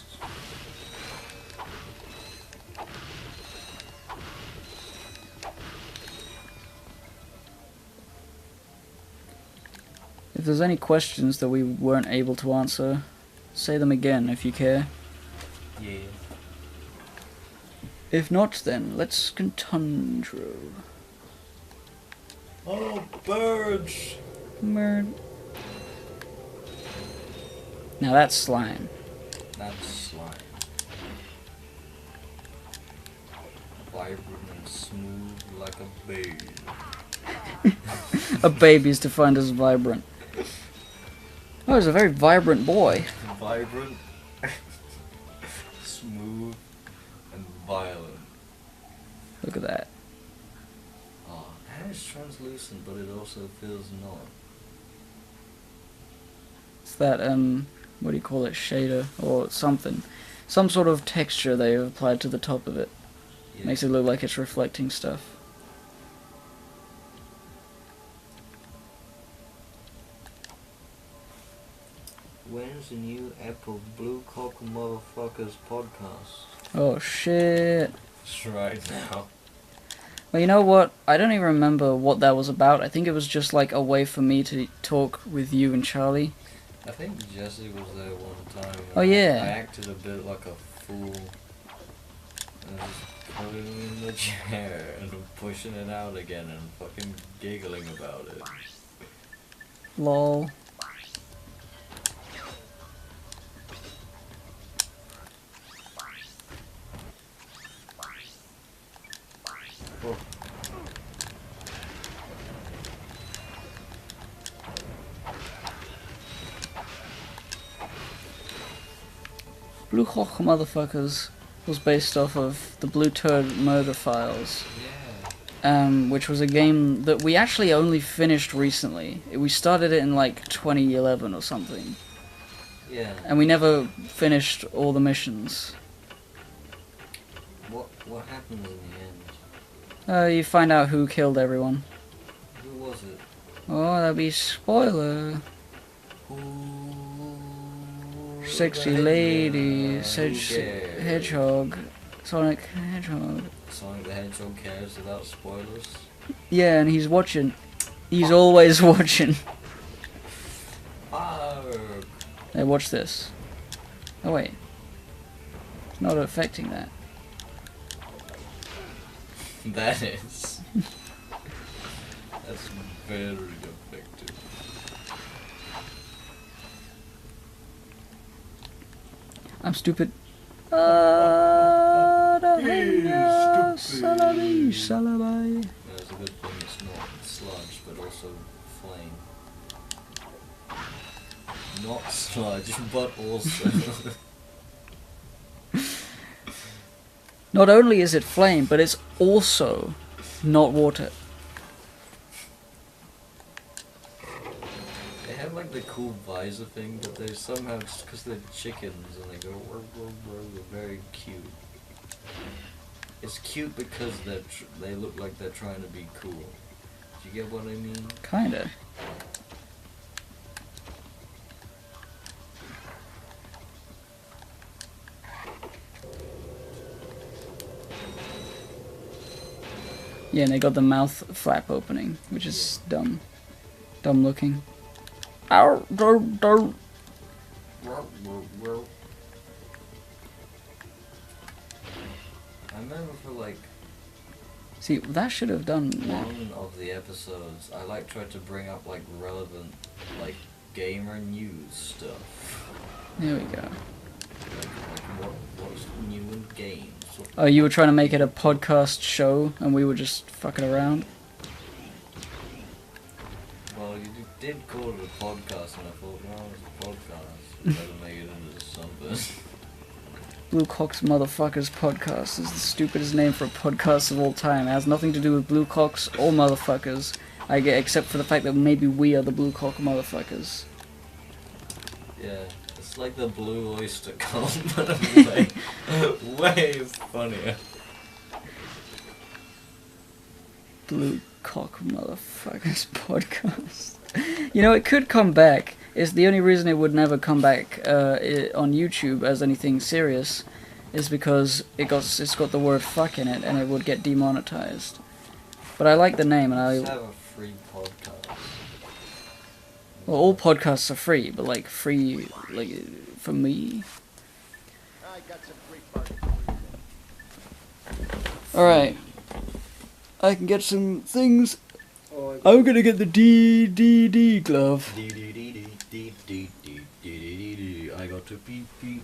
If there's any questions that we weren't able to answer, say them again if you care. Yeah. If not, then let's continue. Oh, birds! Bird. Now that's slime. That's slime. Vibrant and smooth like a babe. A baby's defined as vibrant. Oh, he's a very vibrant boy. Vibrant, smooth, and violent. Look at that. Oh, and it's translucent, but it also feels not. It's that, what do you call it, shader, or something. Some sort of texture they've applied to the top of it. Yeah. Makes it look like it's reflecting stuff. When's the new Apple Blue Cock Motherfuckers podcast? Oh shit. It's right now. Well, you know what? I don't even remember what that was about. I think it was just like a way for me to talk with you and Charlie. I think Jesse was there one time. Oh, yeah. I acted a bit like a fool. And just putting him in the chair and pushing it out again and fucking giggling about it. Lol. Oh. Blue Hawk motherfuckers. was based off of the Blue Turd Murder Files. Yeah. Which was a game that we actually only finished recently. We started it in like 2011 or something. Yeah. And we never finished all the missions. What happened in the end? You find out who killed everyone. Who was it? Oh, that'd be spoiler. Sexy lady, hedgehog, Sonic Hedgehog. Sonic the Hedgehog cares without spoilers. Yeah, and he's watching. He's always watching. Hey, watch this. Oh wait, it's not affecting that. That is. That's very effective. I'm stupid. Salabi. There's a good thing it's not sludge, but also flame. Not sludge, but also. Not only is it flame, but it's also not water. They have like the cool visor thing, but they somehow, just because they're chickens and they go they're very cute. It's cute because they look like they're trying to be cool. Do you get what I mean? Kinda. Yeah, and they got the mouth flap opening, which is dumb. Dumb looking. Ow, don't. I remember for like See, that should have done that. one of the episodes, I like tried to bring up like relevant, like gamer news stuff. There we go. Like what's new in games? Oh, you were trying to make it a podcast show, and we were just fucking around? Well, you did call it a podcast, and I thought, well, it's a podcast. You better make it into something. Blue Cock's Motherfuckers Podcast is the stupidest name for a podcast of all time. It has nothing to do with Blue Cocks or motherfuckers, I get, except for the fact that maybe we are the Blue Cock motherfuckers. Yeah, it's like the Blue Oyster Cult, but way funnier. Blue Cock Motherfuckers Podcast. You know, it could come back. It's the only reason it would never come back on YouTube as anything serious is because it's got the word fuck in it and it would get demonetized. But I like the name and Let's have a free podcast. Well, all podcasts are free, but like free, like for me. I got some great bargains for you. Alright. I can get some things. I'm gonna get the DDD glove. I got to beep beep.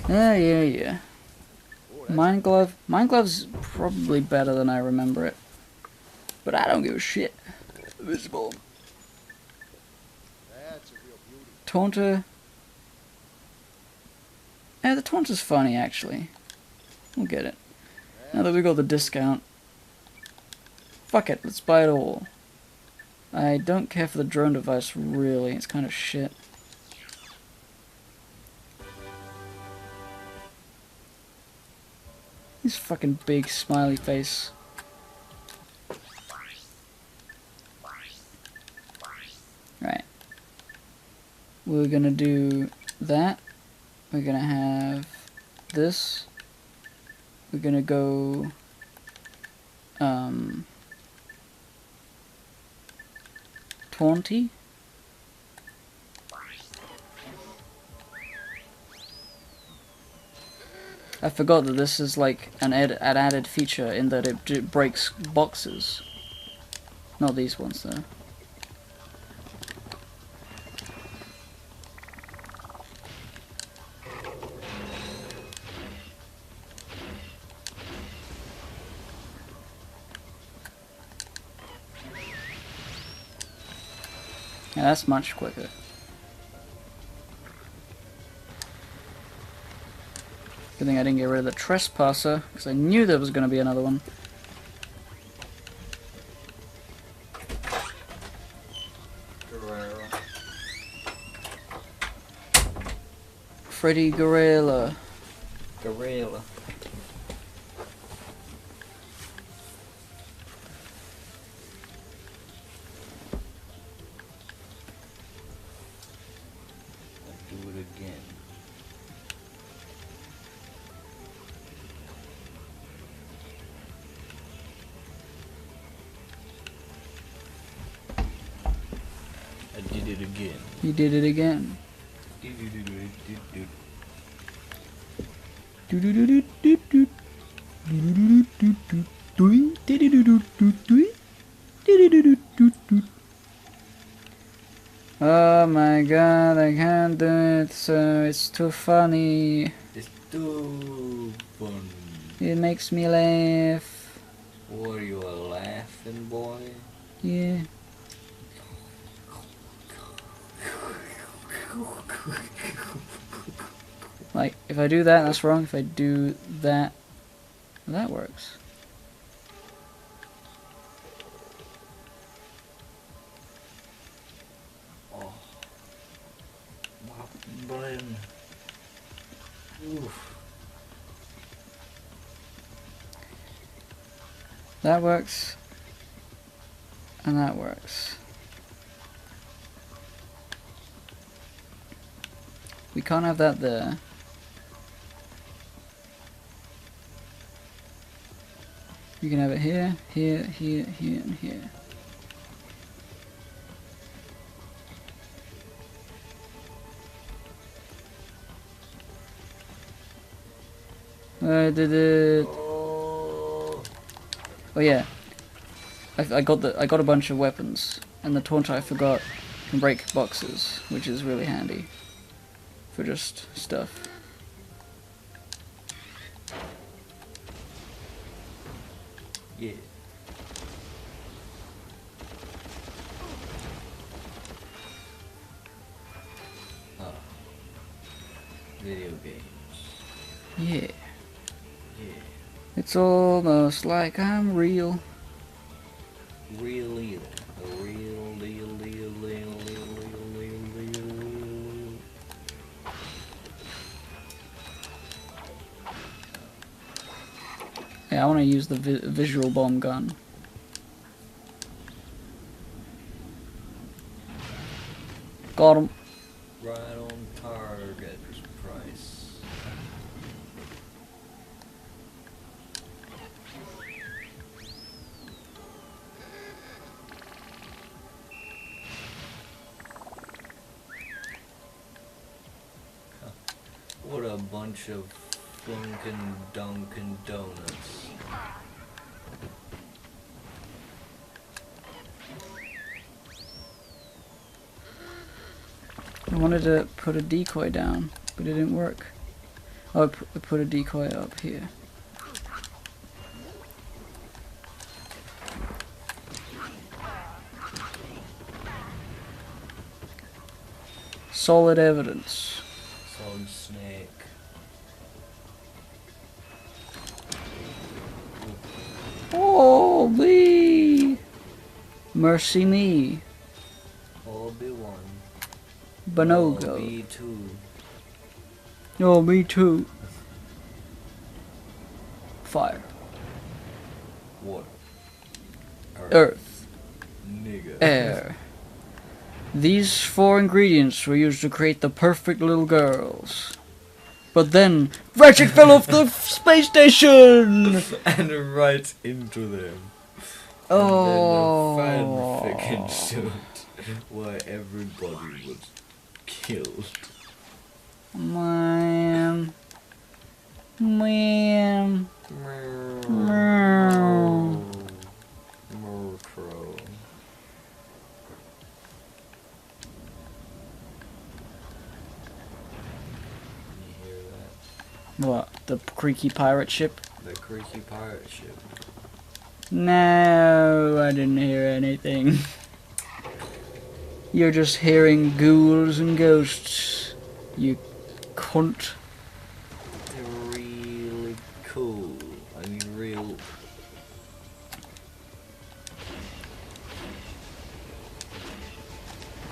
Yeah. Mine glove's probably better than I remember it. But I don't give a shit. Visible. That's a real beauty. Taunter. Yeah, the Taunter's funny actually. We'll get it. Now that we got the discount. Fuck it, let's buy it all. I don't care for the drone device really, it's kind of shit. This fucking big smiley face. Right. We're gonna do that. We're gonna have this. We're gonna go 20. I forgot that this is like an added feature in that it breaks boxes. Not these ones though. Yeah, that's much quicker. Good thing I didn't get rid of the trespasser, because I knew there was going to be another one. Freddy Gorilla. Gorilla. Do it again. I did it again. You did it again. Oh my god, I can't do it, so it's too funny. It's too fun. It makes me laugh. What, are you a laughing boy? Yeah. Like, if I do that, that's wrong. If I do that, that works. Oh. My brain. Oof. That works. And that works. We can't have that there. You can have it here, here, here, here, and here. I did it. Oh yeah, I got a bunch of weapons, and the taunt I forgot can break boxes, which is really handy for just stuff. Yeah. Oh. Video games. Yeah. Yeah. It's almost like I'm real. Real deal. A real deal. Yeah, I want to use the visual bomb gun. Got him. Right on target price. What a bunch of Dunkin' Dunkin' Donuts. I wanted to put a decoy down, but it didn't work. Oh, I put a decoy up here. Solid evidence. Solid snake. Oh, me! Mercy me. Obi-Wan. Bonogo. B2. Oh, me too. Fire. Water. Earth. Nigga. Air. These 4 ingredients were used to create the perfect little girls. But then, Ratchet fell off the space station! And right into them. Oh. And then the fanfic ensued where everybody was killed. Man. Man. Murkrow. You hear that? What? The creaky pirate ship? The creaky pirate ship. No, I didn't hear anything. You're just hearing ghouls and ghosts. You cunt. 3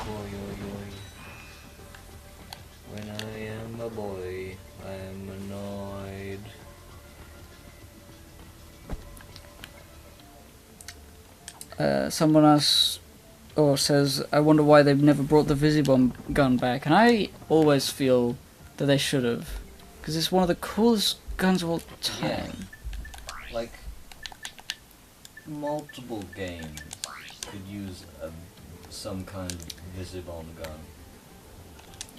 Oi, oi, oi. When I am a boy, I am annoyed. Someone asks, or says, I wonder why they've never brought the Visibomb gun back. And I always feel that they should have. Because it's one of the coolest guns of all time. Like, multiple games could use some kind of Visibomb gun.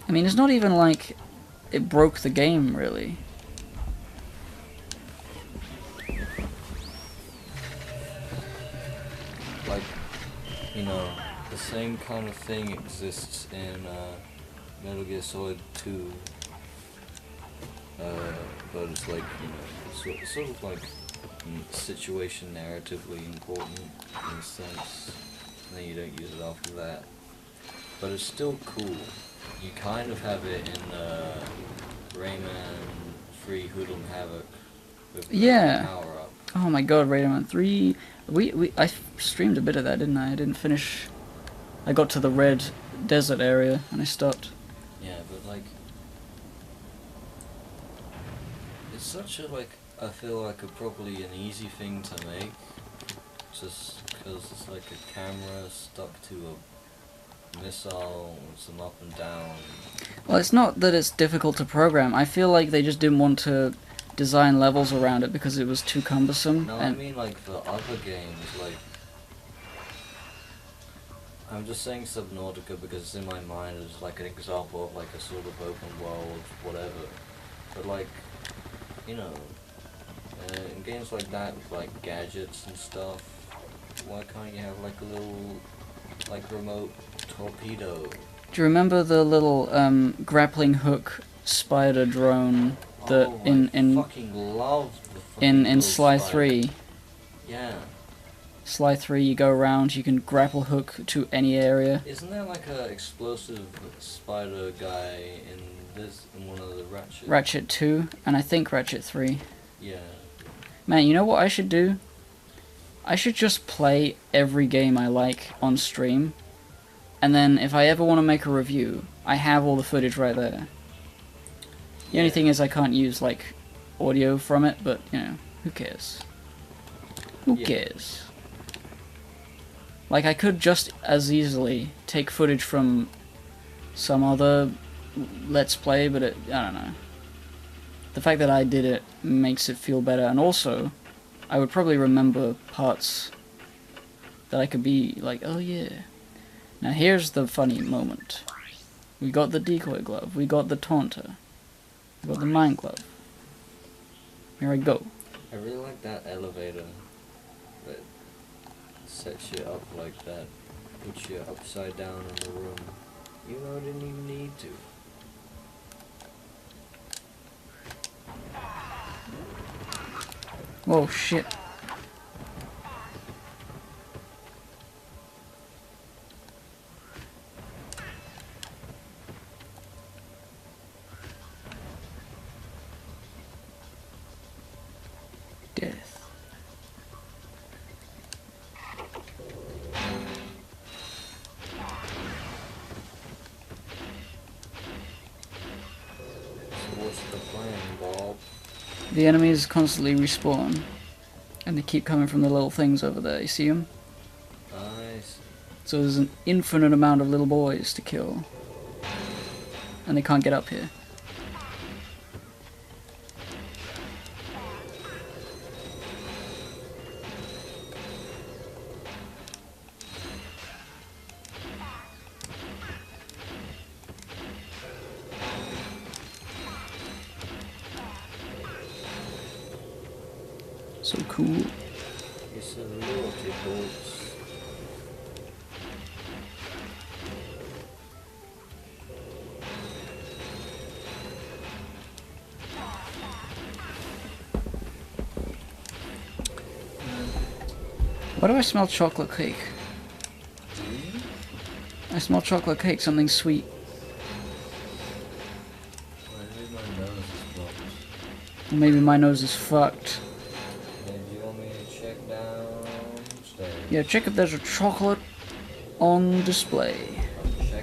I mean, it's not even like it broke the game, really. Like, you know, the same kind of thing exists in Metal Gear Solid 2. But it's like, you know, it's sort of like situation narratively important in a sense. And then you don't use it after that. But it's still cool. You kind of have it in Rayman 3 Hoodlum Havoc with the Yeah. power up. Oh my god, Rayman 3. I streamed a bit of that, didn't I? I didn't finish. I got to the red desert area and I stopped. Yeah, but like, it's such a like, I feel like probably an easy thing to make, just because it's like a camera stuck to a missile with some up and down. Well, it's not that it's difficult to program. I feel like they just didn't want to design levels around it because it was too cumbersome. No, I mean like for other games, like, I'm just saying Subnautica because it's in my mind as like an example of like a sort of open world, whatever. But like, you know, in games like that with like gadgets and stuff, why can't you have like a little, like, remote torpedo? Do you remember the little grappling hook spider drone that Oh, in fucking love the fucking in little Sly spider. 3? Yeah. Sly 3, you go around, you can grapple hook to any area. Isn't there like a explosive spider guy in one of the Ratchet? Ratchet 2, and I think Ratchet 3. Yeah. Man, you know what I should do? I should just play every game I like on stream, and then if I ever want to make a review, I have all the footage right there. The only thing is I can't use, like, audio from it, but, you know, who cares? Who Yeah. cares? Like, I could just as easily take footage from some other Let's Play, but I don't know. The fact that I did it makes it feel better, and also, I would probably remember parts that I could be like, oh yeah. Now here's the funny moment. We got the decoy glove, we got the taunter, we got the mine glove. Here I go. I really like that elevator that sets you up like that, puts you upside down in the room. You know, I didn't even need to. Whoa, shit. Death. So what's the plan, Bob? The enemies constantly respawn, and they keep coming from the little things over there. You see them? Nice. So there's an infinite amount of little boys to kill, and they can't get up here. So cool. It's a loyalty box. Why do I smell chocolate cake? I smell chocolate cake, something sweet. Maybe my nose is blocked. Or maybe my nose is fucked. Hey, do you want me to check downstairs? Yeah, check if there's a chocolate on display. I'm checking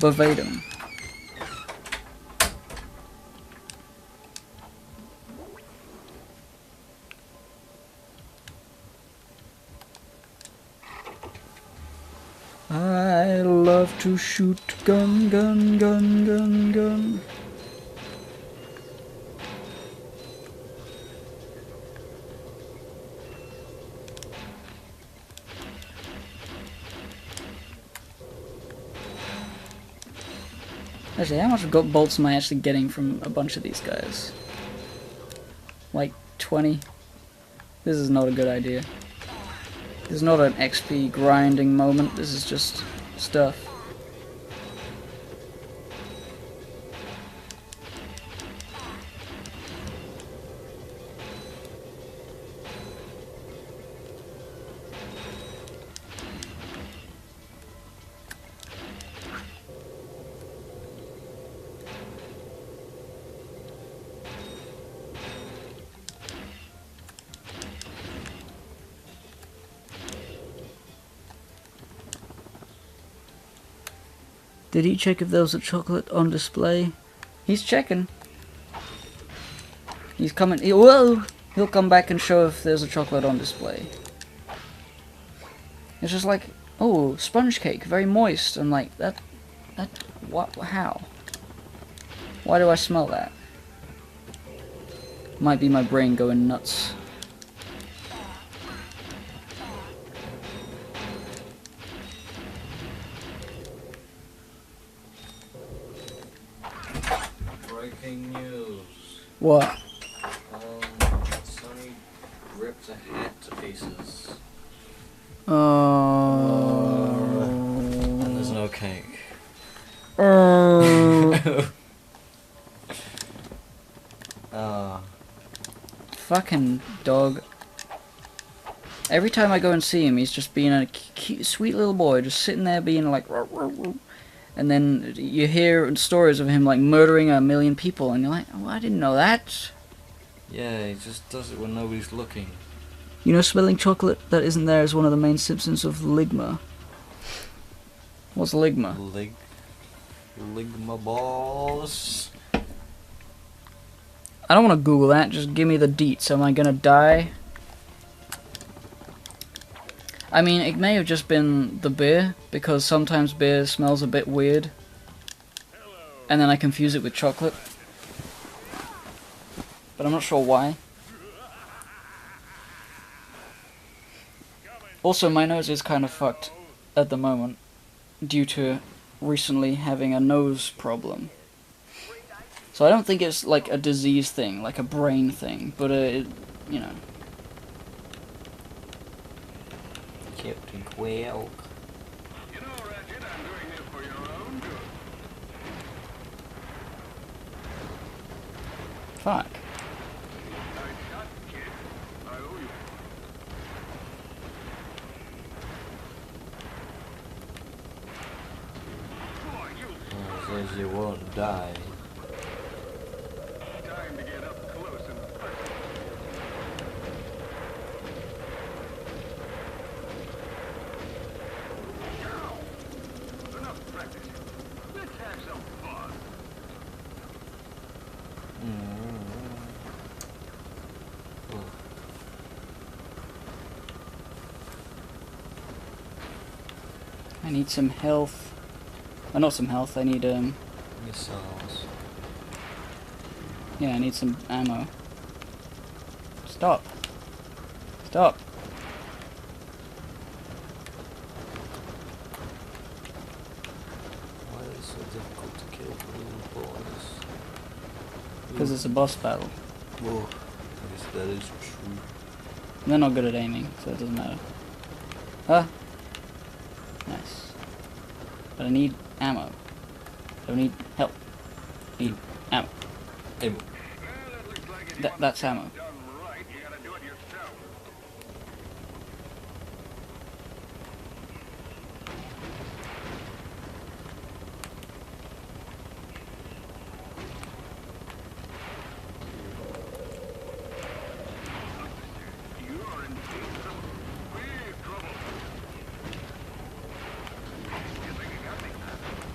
verbatim. I love to shoot gun, gun, gun, gun, gun. Actually, how much bolts am I actually getting from a bunch of these guys? Like 20? This is not a good idea. This is not an XP grinding moment, this is just stuff. Did he check if there was a chocolate on display? He's checking. He's coming. Whoa! He'll come back and show if there's a chocolate on display. It's just like, oh, sponge cake, very moist. I'm like, what, how? Why do I smell that? Might be my brain going nuts. Breaking news. What? Sonny ripped a hat to pieces. And there's no cake. Fucking dog. Every time I go and see him, he's just being a cute, sweet little boy, just sitting there being like, "Ruh, ruh, ruh." And then you hear stories of him like murdering 1 million people, and you're like, oh, I didn't know that. Yeah, he just does it when nobody's looking. You know, spelling chocolate that isn't there is one of the main symptoms of ligma. What's ligma? Ligma balls. I don't want to Google that, just give me the deets. Am I gonna die? I mean, it may have just been the beer, because sometimes beer smells a bit weird. And then I confuse it with chocolate. But I'm not sure why. Also, my nose is kind of fucked at the moment, due to recently having a nose problem. So I don't think it's like a disease thing, like a brain thing, but it, you know. Captain Quail. You know, Ratchet, I'm doing this for your own good. Fuck. Nice shot, kid. I owe you. Boy, you Says you won't die. time to get up close and personal. Enough practice. Let's have some fun. I need some health. Not some health, I need, Missiles. yeah, I need some ammo. Stop. Stop. Why is it so difficult to kill little boys? Because it's a boss battle. Whoa. I guess that is true. They're not good at aiming, so it doesn't matter. Huh? Nice. But I need ammo. I don't need help. I need ammo. Hey, That's ammo. Done right, you gotta do it yourself. You are in some big trouble. You think you got me?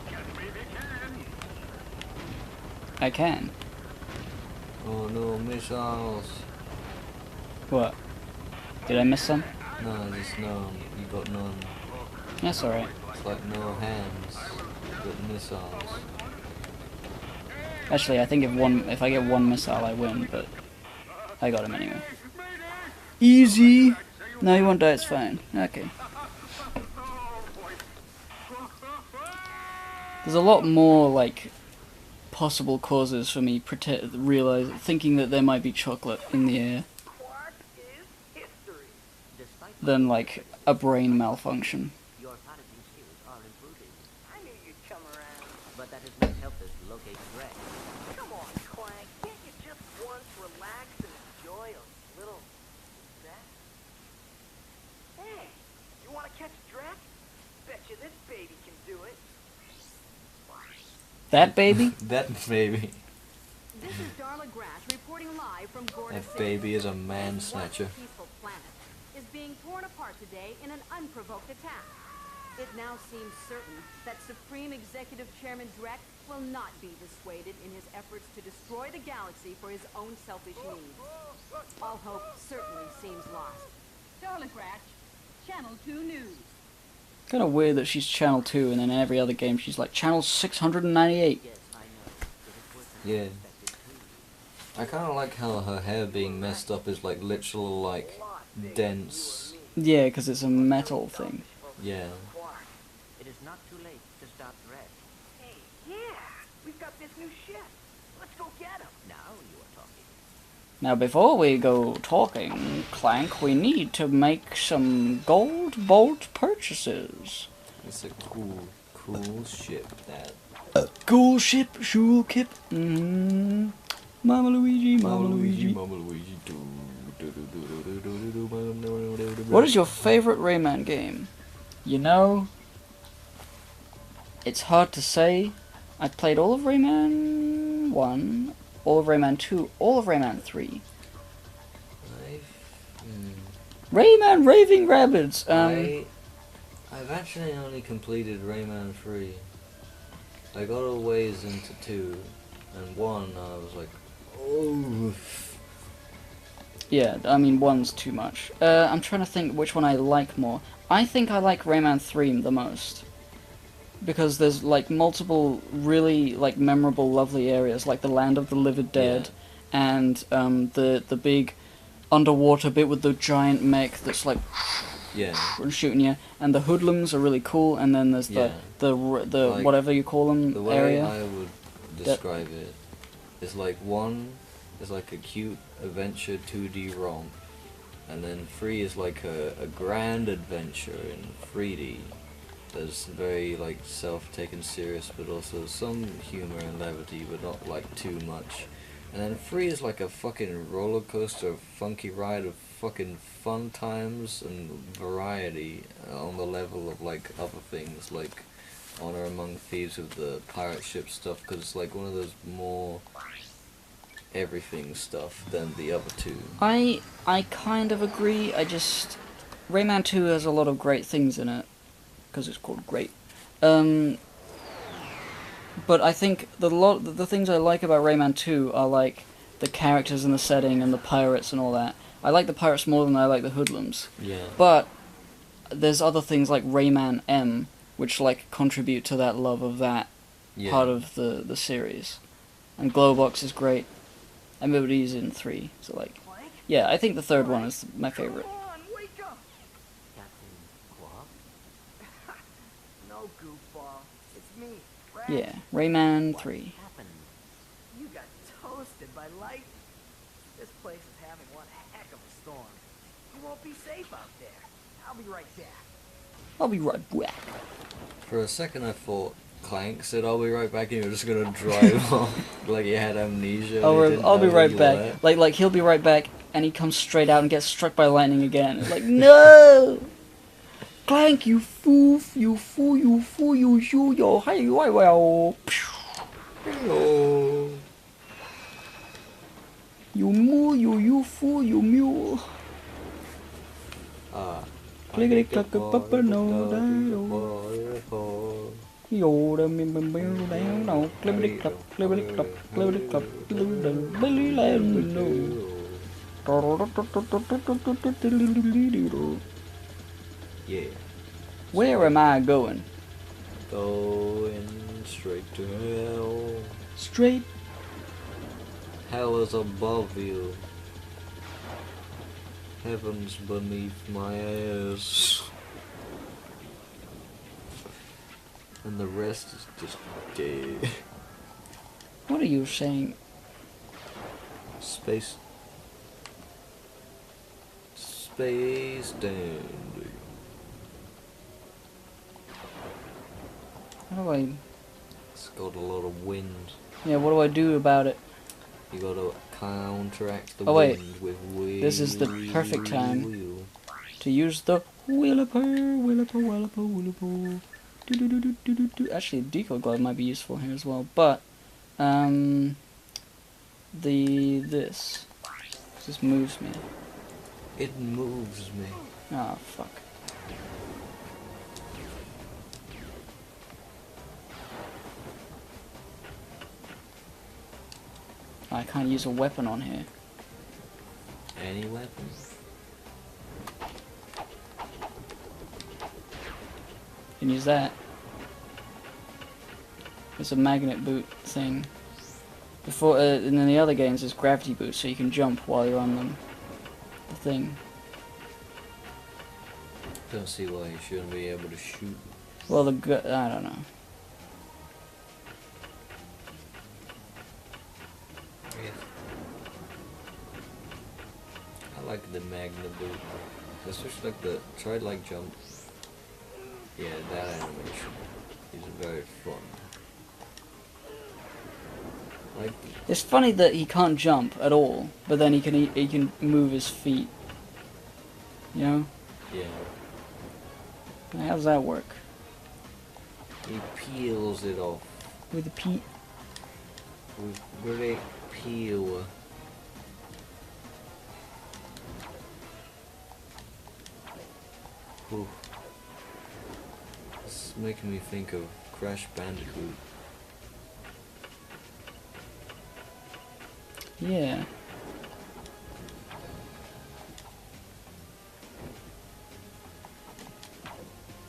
Catch me if you I can. Oh no, missiles. What? Did I miss some? No, just none. You got none. That's alright. It's like no hands, but missiles. Actually, I think if I get one missile, I win, but I got him anyway. Easy! No, he won't die, it's fine. Okay. There's a lot more, like, possible causes for me thinking that there might be chocolate in the air Quark is history. Despite than, like, a brain malfunction. your piloting skills are improving, I knew you'd come around. but that has not helped us locate Drek. Come on, Clank. Can't you just once relax and enjoy a little rest? Hey, you want to catch Drek? Bet you this baby can do it. That baby? That baby. This is Darla Grash reporting live from Gorda That City. baby is a This man once snatcher. peaceful planet is being torn apart today in an unprovoked attack. It now seems certain that Supreme Executive Chairman Drek will not be dissuaded in his efforts to destroy the galaxy for his own selfish needs. All hope certainly seems lost. Darla Grash, Channel 2 News. Kind of weird that she's Channel 2 and then in every other game she's like Channel 698. Yes, I know. It was Yeah. unexpected too. I kind of like how her hair being messed up is like literal, like, dense. Yeah, because it's a metal thing. Yeah. Quark. It is not too late to stop Drek. Hey, yeah. We've got this new ship. Let's go get him. Now you are talking. Now before we go talking, Clank, we need to make some gold bolt purchases. It's a cool ship, that. Cool ship, shul kip. Mama Luigi, Mama Luigi. Mama Luigi. What is your favorite Rayman game? You know, it's hard to say. I played all of Rayman 1, all of Rayman 2, all of Rayman 3. Rayman Raving Rabbids! I've actually only completed Rayman 3. I got a ways into 2, and 1 I was like, oh. Yeah, I mean, 1's too much. I'm trying to think which one I like more. I think I like Rayman 3 the most. Because there's, like, multiple really, like, memorable, lovely areas, like the Land of the Living Dead, and the big underwater bit with the giant mech that's, like, Yeah. shooting you, and the hoodlums are really cool, and then there's the Like, whatever you call them, The way area. I would describe it is like 1 is like a cute adventure 2D romp, and then 3 is like a grand adventure in 3D. That's very like self-taken serious, but also some humor and levity, but not like too much. And then 3 is like a fucking roller coaster, funky ride of fucking fun times and variety on the level of like other things like Honor Among Thieves with the pirate ship stuff, because it's like one of those more everything stuff than the other 2. I kind of agree. Rayman 2 has a lot of great things in it, because it's called Great. But I think the things I like about Rayman 2 are like the characters and the setting and the pirates and all that. I like the pirates more than I like the hoodlums. Yeah. But there's other things like Rayman M, which like contribute to that love of that Yeah. part of the series. And Glowbox is great. Everybody's in 3, so like, Clank? yeah, I think the third one is my favorite. Come on, wake up. Captain Quark? No, goofball. It's me, Ratchet. Yeah, Rayman 3. Happened. You got toasted by lightning. This place is having one heck of a storm. You won't be safe out there. I'll be right back. I'll be right back. For a second I thought Clank said I'll be right back and you were just gonna drive off like you had amnesia. I'll be right back. Like he'll be right back, and he comes straight out and gets struck by lightning again. It's like, no! Clank, you fool, you fool, you fool, you shoo, yo, hey, why, well, Hello. you moo, you fool, you mule. Ah. Clickety clack, papa, no, Yoda me down now. Clibbity clop, clibbity clop, clibbity clop, Billy Lando. Yeah. Where am I going? Going straight to hell. Straight. Hell is above you. Heaven's beneath my ass. And the rest is just gay. What are you saying? Space dandy. How do I... It's got a lot of wind. Yeah, what do I do about it? You gotta counteract the Oh, wait. wind with wheel. This is the perfect time to use the Willipo. Actually, decoy glove might be useful here as well, but this moves me. It moves me. Ah, fuck. I can't use a weapon on here. Any weapon? Can use that. It's a magnet boot thing. Before, and then the other games is gravity boot, so you can jump while you're on them. The thing. Don't see why you shouldn't be able to shoot. Well, I don't know. Yeah. I like the magnet boot. Especially like the like jump. Yeah, that animation is very fun. Like, It's funny that he can't jump at all, but then he can move his feet. You know? yeah, How does that work? he peels it off With the Pete? with great peel. Whew. It's making me think of Crash Bandicoot. Yeah.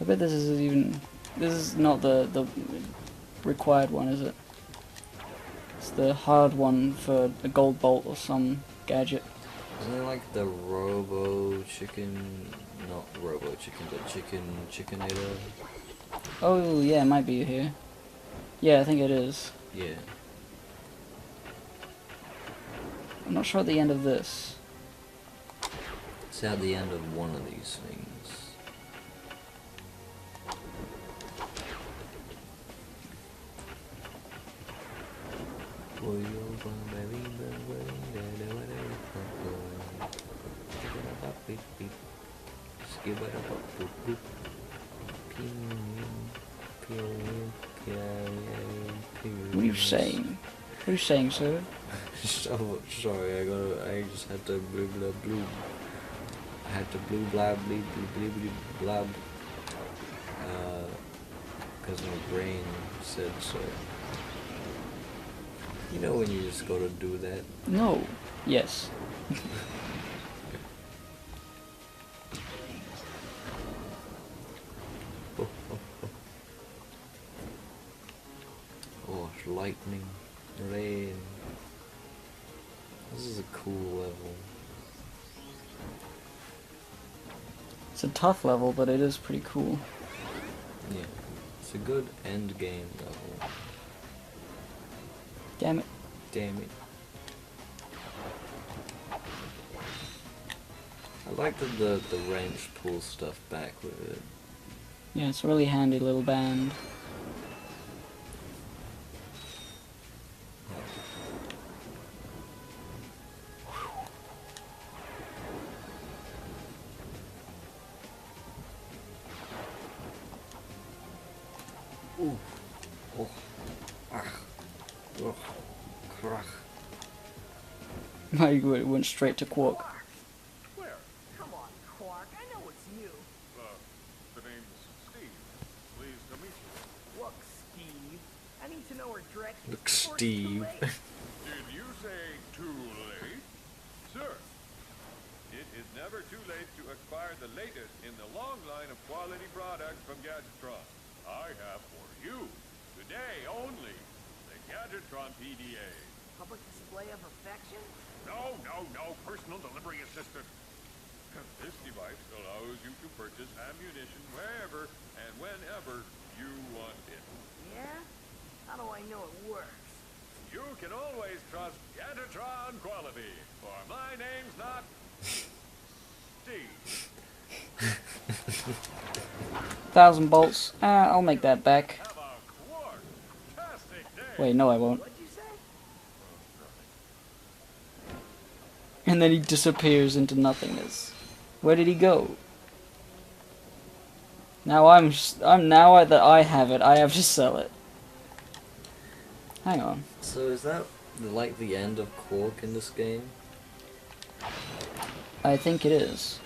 I bet this is not the required one, is it? It's the hard one for a gold bolt or some gadget. Isn't it like the Robo Chicken? Not Robo Chicken, but Chickenator? Oh yeah, it might be here. Yeah, I think it is. Yeah. I'm not sure at the end of this. It's at the end of one of these things. What are you saying? What are you saying, sir? So sorry, I just had to blue blah blue. I had to blue blah blee blee blee blah. Because my brain said so. You know when you just gotta do that? No. Yes. Oh, lightning, rain. This is a cool level. It's a tough level, but it is pretty cool. Yeah, it's a good end game level. Damn it. Damn it. I like that the wrench pulls stuff back with it. Yeah, it's a really handy little band. Ooh. Oh. Ah. Oh. Krach. I went straight to Quark. Where? Come on, Quark. I know it's you. The name's Steve. Pleased to meet you. Looks Look, Steve. Did you say too late? Sir, it is never too late to acquire the latest in the long line of quality products from Gadgetron. I have for you, today only, the Gadgetron PDA. Public display of affection? No, no, no, personal delivery assistant. This device allows you to purchase ammunition wherever and whenever you want it. Yeah? How do I know it works? You can always trust Gadgetron quality, for my name's not Steve. 1,000 bolts. I'll make that back. Have a quartastic day. Wait, no I won't. What'd you say? And then he disappears into nothingness. Where did he go? Now that I have it, I have to sell it. Hang on. So is that like the end of Quark in this game? I think it is.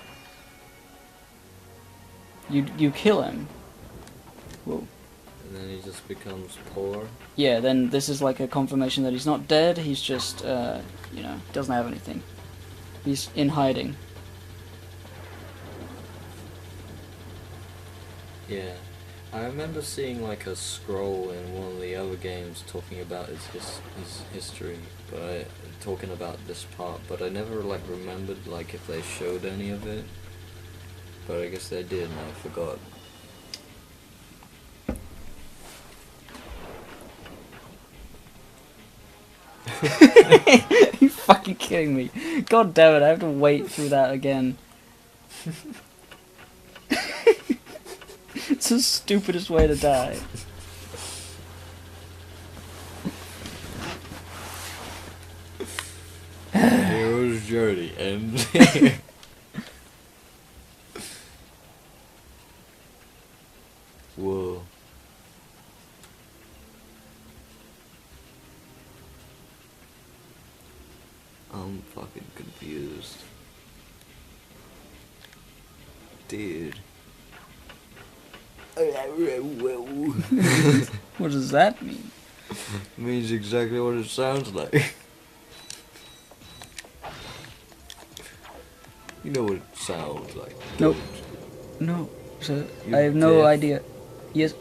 You kill him. Whoa. And then he just becomes poor? Yeah, then this is like a confirmation that he's not dead, he's just, you know, doesn't have anything. He's in hiding. Yeah. I remember seeing like a scroll in one of the other games talking about his history, but talking about this part, but I never like remembered like if they showed any of it. But I guess they did and I forgot. You fucking kidding me? God damn it, I have to wait through that again. It's the stupidest way to die. Hero's journey ends. Whoa. I'm fucking confused. Dude. What does that mean? Means exactly what it sounds like. You know what it sounds like. Nope. No, sir. You're I have no deaf. idea. Yes.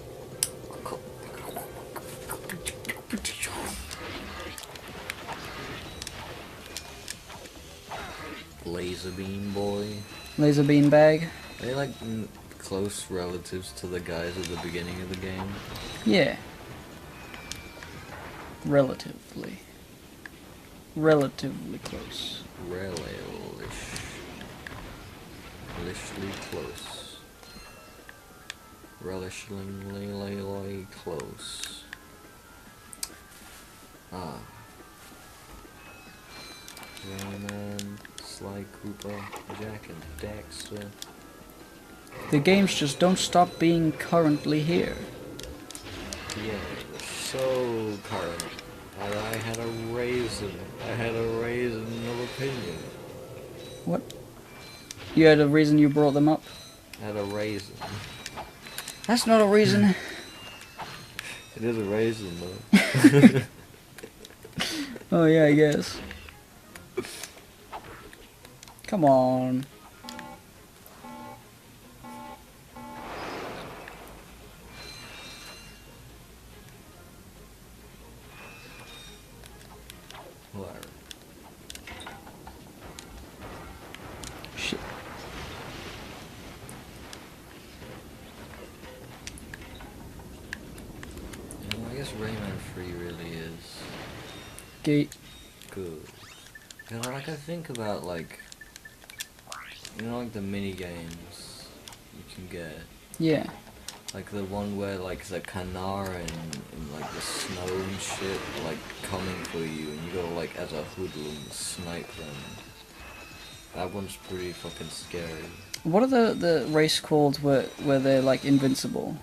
Laser beam boy. Laser beam bag. Are they like close relatives to the guys at the beginning of the game? Yeah. Relatively. Relatively close. Relishly close. Relishingly close. Ah. Rayman, Sly Cooper, Jack and Dexter. The games just don't stop being currently here. Yeah, they're so current. And I had a raisin of opinion. What? You had a reason you brought them up? I had a raisin. That's not a reason. It is a raisin though. Oh yeah, I guess. Come on. Whatever. Shit. You know, I guess Rayman 3 really is Gate. good. You know, like I think about like, you know, like the mini games you can get. Yeah. Like the one where like the Canara and like the snow and shit are, like coming for you and you gotta like as a hoodlum snipe them. That one's pretty fucking scary. What are the race called where they're like invincible?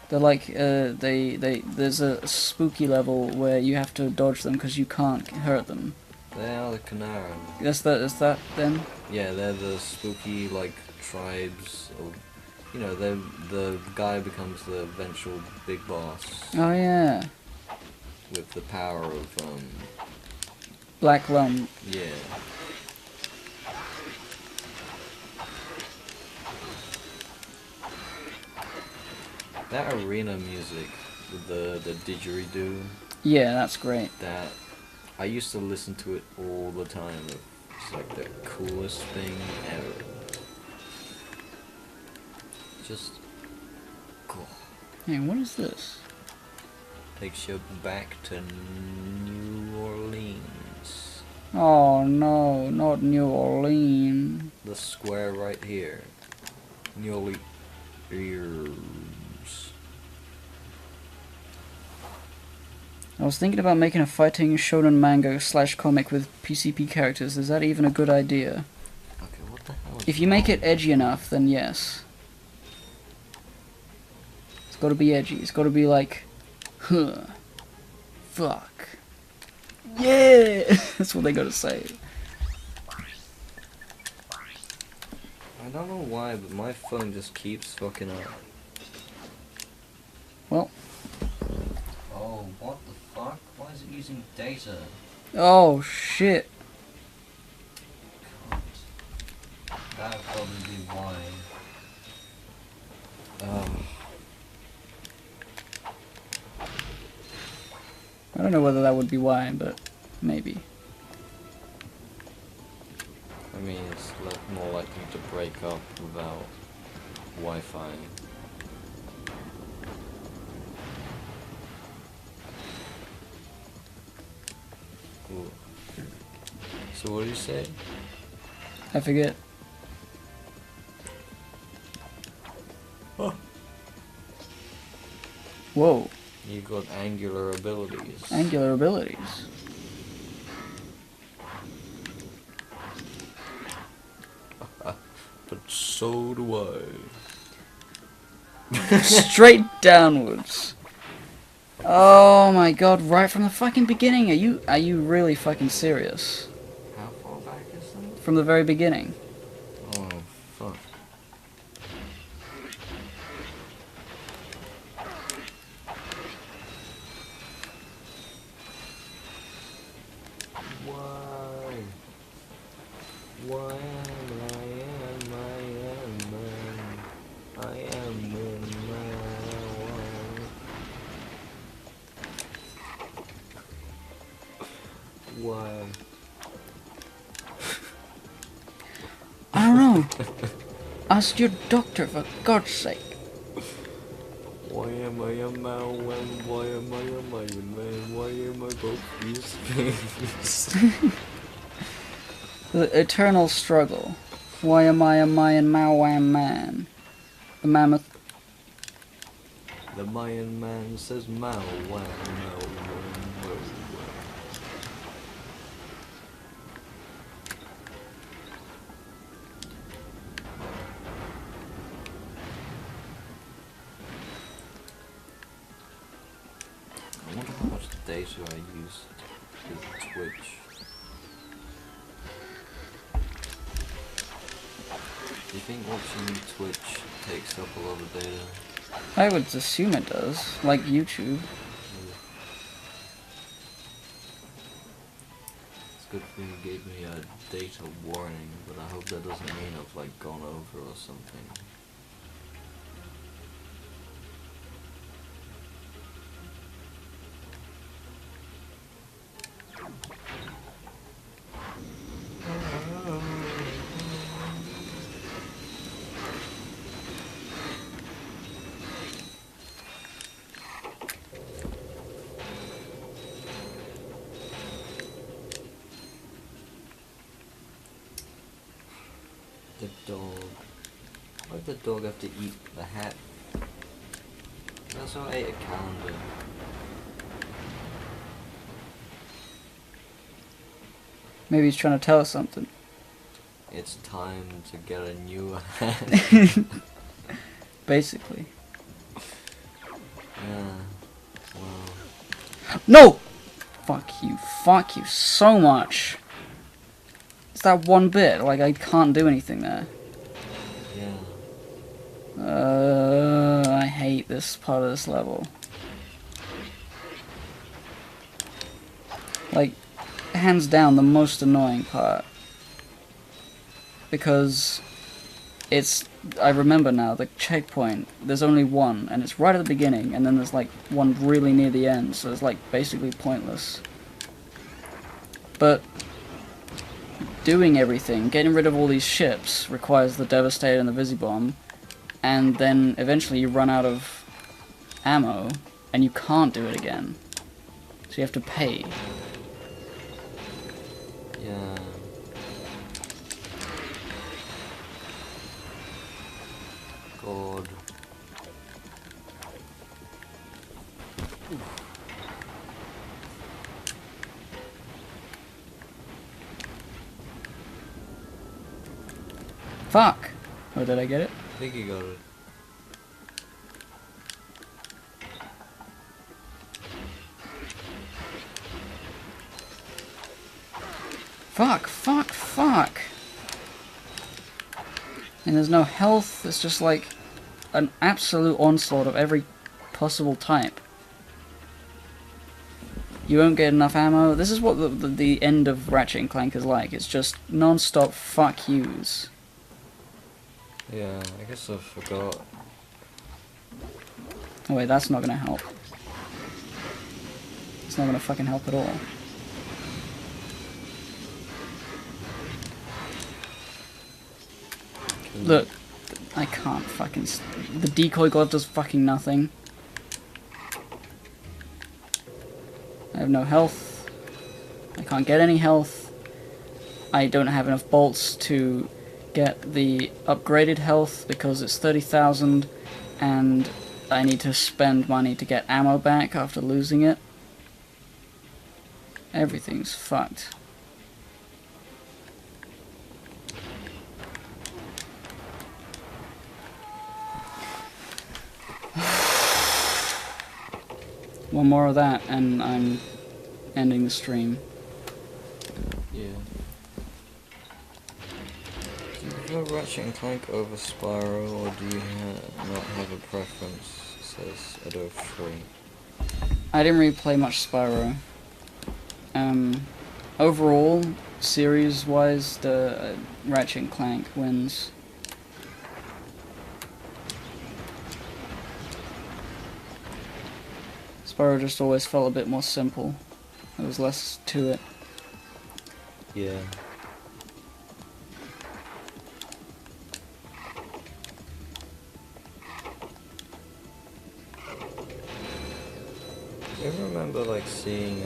They're like there's a spooky level where you have to dodge them because you can't hurt them. They are the Canara. Is that then? Yeah, they're the spooky like tribes of you know, the guy becomes the eventual big boss Oh yeah. with the power of Black Lung. yeah. That arena music with the didgeridoo, Yeah, that's great. that I used to listen to it all the time. It's like the coolest thing ever. Just cool. Hey, what is this? Takes you back to New Orleans. Oh no, not New Orleans. The square right here. New Orleans. I was thinking about making a fighting shonen manga / comic with PCP characters. Is that even a good idea? Okay, what the hell is If you make wrong? it edgy enough, then yes. It's gotta be edgy. It's gotta be like, huh, fuck, yeah. That's what they gotta say. I don't know why, but my phone just keeps fucking up. Well. Oh, what the fuck? Why is it using data? Oh shit. That would probably be why. I don't know whether that would be why, but maybe. I mean, it's more likely to break up without Wi-Fi. Ooh. So what do you say? I forget. Oh. Whoa. You got angular abilities. Angular abilities. But so do Straight downwards. Oh my god, right from the fucking beginning. Are you really fucking serious? How far back is that? From the very beginning. Oh, fuck. Why? Why I am in my Why? I don't know. Ask your doctor, for God's sake. Why am I a man? Why am I a man? Why am I both these things? The eternal struggle. Why am I a Mayan Mawam man? The mammoth. The Mayan man says Mao Wang Mao Wang. I wonder how much data I use with Twitch. Do you think watching Twitch takes up a lot of data? I would assume it does, like YouTube. It's good thing you gave me a data warning, but I hope that doesn't mean I've like gone over or something. The dog. Why'd the dog have to eat the hat? He also ate a calendar. Maybe he's trying to tell us something. It's time to get a new hat. Basically. Yeah. Well. No! Fuck you so much. It's that one bit, like I can't do anything there. Yeah. I hate this part of this level. Like, hands down, the most annoying part. Because it's... I remember now, the checkpoint, there's only one, and it's right at the beginning, and then there's like one really near the end, so it's like basically pointless. But doing everything, getting rid of all these ships, requires the Devastator and the Visibomb, and then eventually you run out of ammo, and you can't do it again. So you have to pay. Yeah. God. Fuck! Oh, did I get it? I think you got it. Fuck, fuck, fuck! And there's no health, it's just like an absolute onslaught of every possible type. You won't get enough ammo. This is what the end of Ratchet and Clank is like. It's just non-stop fuck yous. Yeah, I guess I forgot. Oh wait, that's not gonna help. It's not gonna fucking help at all. Look, I can't fucking... The decoy glove does fucking nothing. I have no health. I can't get any health. I don't have enough bolts to get the upgraded health because it's 30,000 and I need to spend money to get ammo back after losing it. Everything's fucked. One more of that and I'm ending the stream. Yeah. Do you prefer Ratchet and Clank over Spyro, or do you not have a preference? It says Edo 3. I didn't really play much Spyro. Overall, series-wise, the Ratchet and Clank wins. Spyro just always felt a bit more simple. There was less to it. Yeah. You ever remember like seeing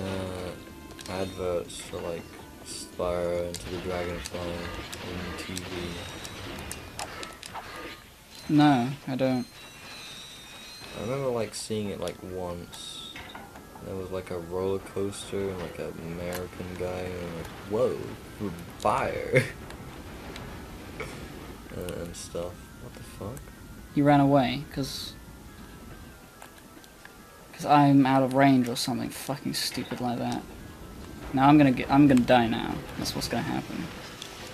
adverts for like Spyro Into the Dragonfly on TV? No, I don't. I remember like seeing it like once. There was like a roller coaster and like an American guy and like, whoa, fire and stuff. What the fuck? He ran away, cause I'm out of range or something fucking stupid like that. Now I'm gonna die now. That's what's gonna happen.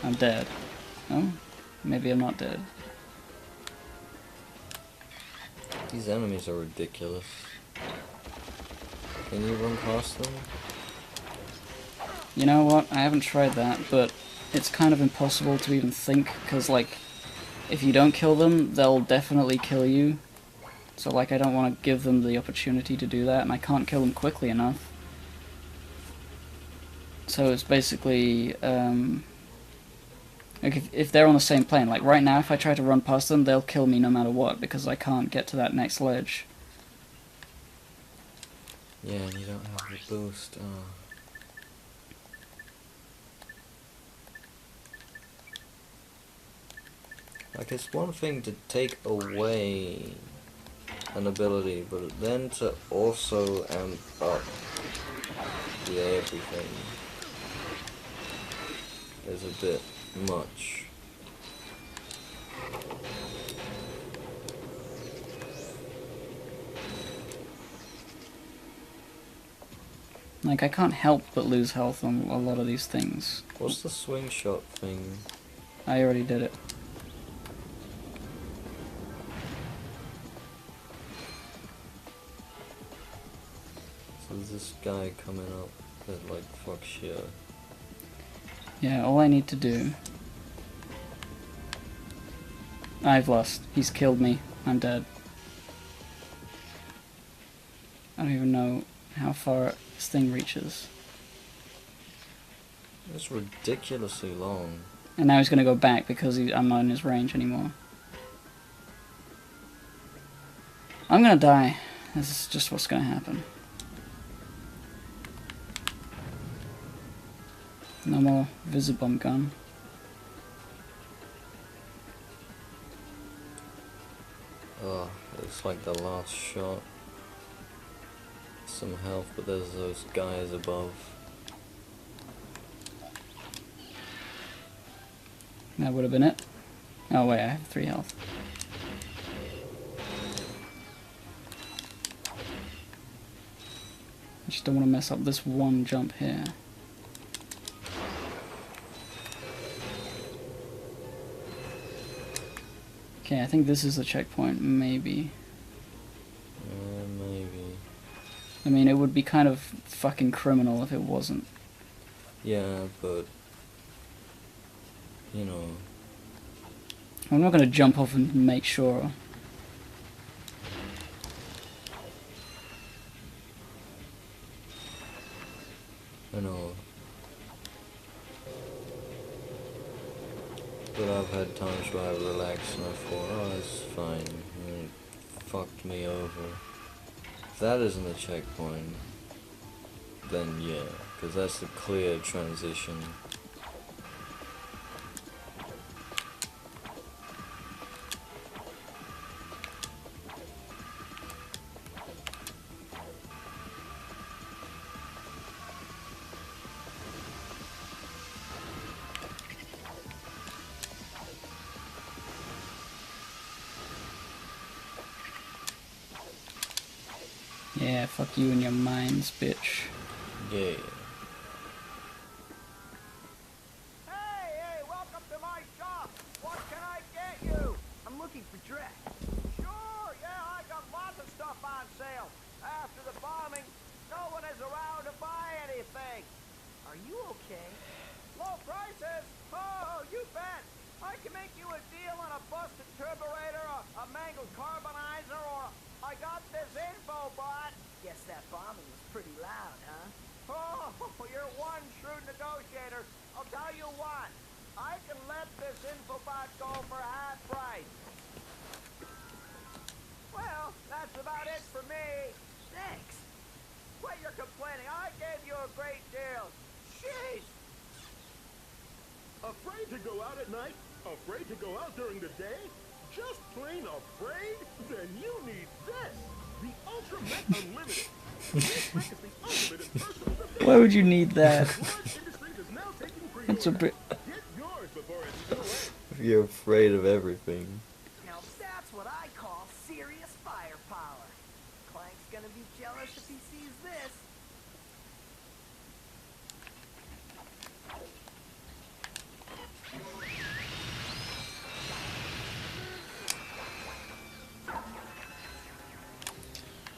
I'm dead. Oh? Maybe I'm not dead. These enemies are ridiculous. Can you run past them? You know what? I haven't tried that, but it's kind of impossible to even think, because, like, if you don't kill them, they'll definitely kill you. So, like, I don't want to give them the opportunity to do that, and I can't kill them quickly enough. So it's basically, like, if they're on the same plane, like, right now, if I try to run past them, they'll kill me no matter what, because I can't get to that next ledge. Yeah, and you don't have the boost. Oh. Like, it's one thing to take away an ability, but then to also amp up the everything is a bit much. Like, I can't help but lose health on a lot of these things. What's the swing shot thing? I already did it. this guy coming up that like fucks you. Yeah, all I need to do... I've lost. He's killed me. I'm dead. I don't even know how far this thing reaches. It's ridiculously long. And now he's gonna go back because I'm not in his range anymore. I'm gonna die. This is just what's gonna happen. No more Visibomb gun. Oh, it's like the last shot. Some health, but there's those guys above. That would have been it. Oh wait, I have 3 health. I just don't want to mess up this one jump here. Okay, I think this is the checkpoint, maybe. Maybe. I mean, it would be kind of fucking criminal if it wasn't. Yeah, but... You know... I'm not gonna jump off and make sure. I know. But I've had times where I relaxed and I thought, oh, it's fine. And it fucked me over. If that isn't a checkpoint, then yeah, because that's a clear transition. Yeah, fuck you and your mines, bitch. Yeah. Hey, welcome to my shop. What can I get you? I'm looking for Drek. Sure, yeah, I got lots of stuff on sale. After the bombing, no one is around to buy anything. Are you okay? Low prices? Oh, you bet. I can make you a deal on a busted turburator, a mangled carbonizer, or I got this info bot. Guess that bombing was pretty loud, huh? Oh, you're one shrewd negotiator. I'll tell you what. I can let this info bot go for half price. Well, that's about it for me. Thanks. Quit your complaining. I gave you a great deal. Jeez. Afraid to go out at night? Afraid to go out during the day? Just plain afraid? Then you need this. The Ultra Mech Unlimited. This mech is the ultimate in personal defense. Why would you need that? Lawrence Industries is now taking It's a pre-orders. bit... Get yours before it's too late. If you're afraid of everything. Now that's what I call serious firepower. Clank's gonna be jealous if he sees this.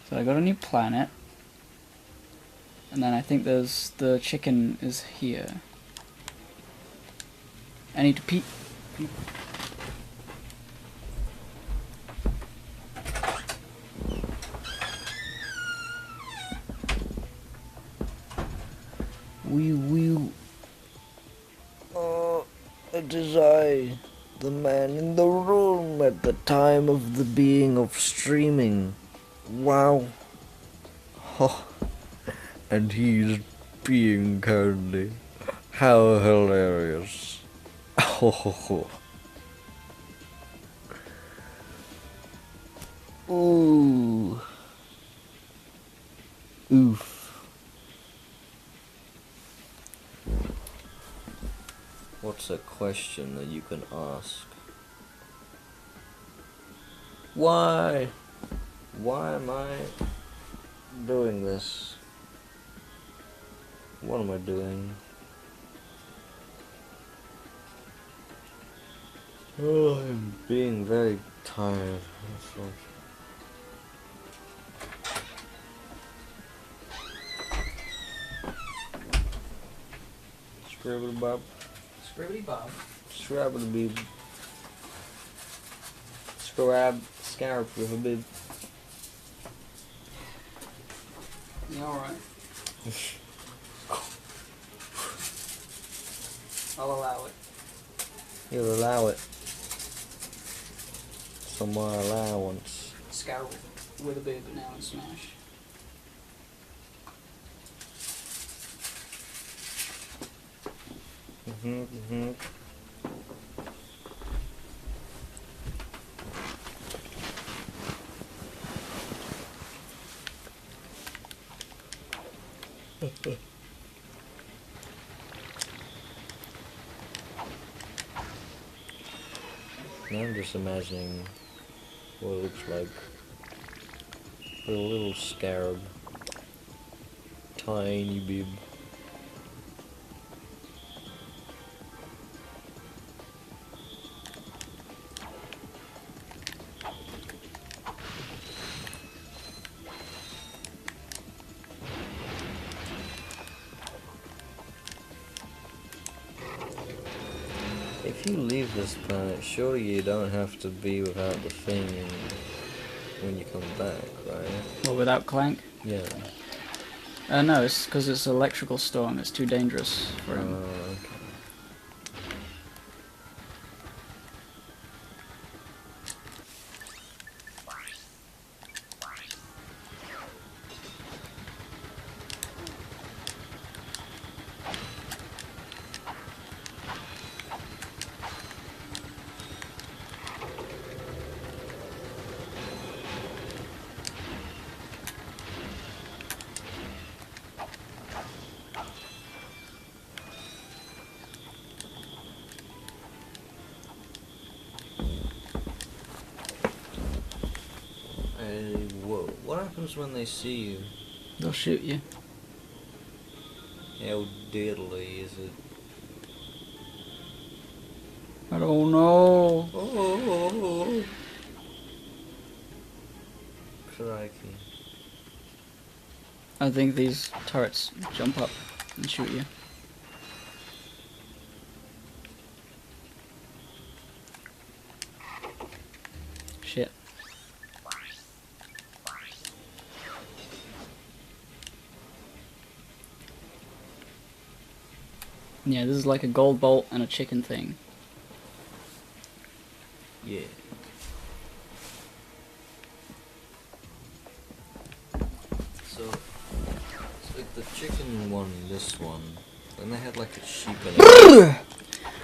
So I got a new planet. And then I think there's... the chicken is here. I need to pee. Wee. Oh, it is I, the man in the room at the time of the being of streaming. Wow. Oh, and he's being currently. How hilarious. Oh. Ooh. Oof. What's a question that you can ask? Why? Why am I doing this? What am I doing? Oh, I'm being very tired. Scribbly Bob. Scribbly Bob. Scribbly Bib. Scarab with a bib. Yeah, alright. I'll allow it. You'll allow it. Some more allowance. Scout with a bib now in Smash. Now I'm just imagining what it looks like. With a little scarab. Tiny bib. If you leave this planet, surely you don't have to be without the thing when you come back, right? Well, without Clank? Yeah. No, it's because it's an electrical storm. It's too dangerous for him. Okay. Whoa. What happens when they see you? They'll shoot you. How diddly is it? I don't know. Oh. Crikey. I think these turrets jump up and shoot you. Shit. Yeah, this is like a gold bolt and a chicken thing. Yeah. So, it's like the chicken one, this one, then they had like a sheepinator.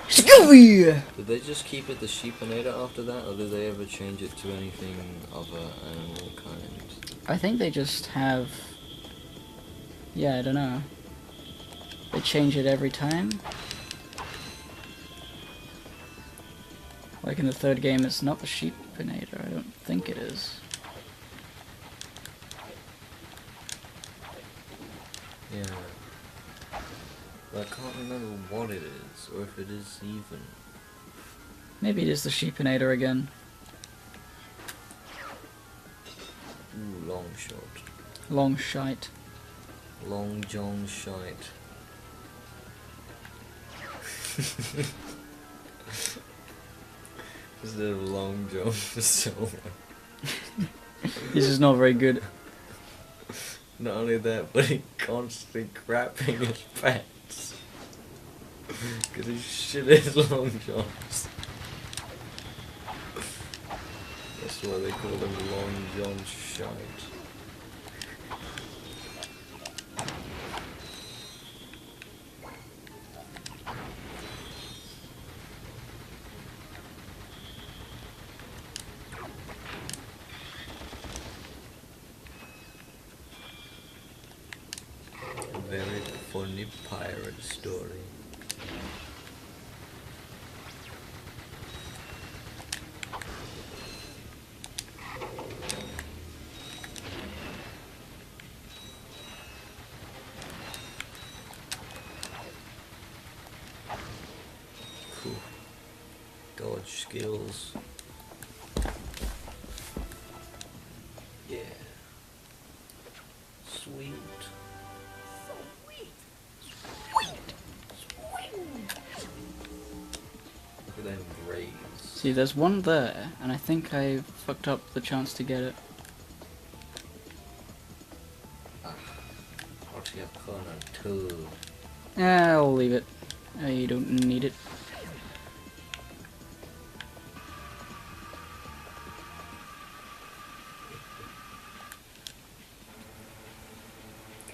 Scooby! Did they just keep it the sheepinator after that, or did they ever change it to anything of an animal kind? I think they just have... Yeah, I don't know. They change it every time. Like in the third game, it's not the sheepinator. I don't think it is. Yeah. But I can't remember what it is, or if it is even. Maybe it is the sheepinator again. Ooh, long shot. Long shite. Long John shite. Instead of Long John Silver. This is not very good. Not only that, but he constantly crapping his pants. Because he shit his Long Johns. That's why they call him Long John Shite. Very funny pirate story. Cool. Dodge skills. Yeah. Sweet. So sweet. Sweet. Sweet. at them rays. See, there's one there, and I think I fucked up the chance to get it. What's your corner too? I'll leave it. You don't need it.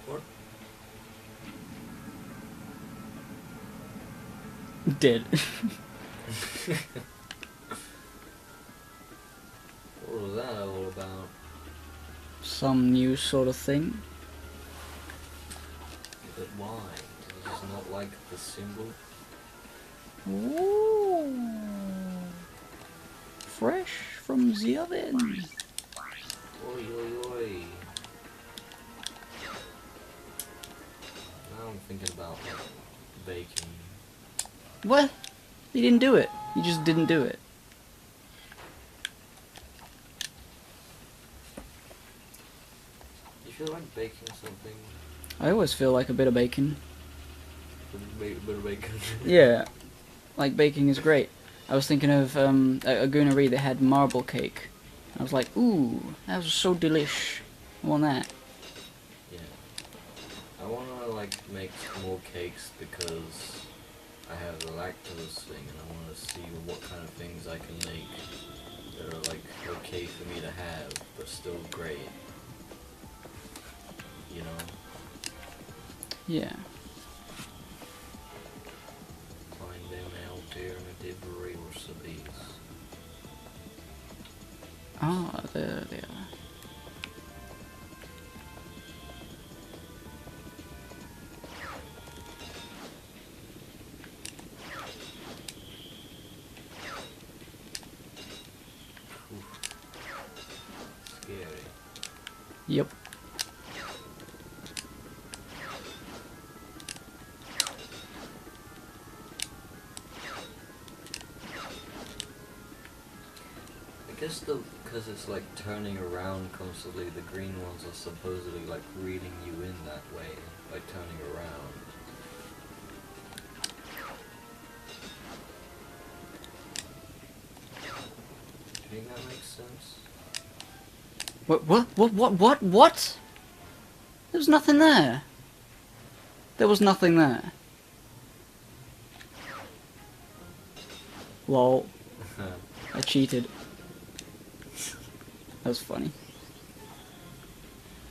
What? Dead. What was that all about? Some new sort of thing. But why? Does it not like the symbol? Ooh. Fresh from the oven. Oi, oi, oi. Now I'm thinking about like, baking. What? You didn't do it. You just didn't do it. You feel like baking something? I always feel like a bit of bacon. Bit of bacon. Yeah. Like baking is great. I was thinking of a goonery that had marble cake. I was like, ooh, that was so delish. I want that. Yeah. I wanna like make more cakes because I have the lactose thing and I wanna see what kind of things I can make that are like okay for me to have but still great. You know? Yeah. Find them alternative recipes. Ah, there they are. Scary. Yep. I guess because it's like turning around constantly, the green ones are supposedly like reading you in that way by turning around. Do you think that makes sense? What? There was nothing there. There was nothing there. Lol. I cheated. That was funny.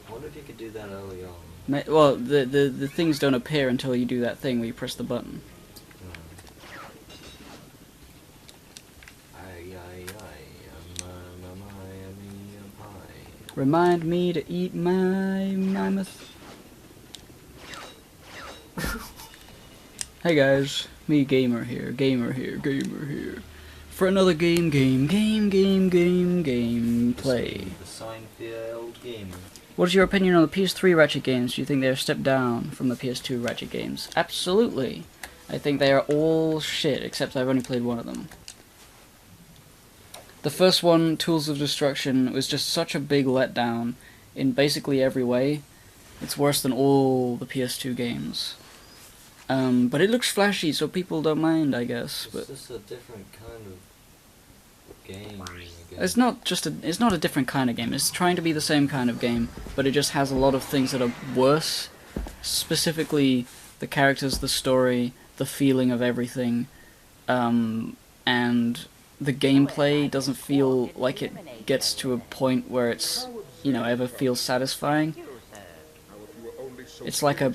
I wonder if you could do that early on. Well, the things don't appear until you do that thing where you press the button. Remind me to eat my mammoth. Hey guys, me gamer here. For another gameplay. The Seinfeld gamer. What is your opinion on the PS3 Ratchet games? Do you think they are a step down from the PS2 Ratchet games? Absolutely. I think they are all shit, except I've only played one of them. The first one, Tools of Destruction, was just such a big letdown in basically every way. It's worse than all the PS2 games. But it looks flashy, so people don't mind, I guess. It's just a different kind of game. It's not a different kind of game. It's trying to be the same kind of game, but it just has a lot of things that are worse. Specifically, the characters, the story, the feeling of everything, and the gameplay doesn't feel like it gets to a point where it's, ever feels satisfying. It's like a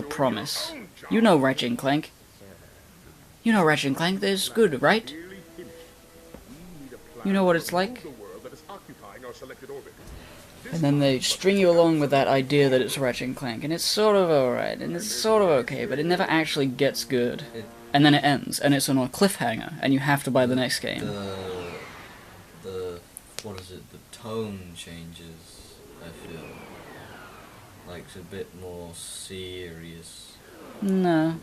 promise. You know Ratchet and Clank. You know Ratchet and Clank is good, right? You know what it's like? And then they string you along with that idea that it's Ratchet and Clank, and it's sort of alright, and it's sort of okay, but it never actually gets good. And then it ends, and it's on a cliffhanger, and you have to buy the next game. What is it? The tone changes, I feel. Like, it's a bit more serious. No.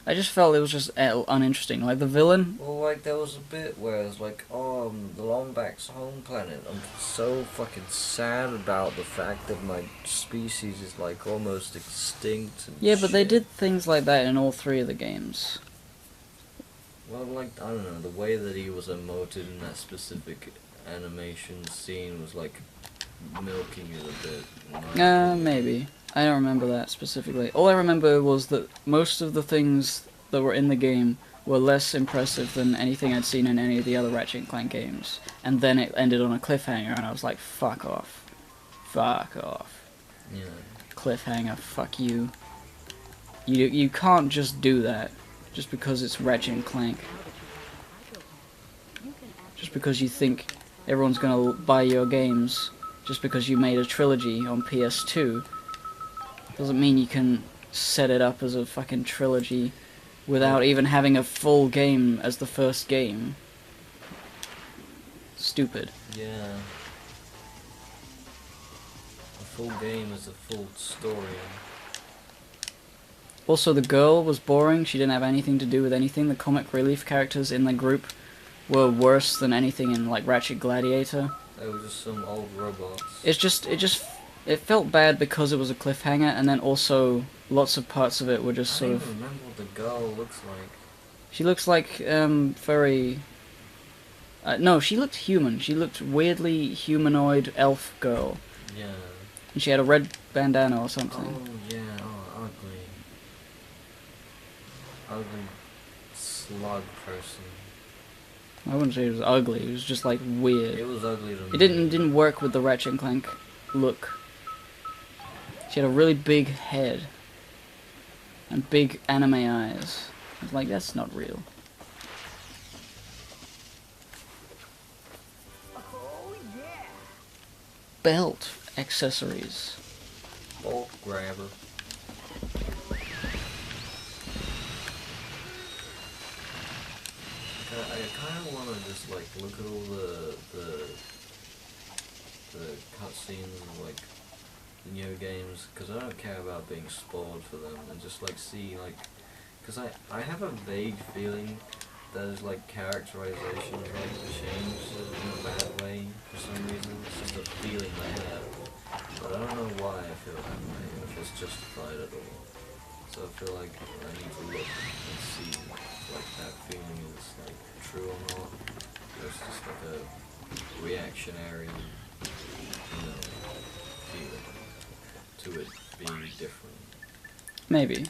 I just felt it was just uninteresting. Like, the villain... Well, like, there was a bit where it was like, oh, the Longback's home planet. I'm so fucking sad about the fact that my species is, like, almost extinct and Yeah, but they shit. did things like that in all three of the games. Well, like, I don't know, the way that he was emoted in that specific animation scene was like milking it a bit. in my opinion. Maybe. I don't remember that specifically. All I remember was that most of the things that were in the game were less impressive than anything I'd seen in any of the other Ratchet and Clank games. And then it ended on a cliffhanger, and I was like, fuck off. Fuck off. Yeah. Cliffhanger, fuck you. You can't just do that, just because it's Ratchet and Clank. Just because you think everyone's gonna buy your games, just because you made a trilogy on PS2, doesn't mean you can set it up as a fucking trilogy without even having a full game as the first game. Stupid. Yeah. A full game is a full story. Also, the girl was boring. She didn't have anything to do with anything. The comic relief characters in the group were worse than anything in, like, Ratchet Gladiator. They were just some old robots. It felt bad because it was a cliffhanger, and then also lots of parts of it were just I sort don't of... even remember what the girl looks like. She looks like, very... no, she looked human. She looked weirdly humanoid elf girl. Yeah. And she had a red bandana or something. Oh, yeah, oh, ugly. Ugly slug person. I wouldn't say it was ugly, it was just, like, weird. It was ugly to me. It didn't work with the Ratchet and Clank look. She had a really big head. And big anime eyes. I was like, that's not real. Oh, yeah. Belt accessories. Bolt grabber. I kind of want to just like look at all the cutscenes and like new games, because I don't care about being spoiled for them, and just like see like, because I have a vague feeling that is like characterization like changed in a bad way for some reason. It's just a feeling I have, but I don't know why I feel that way, or if it's justified at all. So I feel like I need to look and see if like that feeling is like true or not. Or it's just like a reactionary, you know, feeling to it being different. Maybe.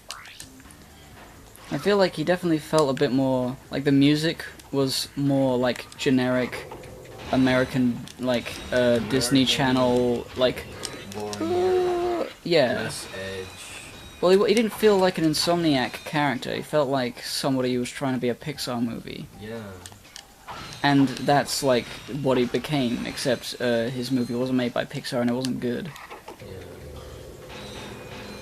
I feel like he definitely felt a bit more... Like, the music was more, like, generic American, like, Disney Channel, like... Boring, yeah. less edge. Well, he didn't feel like an Insomniac character. He felt like somebody who was trying to be a Pixar movie. Yeah. And that's, like, what he became, except his movie wasn't made by Pixar and it wasn't good. Yeah.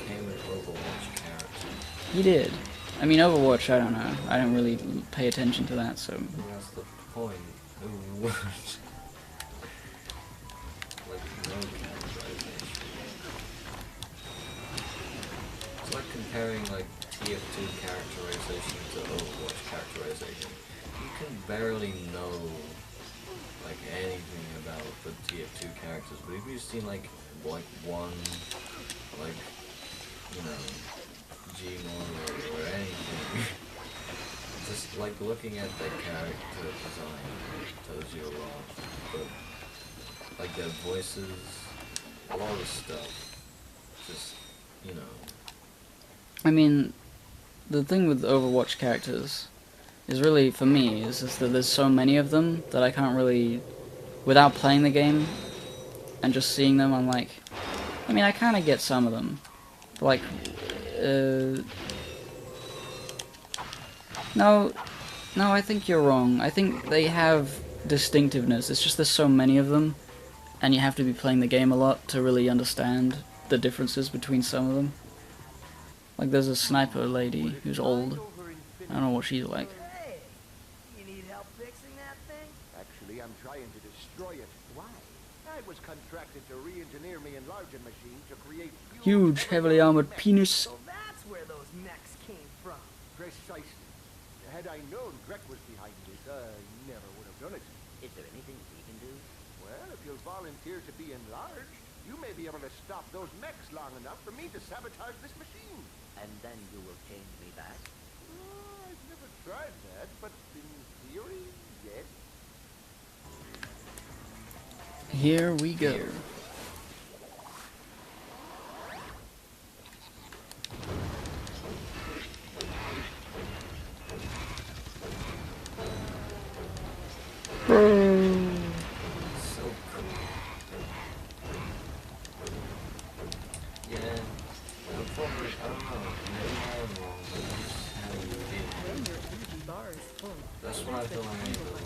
Became an Overwatch character. He did. I mean, Overwatch, I don't know. I don't really pay attention to that, so... Well, that's the point. Who would? Like, no characterization. It's like comparing, like, TF2 characterization to Overwatch characterization. You can barely know, like, anything about the TF2 characters, but if you've seen, like one, like, you know, Gmon or anything, just, like, looking at their character design tells you a lot, but, like, their voices, a lot of stuff, just, you know. I mean, the thing with Overwatch characters is really, for me, is just that there's so many of them that I can't really, without playing the game and just seeing them, I'm like, I mean, I kind of get some of them, but like, no, I think you're wrong. I think they have distinctiveness, it's just there's so many of them, and you have to be playing the game a lot to really understand the differences between some of them. Like, there's a sniper lady who's old. I don't know what she's like. Hey, you need help fixing that thing? Actually, I'm trying to destroy it. Why? I was contracted to re-engineer my enlarging machine to create Huge, heavily armored penis. So that's where those mechs came from. Precisely. Had I known Greg was behind this, I never would have done it. Is there anything we can do? Well, if you'll volunteer to be enlarged, you may be able to stop those mechs long enough for me to sabotage this machine. And then you will change me back? Oh, I've never tried that, but in theory, yes. Here we go. So cool. Yeah, I'm probably, I don't know, maybe I'm wrong, but that's how you feel. That's when I feel I'm able to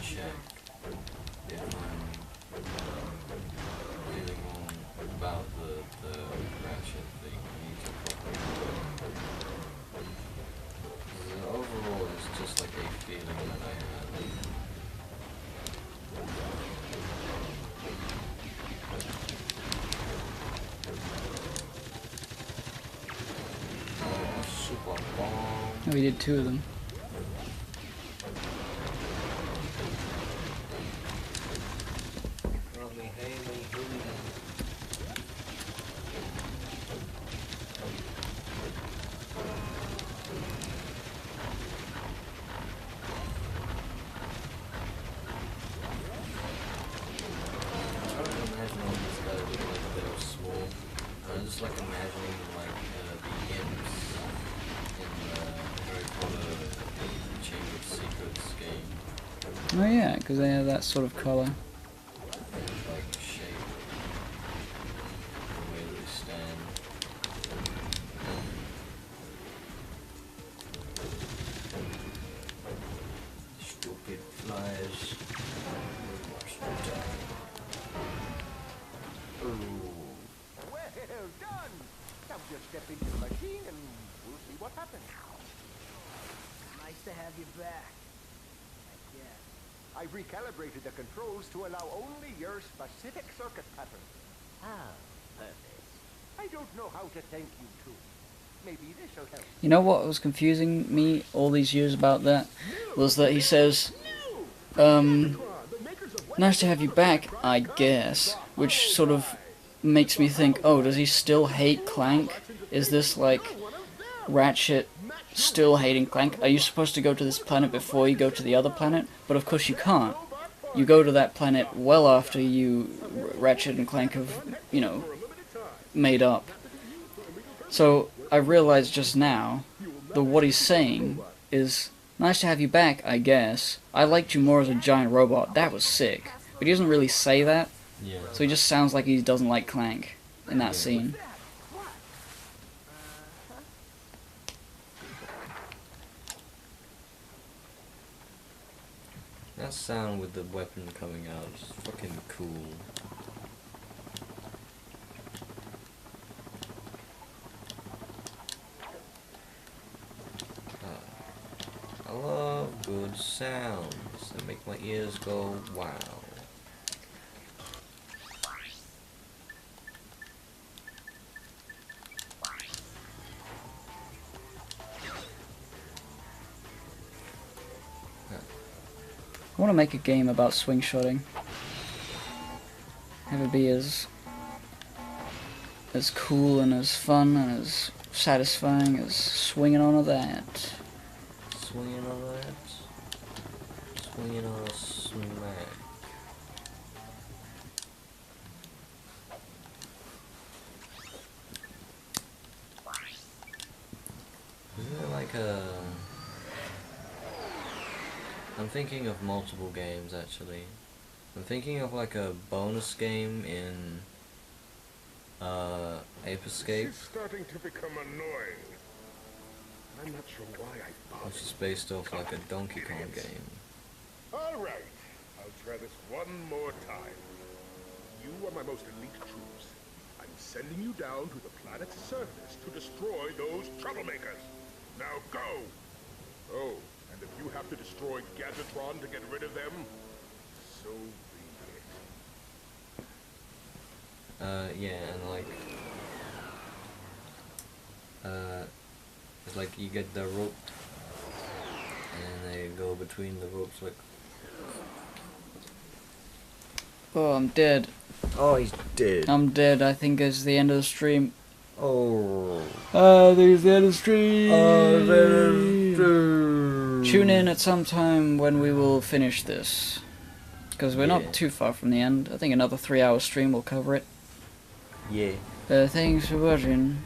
check if I'm feeling wrong about the Ratchet thing. I need to probably, overall it's just like a feeling that I have. Super bomb. Oh, we did 2 of them. Rummy, Haley, Hootie. I don't imagine all these guys look like they were small. I just like imagining like the imps in Harry Potter Chamber of Secrets game. Oh yeah, because they have that sort of color. Like shape, the way that they stand. Stupid flies. Ooh. Well done! Now just step into the machine and we'll see what happens. Nice to have you back. Yeah. I've recalibrated the controls to allow only your specific circuit pattern. Ah, perfect. I don't know how to thank you too. Maybe this'll help. You know what was confusing me all these years about that? Was that he says, nice to have you back, I guess. Which sort of makes me think, oh, does he still hate Clank? Is this like Ratchet still hating Clank? Are you supposed to go to this planet before you go to the other planet? But of course you can't. You go to that planet well after you, Ratchet and Clank have, you know, made up. So I realized just now that what he's saying is, nice to have you back, I guess. I liked you more as a giant robot. That was sick. But he doesn't really say that. Yeah. So he just sounds like he doesn't like Clank in that scene. That sound with the weapon coming out is fucking cool. I love good sounds that make my ears go wow. I want to make a game about swing shotting. Have it be as cool and as fun and as satisfying as swinging on a that. Swinging on that. Swinging on a smack. Isn't it like a... I'm thinking of multiple games actually. I'm thinking of like a bonus game in Ape Escape, She's starting to become annoying. I'm not sure why I bothered. which is based off like a Donkey Kong game. All right, I'll try this one more time. You are my most elite troops. I'm sending you down to the planet's surface to destroy those troublemakers. Now go! Oh, and if you have to destroy Gadgetron to get rid of them, so be it. Yeah, and like, it's like you get the rope, and they go between the ropes like. Oh, I'm dead. Oh, he's dead. I'm dead. I think it's the end of the stream. Oh. I think it's the end of the stream. Oh, Tune in at some time when we will finish this. Because we're Yeah. not too far from the end. I think another 3-hour stream will cover it. Yeah. Thanks for watching.